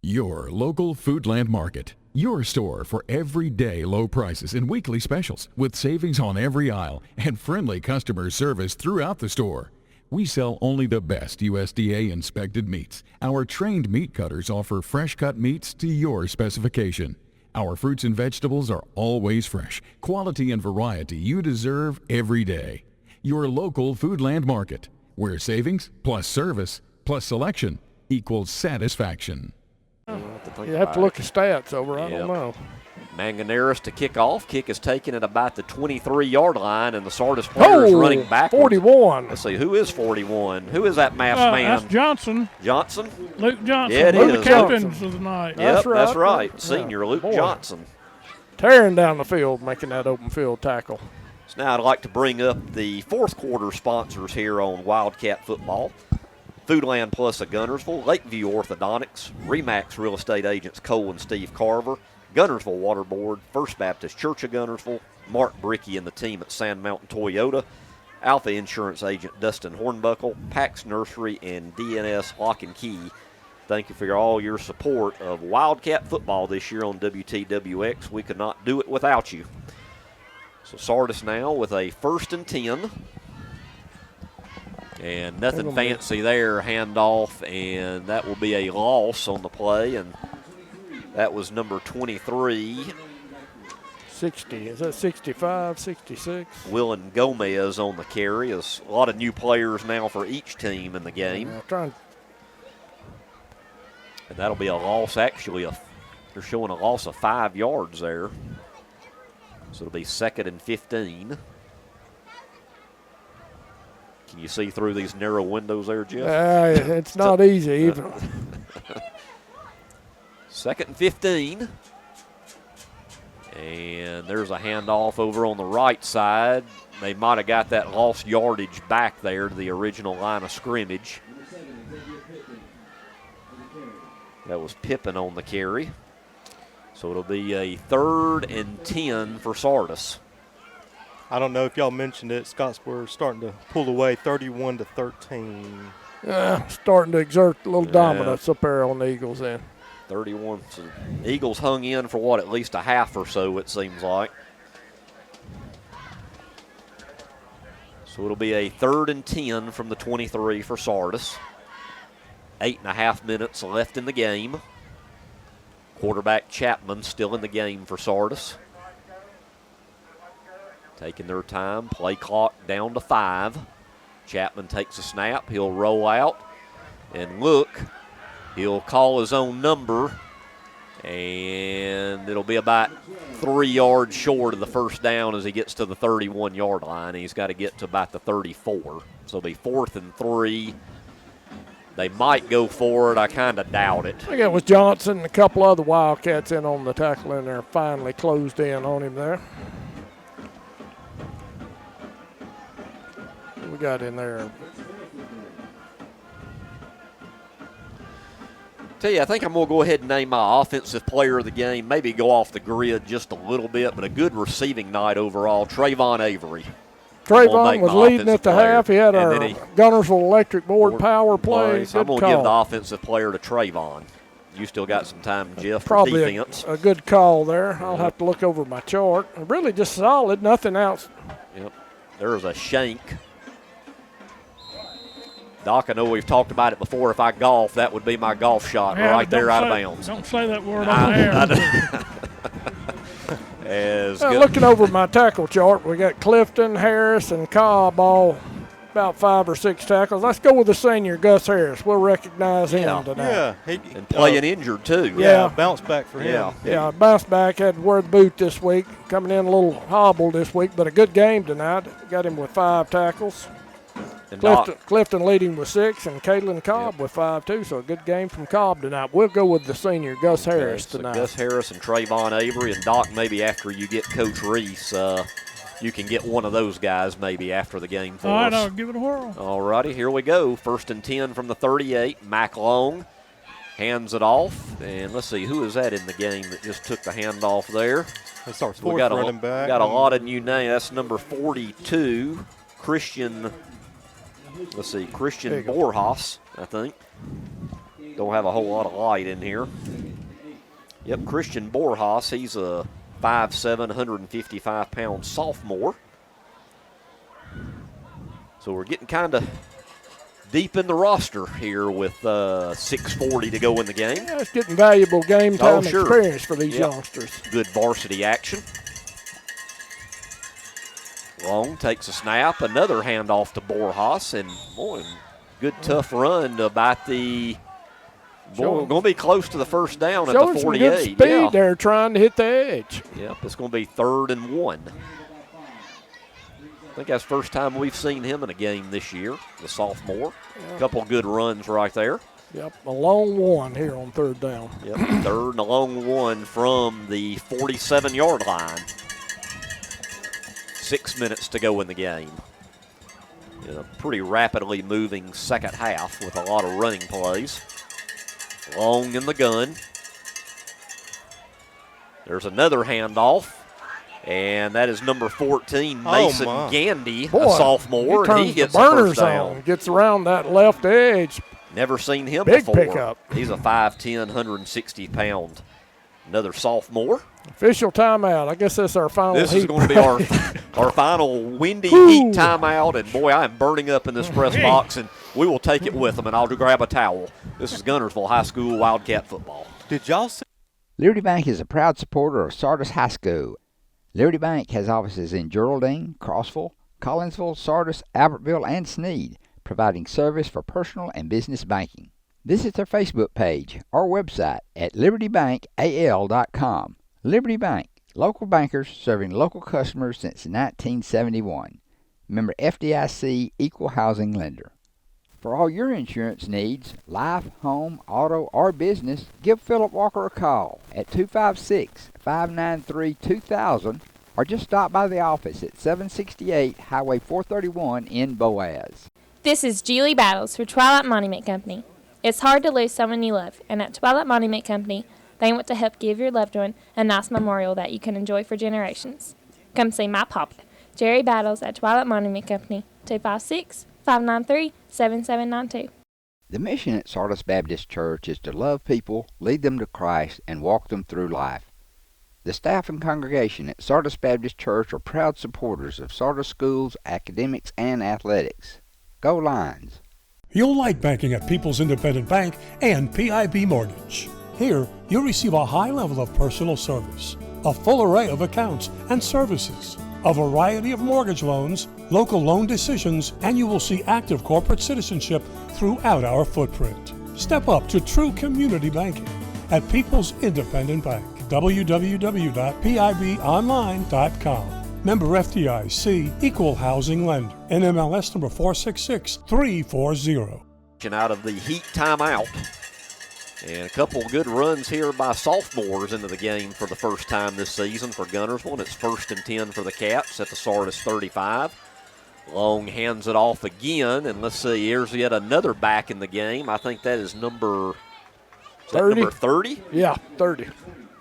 Your local Foodland Market. Your store for everyday low prices and weekly specials with savings on every aisle and friendly customer service throughout the store. We sell only the best USDA inspected meats. Our trained meat cutters offer fresh cut meats to your specification. Our fruits and vegetables are always fresh, quality and variety you deserve every day. Your local Foodland Market, where savings plus service plus selection equals satisfaction. You have to look at stats over. I don't know. Manganeris to kick off. Kick is taken at about the 23-yard line, and the Sardis player is running backwards. 41. Let's see, who is 41? Who is that masked man? That's Johnson. Johnson? Luke Johnson. Yeah, it One is. of the captains of the night. Yep, that's right. Senior Luke Johnson. Tearing down the field, making that open field tackle. So now I'd like to bring up the fourth quarter sponsors here on Wildcat football. Foodland Plus of Guntersville, Lakeview Orthodontics, Remax Real Estate Agents Cole and Steve Carver, Guntersville Water Board, First Baptist Church of Guntersville, Mark Bricky and the team at Sand Mountain Toyota, Alpha Insurance Agent Dustin Hornbuckle, Pax Nursery, and DNS Lock and Key. Thank you for all your support of Wildcat football this year on WTWX. We could not do it without you. So Sardis now with a 1st and 10. And nothing fancy there, handoff, and that will be a loss on the play, and that was number 23. 60, is that 65, 66? Willen Gomez on the carry. There's a lot of new players now for each team in the game. And that'll be a loss, actually. They're showing a loss of 5 yards there. So it'll be 2nd and 15. Can you see through these narrow windows there, Jeff? It's not easy even. 2nd and 15. And there's a handoff over on the right side. They might have got that lost yardage back there to the original line of scrimmage. That was Pippin on the carry. So it'll be a 3rd and 10 for Sardis. I don't know if y'all mentioned it. Scottsboro starting to pull away 31-13. Starting to exert a little dominance up there on the Eagles then. 31. So Eagles hung in for what, at least a half or so, it seems like. So it'll be a 3rd and 10 from the 23 for Sardis. 8.5 minutes left in the game. Quarterback Chapman still in the game for Sardis. Taking their time, play clock down to 5. Chapman takes a snap, he'll roll out and look. He'll call his own number, and it'll be about 3 yards short of the first down as he gets to the 31-yard line. He's got to get to about the 34. So it'll be 4th and 3. They might go for it. I kind of doubt it. I think it was Johnson and a couple other Wildcats in on the tackle in there, finally closed in on him there. We got in there. Tell you, I think I'm going to go ahead and name my offensive player of the game, maybe go off the grid just a little bit, but a good receiving night overall, Trayvon Avery. Trayvon was leading at the half. He had our Guntersville electric board power play. I'm going to give the offensive player to Trayvon. You still got some time, Jeff, for defense. A good call there. I'll have to look over my chart. Really just solid, nothing else. Yep. There's a shank. Doc, I know we've talked about it before. If I golf, that would be my golf shot right there out of bounds. Don't say that word on the air. Looking over my tackle chart, we got Clifton, Harris, and Cobb all about 5 or 6 tackles. Let's go with the senior, Gus Harris. We'll recognize him tonight. Yeah, and playing injured, too. Yeah, bounce back for him. Yeah, bounce back. Had to wear the boot this week. Coming in a little hobbled this week, but a good game tonight. Got him with 5 tackles. Clifton leading with 6, and Caitlin Cobb with 5 too. So a good game from Cobb tonight. We'll go with the senior Gus Harris tonight. Gus Harris and Trayvon Avery, and Doc, maybe after you get Coach Reese, you can get one of those guys maybe after the game for us. All right, I'll give it a whirl. All righty, here we go. 1st and 10 from the 38. Mac Long hands it off, and let's see who is that in the game that just took the handoff there. That's our 4th running back. Got a lot of new names. That's number 42, Christian. Let's see, Christian Borjas, I think. Don't have a whole lot of light in here. Yep, Christian Borjas. He's a 5'7", 155-pound sophomore. So we're getting kind of deep in the roster here with 6:40 to go in the game. Yeah, it's getting valuable game time experience for these youngsters. Good varsity action. Long takes a snap, another handoff to Borjas, and boy, good tough run to about the. Boy, going to be close to the first down at the 48. Some good speed there, trying to hit the edge. Yep, it's going to be 3rd and 1. I think that's the first time we've seen him in a game this year, the sophomore. A couple good runs right there. Yep, a long one here on 3rd down. Yep, 3rd and a long one from the 47-yard line. 6 minutes to go in the game. In a pretty rapidly moving second half with a lot of running plays. Long in the gun. There's another handoff, and that is number 14, Mason Gandy, a sophomore, and he gets the first down. Gets around that left edge. Never seen him Big before. Pickup. He's a 5'10", 160-pound. Another sophomore. Official timeout. I guess that's our final This heat. is going to be our final windy heat timeout. And, boy, I am burning up in this press box, and we will take it with them, and I'll grab a towel. This is Guntersville High School Wildcat football. Did y'all see? Liberty Bank is a proud supporter of Sardis H.S. Liberty Bank has offices in Geraldine, Crossville, Collinsville, Sardis, Albertville, and Sneed, providing service for personal and business banking. Visit their Facebook page or website at libertybankal.com. Liberty Bank, local bankers serving local customers since 1971. Member FDIC, equal housing lender. For all your insurance needs, life, home, auto, or business, give Philip Walker a call at 256-593-2000 or just stop by the office at 768 Highway 431 in Boaz. This is Julie Battles for Twilight Monument Company. It's hard to lose someone you love, and at Twilight Monument Company, they want to help give your loved one a nice memorial that you can enjoy for generations. Come see my papa, Jerry Battles, at Twilight Monument Company, 256-593-7792. The mission at Sardis Baptist Church is to love people, lead them to Christ, and walk them through life. The staff and congregation at Sardis Baptist Church are proud supporters of Sardis schools, academics, and athletics. Go Lions! You'll like banking at People's Independent Bank and PIB Mortgage. Here, you'll receive a high level of personal service, a full array of accounts and services, a variety of mortgage loans, local loan decisions, and you will see active corporate citizenship throughout our footprint. Step up to true community banking at People's Independent Bank. www.pibonline.com. Member FDIC, Equal Housing Lender. NMLS number 466340. Out of the Heat timeout. And a couple good runs here by sophomores into the game for the first time this season for Guntersville. And it's 1st and 10 for the Cats at the Sardis 35. Long hands it off again. And let's see, here's yet another back in the game. I think that is number 30. Yeah, 30.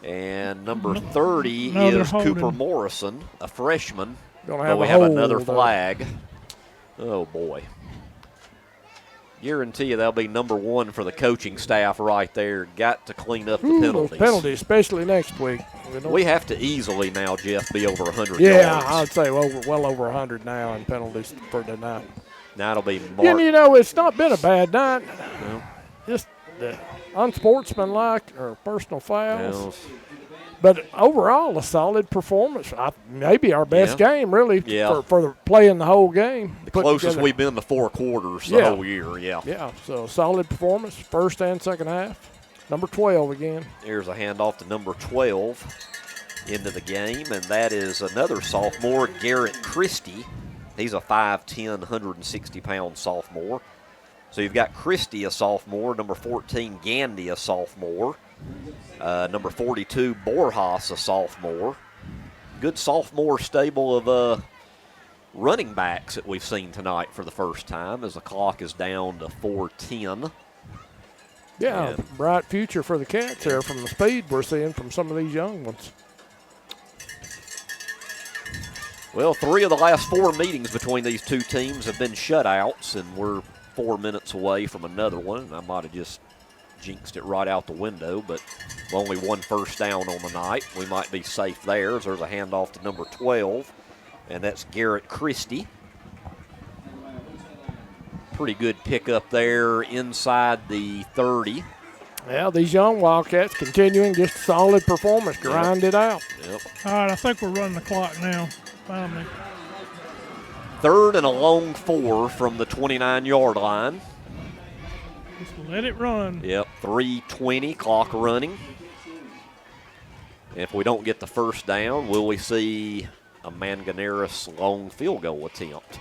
And number 30 No, is holding. Cooper Morrison, a freshman. Gonna But have we a have hold, another though. flag. Oh, boy. Guarantee you that'll be number 1 for the coaching staff right there. Got to clean up the Those penalties. penalties, especially next week. We have to easily now, Jeff, be over 100 Yeah, yards. I'd say well over 100 now in penalties for tonight. Now it'll be And, Mark. you know, it's not been a bad night. No. Just unsportsmanlike or personal fouls. No. But overall, a solid performance. Maybe our best game, really, Yeah. for playing the whole game. The Put closest together. we've been to 4 quarters the whole year, yeah. Yeah, so solid performance, first and second half. Number 12 again. Here's a handoff to number 12 into the game, and that is another sophomore, Garrett Christie. He's a 5'10", 160-pound sophomore. So you've got Christie, a sophomore, number 14, Gandy, a sophomore, number 42, Borjas, a sophomore. Good sophomore stable of running backs that we've seen tonight for the first time as the clock is down to 4:10. Yeah, bright future for the Cats there from the speed we're seeing from some of these young ones. Well, 3 of the last 4 meetings between these two teams have been shutouts, and we're 4 minutes away from another one. And I might have just jinxed it right out the window, but only 1 first down on the night. We might be safe there as there's a handoff to number 12, and that's Garrett Christie. Pretty good pickup there inside the 30. Yeah, these young Wildcats continuing just solid performance, grind it out. Yep. All right, I think we're running the clock now. Finally. 3rd and a long 4 from the 29-yard line. Just let it run. Yep, 3:20, clock running. If we don't get the first down, will we see a Manganeris long field goal attempt?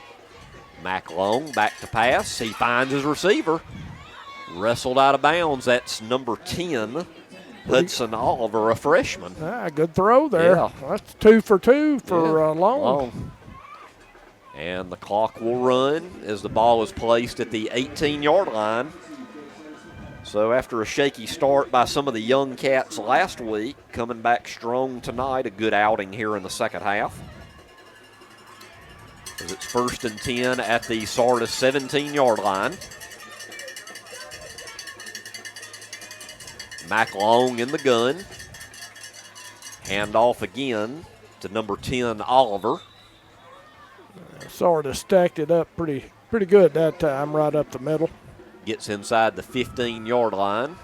Mac Long back to pass. He finds his receiver. Wrestled out of bounds. That's number 10, Hudson Oliver, a freshman. Good throw there. Yeah. That's 2 for 2 for Long. Long. And the clock will run as the ball is placed at the 18-yard line. So after a shaky start by some of the young Cats last week, coming back strong tonight, a good outing here in the second half. As it's 1st and 10 at the Sardis 17-yard line. Mac Long in the gun. Handoff again to number 10, Oliver. Sardis stacked it up pretty good that time, right up the middle. Gets inside the 15-yard line.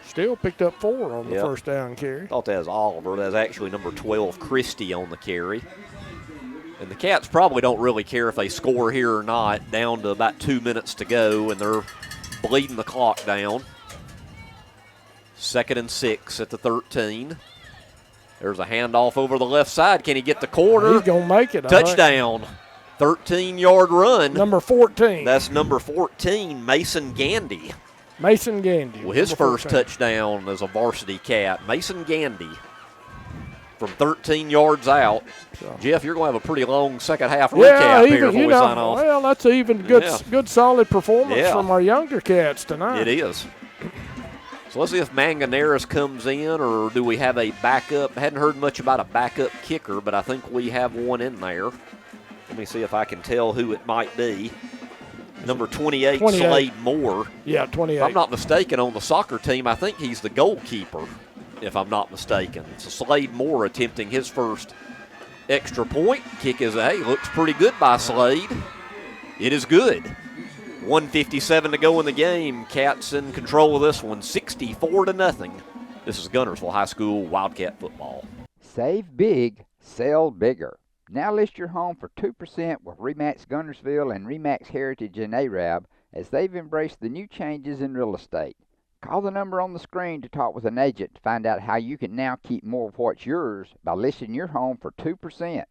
Still picked up 4 on the first down carry. Thought that was Oliver. That's actually number 12, Christie, on the carry. And the Cats probably don't really care if they score here or not. Down to about 2 minutes to go, and they're bleeding the clock down. 2nd and 6 at the 13. There's a handoff over the left side. Can he get the quarter? He's going to make it. Touchdown. 13-yard run. Number 14. That's number 14, Mason Gandy. Mason Gandy. Well, his first touchdown as a varsity Cat. Mason Gandy from 13 yards out. Jeff, you're going to have a pretty long second half recap here before we sign off. Well, that's even good solid performance from our younger Cats tonight. It is. So let's see if Manganeris comes in, or do we have a backup? I hadn't heard much about a backup kicker, but I think we have one in there. Let me see if I can tell who it might be. Number 28, Slade Moore. Yeah, 28. If I'm not mistaken, on the soccer team, I think he's the goalkeeper, if I'm not mistaken. So Slade Moore attempting his first extra point. Kick is, looks pretty good by Slade. It is good. 1:57 to go in the game. Cats in control of this one, 64-0. This is Guntersville High School Wildcat football. Save big, sell bigger. Now list your home for 2% with RE/MAX Guntersville and RE/MAX Heritage in Arab, as they've embraced the new changes in real estate. Call the number on the screen to talk with an agent to find out how you can now keep more of what's yours by listing your home for 2%.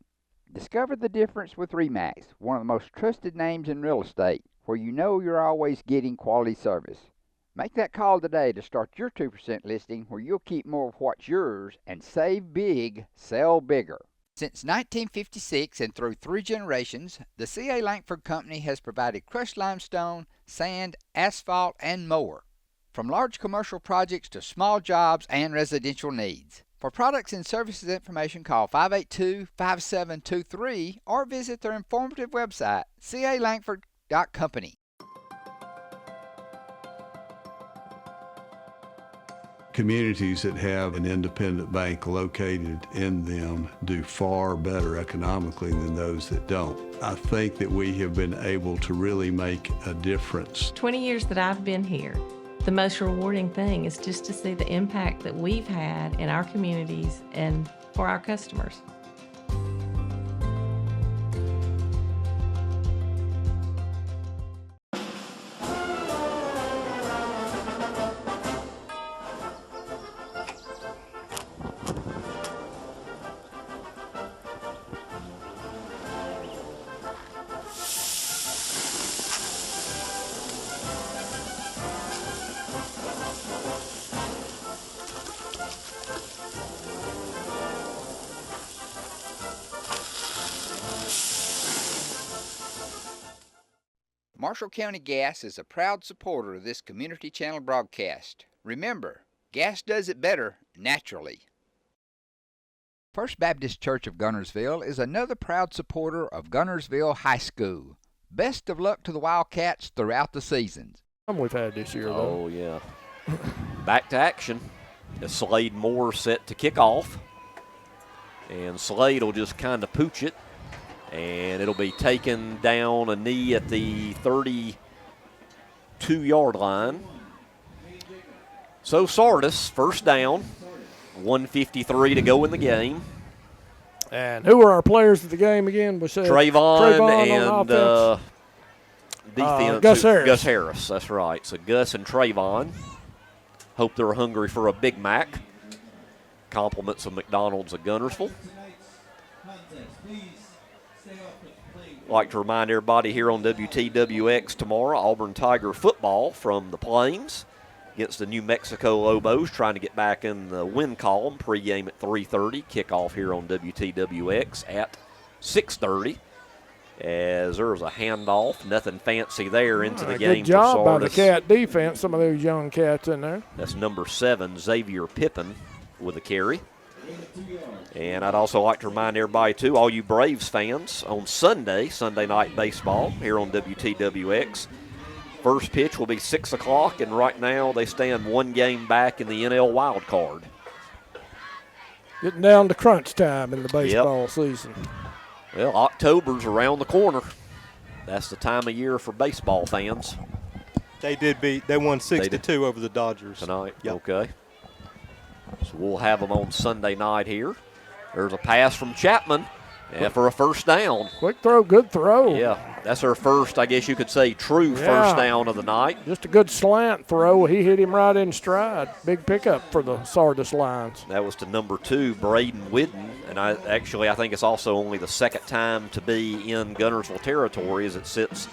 Discover the difference with RE/MAX, one of the most trusted names in real estate, where you know you're always getting quality service. Make that call today to start your 2% listing, where you'll keep more of what's yours and save big, sell bigger. Since 1956 and through 3 generations, the C.A. Langford Company has provided crushed limestone, sand, asphalt, and more, from large commercial projects to small jobs and residential needs. For products and services information, call 582-5723 or visit their informative website, calangford.company. Communities that have an independent bank located in them do far better economically than those that don't. I think that we have been able to really make a difference. 20 years that I've been here, the most rewarding thing is just to see the impact that we've had in our communities and for our customers. Marshall County Gas is a proud supporter of this Community Channel broadcast. Remember, gas does it better naturally. First Baptist Church of Guntersville is another proud supporter of Guntersville High School. Best of luck to the Wildcats throughout the seasons. We've had this year, though. Oh, yeah. Back to action. As Slade Moore set to kick off. And Slade will just kind of pooch it. And it'll be taken down a knee at the 32-yard line. So Sardis, first down, 1:53 to go in the game. And who are our players at the game again? We said Trayvon and defense. Gus Harris. Gus Harris, that's right. So Gus and Trayvon. Hope they're hungry for a Big Mac. Compliments of McDonald's of Guntersville. Like to remind everybody here on WTWX tomorrow, Auburn Tiger football from the Plains against the New Mexico Lobos, trying to get back in the win column. Pregame at 3:30, kickoff here on WTWX at 6:30. As there was a handoff, nothing fancy there into the game for Sardis. Good job by the Cat defense, some of those young cats in there. That's number 7, Xavier Pippin, with a carry. And I'd also like to remind everybody, too, all you Braves fans, on Sunday night baseball here on WTWX, first pitch will be 6 o'clock, and right now they stand one game back in the NL wild card. Getting down to crunch time in the baseball season. Well, October's around the corner. That's the time of year for baseball fans. They won 6-2 over the Dodgers tonight. Yep. Okay. So we'll have them on Sunday night here. There's a pass from Chapman for a first down. Quick throw, good throw. Yeah, that's our first, I guess you could say, true first down of the night. Just a good slant throw. He hit him right in stride. Big pickup for the Sardis Lions. That was to number 2, Braden Whidden. And I think it's also only the second time to be in Guntersville territory as it sits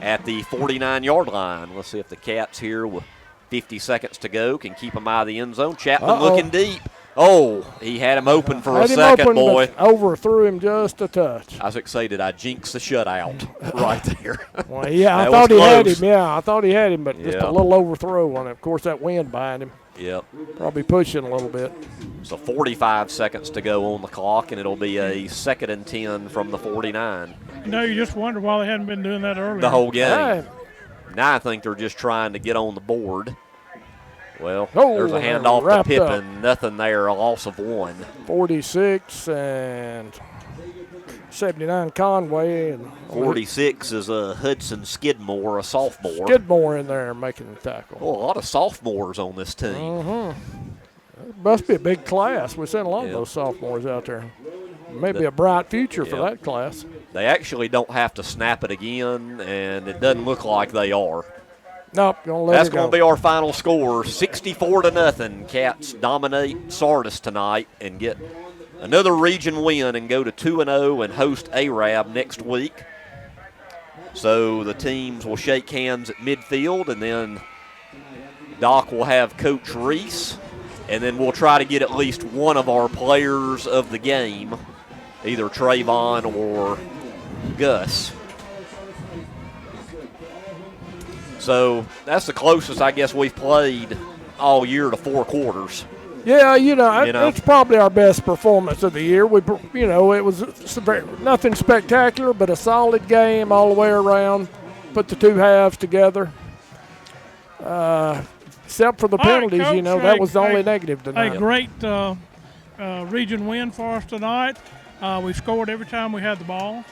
at the 49-yard line. Let's see if the Cats here with 50 seconds to go can keep him out of the end zone. Chapman looking deep. Oh, he had him open for a second, boy. Overthrew him just a touch. I was excited. I jinxed the shutout right there. Well, yeah, I thought he had him. Yeah, I thought he had him, but just a little overthrow on it. Of course, that wind behind him. Yep. Probably pushing a little bit. So 45 seconds to go on the clock, and it'll be a 2nd and 10 from the 49. You just wonder why they hadn't been doing that earlier. The whole game. Right. Now I think they're just trying to get on the board. Well, there's a handoff to Pippin. Nothing there, a loss of 1. 46 and 79 Conway. And 46 is a Hudson Skidmore, a sophomore. Skidmore in there making the tackle. Oh, a lot of sophomores on this team. It must be a big class. We're seeing a lot of those sophomores out there. maybe a bright future for that class. They actually don't have to snap it again, and it doesn't look like they are. Nope, That's going to be our final score, 64-0. Cats dominate Sardis tonight and get another region win and go to 2-0 and host Arab next week. So the teams will shake hands at midfield, and then Doc will have Coach Reese, and then we'll try to get at least one of our players of the game, either Trayvon or Gus. So that's the closest I guess we've played all year to 4 quarters. Yeah, it's probably our best performance of the year. It was nothing spectacular, but a solid game all the way around. Put the 2 halves together. Except for the penalties, Coach, that was the only negative tonight. A great region win for us tonight. We scored every time we had the ball,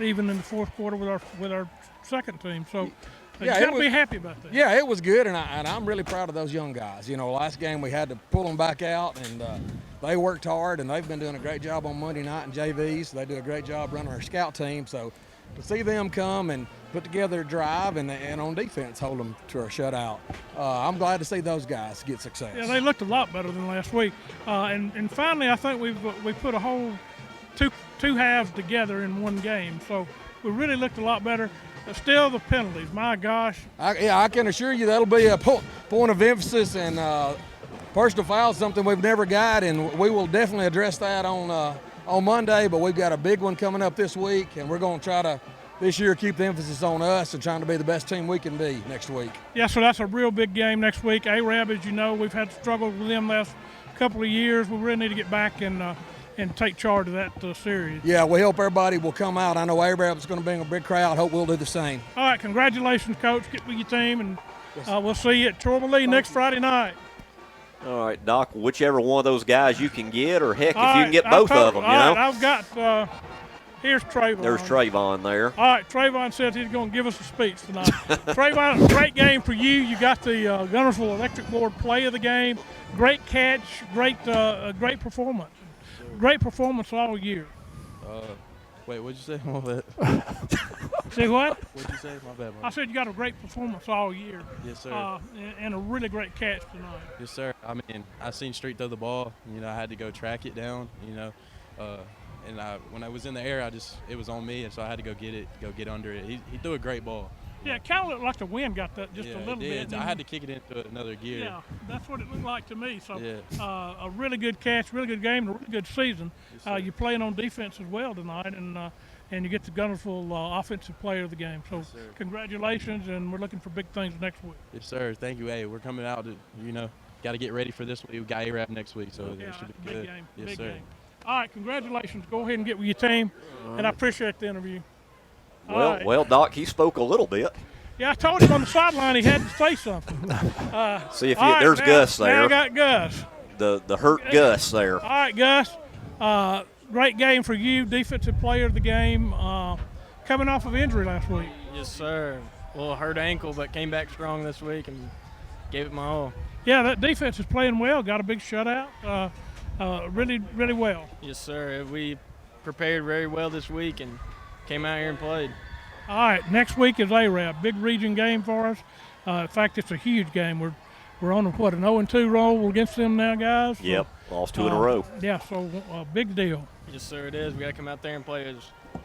even in the fourth quarter with our second team. So. You got to be happy about that. Yeah, it was good, and I'm really proud of those young guys. Last game we had to pull them back out, and they worked hard, and they've been doing a great job on Monday night in JVs. They do a great job running our scout team. So to see them come and put together a drive and on defense hold them to a shutout, I'm glad to see those guys get success. Yeah, they looked a lot better than last week. And finally, I think we put a whole two halves together in one game. So we really looked a lot better. Still the penalties, my gosh. I can assure you that'll be a point of emphasis, and personal foul is something we've never got, and we will definitely address that on Monday, but we've got a big one coming up this week, and we're going to try to this year keep the emphasis on us and trying to be the best team we can be next week. Yeah, so that's a real big game next week. Arab, as you know, we've had struggles with them last couple of years. We really need to get back and take charge of that series. Yeah, we hope everybody will come out. I know Arab is going to bring a big crowd. Hope we'll do the same. All right, congratulations, Coach. Get with your team, and we'll see you at Tormalee next Friday night. All right, Doc, whichever one of those guys you can get, or heck, if you can get both of them, All right, I've got here's Trayvon. There's Trayvon there. All right, Trayvon says he's going to give us a speech tonight. Trayvon, great game for you. You got the Guntersville Electric Board play of the game. Great catch, great performance. Great performance all year. Wait, what'd you say? My bad. See what? What'd you say? My bad. I said you got a great performance all year. Yes, sir. And a really great catch tonight. Yes, sir. I mean, I seen Street throw the ball. I had to go track it down. And when I was in the air, it was on me, and so I had to go get under it. He threw a great ball. Yeah, it kind of looked like the wind got that just a little bit. I had to kick it into another gear. Yeah, that's what it looked like to me. So yeah. A really good catch, really good game, and a really good season. Yes, you're playing on defense as well tonight, and you get the Guntersville Offensive Player of the game. So yes, congratulations, and we're looking for big things next week. Yes, sir. Thank you. Hey, we're coming out to, got to get ready for this week. We got Arab next week, so it should be good. Big game. Yes, big sir. Game. All right, congratulations. Go ahead and get with your team, and I appreciate the interview. Well, Doc, he spoke a little bit. Yeah, I told him on the sideline he had to say something. See if there's Gus there. Now I got Gus. The hurt Gus there. All right, Gus. Great game for you, defensive player of the game, coming off of injury last week. Yes, sir. Well, hurt ankle, but came back strong this week and gave it my all. Yeah, that defense is playing well. Got a big shutout. Really, really well. Yes, sir. We prepared very well this week and came out here and played. All right, next week is Arab. Big region game for us. In fact, it's a huge game. We're on an 0-2 roll against them now, guys. So, yep, lost 2 in a row. Yeah, so big deal. Yes, sir, it is. We got to come out there and play as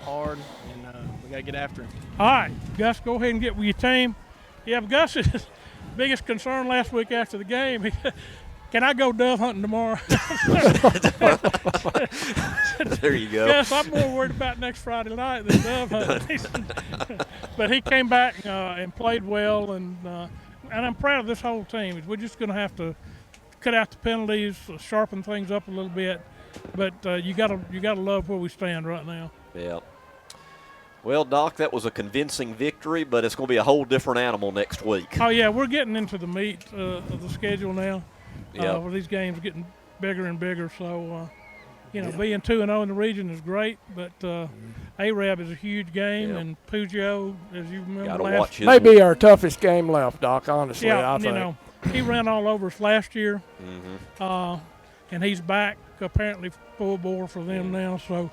hard, and we got to get after it. All right, Gus, go ahead and get with your team. Yeah, Gus's biggest concern last week after the game, can I go dove hunting tomorrow? There you go. Yes, I'm more worried about next Friday night than dove hunting. But he came back and played well, and I'm proud of this whole team. We're just going to have to cut out the penalties, sharpen things up a little bit. But you gotta love where we stand right now. Yeah. Well, Doc, that was a convincing victory, but it's going to be a whole different animal next week. Oh yeah, we're getting into the meat of the schedule now. Where these games are getting bigger and bigger. So, being 2-0 in the region is great, but Arab is a huge game, and Pujo, as you remember, may be our toughest game left, Doc, honestly, I think. He ran all over us last year. and he's back apparently full bore for them now. So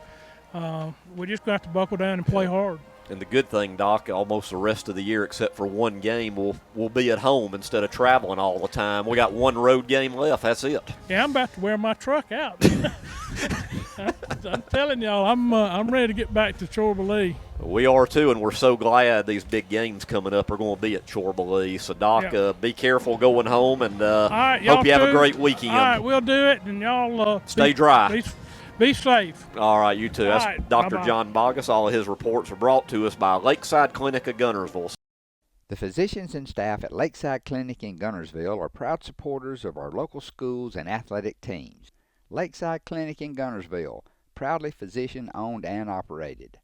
we just got to buckle down and play hard. And the good thing, Doc, almost the rest of the year, except for one game, we'll be at home instead of traveling all the time. We got one road game left. That's it. Yeah, I'm about to wear my truck out. I'm telling y'all, I'm ready to get back to Chorba-Lee. We are too, and we're so glad these big games coming up are going to be at Chorba-Lee. So, Doc, be careful going home, and right, hope you have a great weekend. All right, we'll do it, and y'all stay dry. Be safe. All right, you too. That's right, Dr. bye-bye. John Bogus. All of his reports are brought to us by Lakeside Clinic of Guntersville. The physicians and staff at Lakeside Clinic in Guntersville are proud supporters of our local schools and athletic teams. Lakeside Clinic in Guntersville, proudly physician-owned and operated.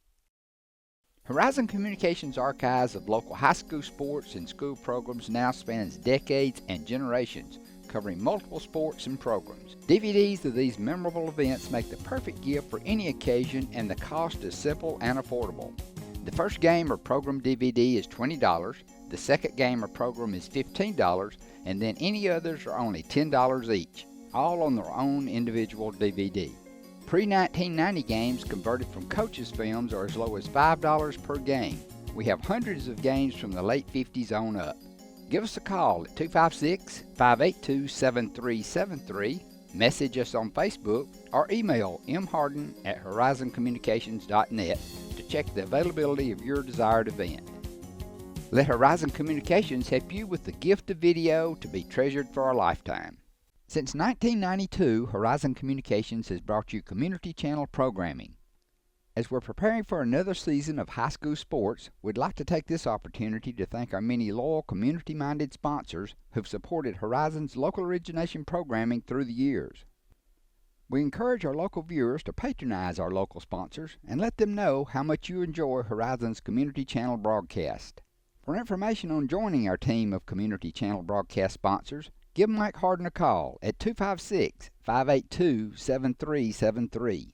Horizon Communications' archives of local high school sports and school programs now spans decades and generations, covering multiple sports and programs. DVDs of these memorable events make the perfect gift for any occasion, and the cost is simple and affordable. The first game or program DVD is $20, the second game or program is $15, and then any others are only $10 each, all on their own individual DVD. Pre-1990 games converted from coaches' films are as low as $5 per game. We have hundreds of games from the late 50s on up. Give us a call at 256-582-7373, message us on Facebook, or email mharden@horizoncommunications.net to check the availability of your desired event. Let Horizon Communications help you with the gift of video to be treasured for a lifetime. Since 1992, Horizon Communications has brought you community channel programming. As we're preparing for another season of high school sports, we'd like to take this opportunity to thank our many loyal community-minded sponsors who've supported Horizon's local origination programming through the years. We encourage our local viewers to patronize our local sponsors and let them know how much you enjoy Horizon's community channel broadcast. For information on joining our team of community channel broadcast sponsors, give Mike Harden a call at 256-582-7373.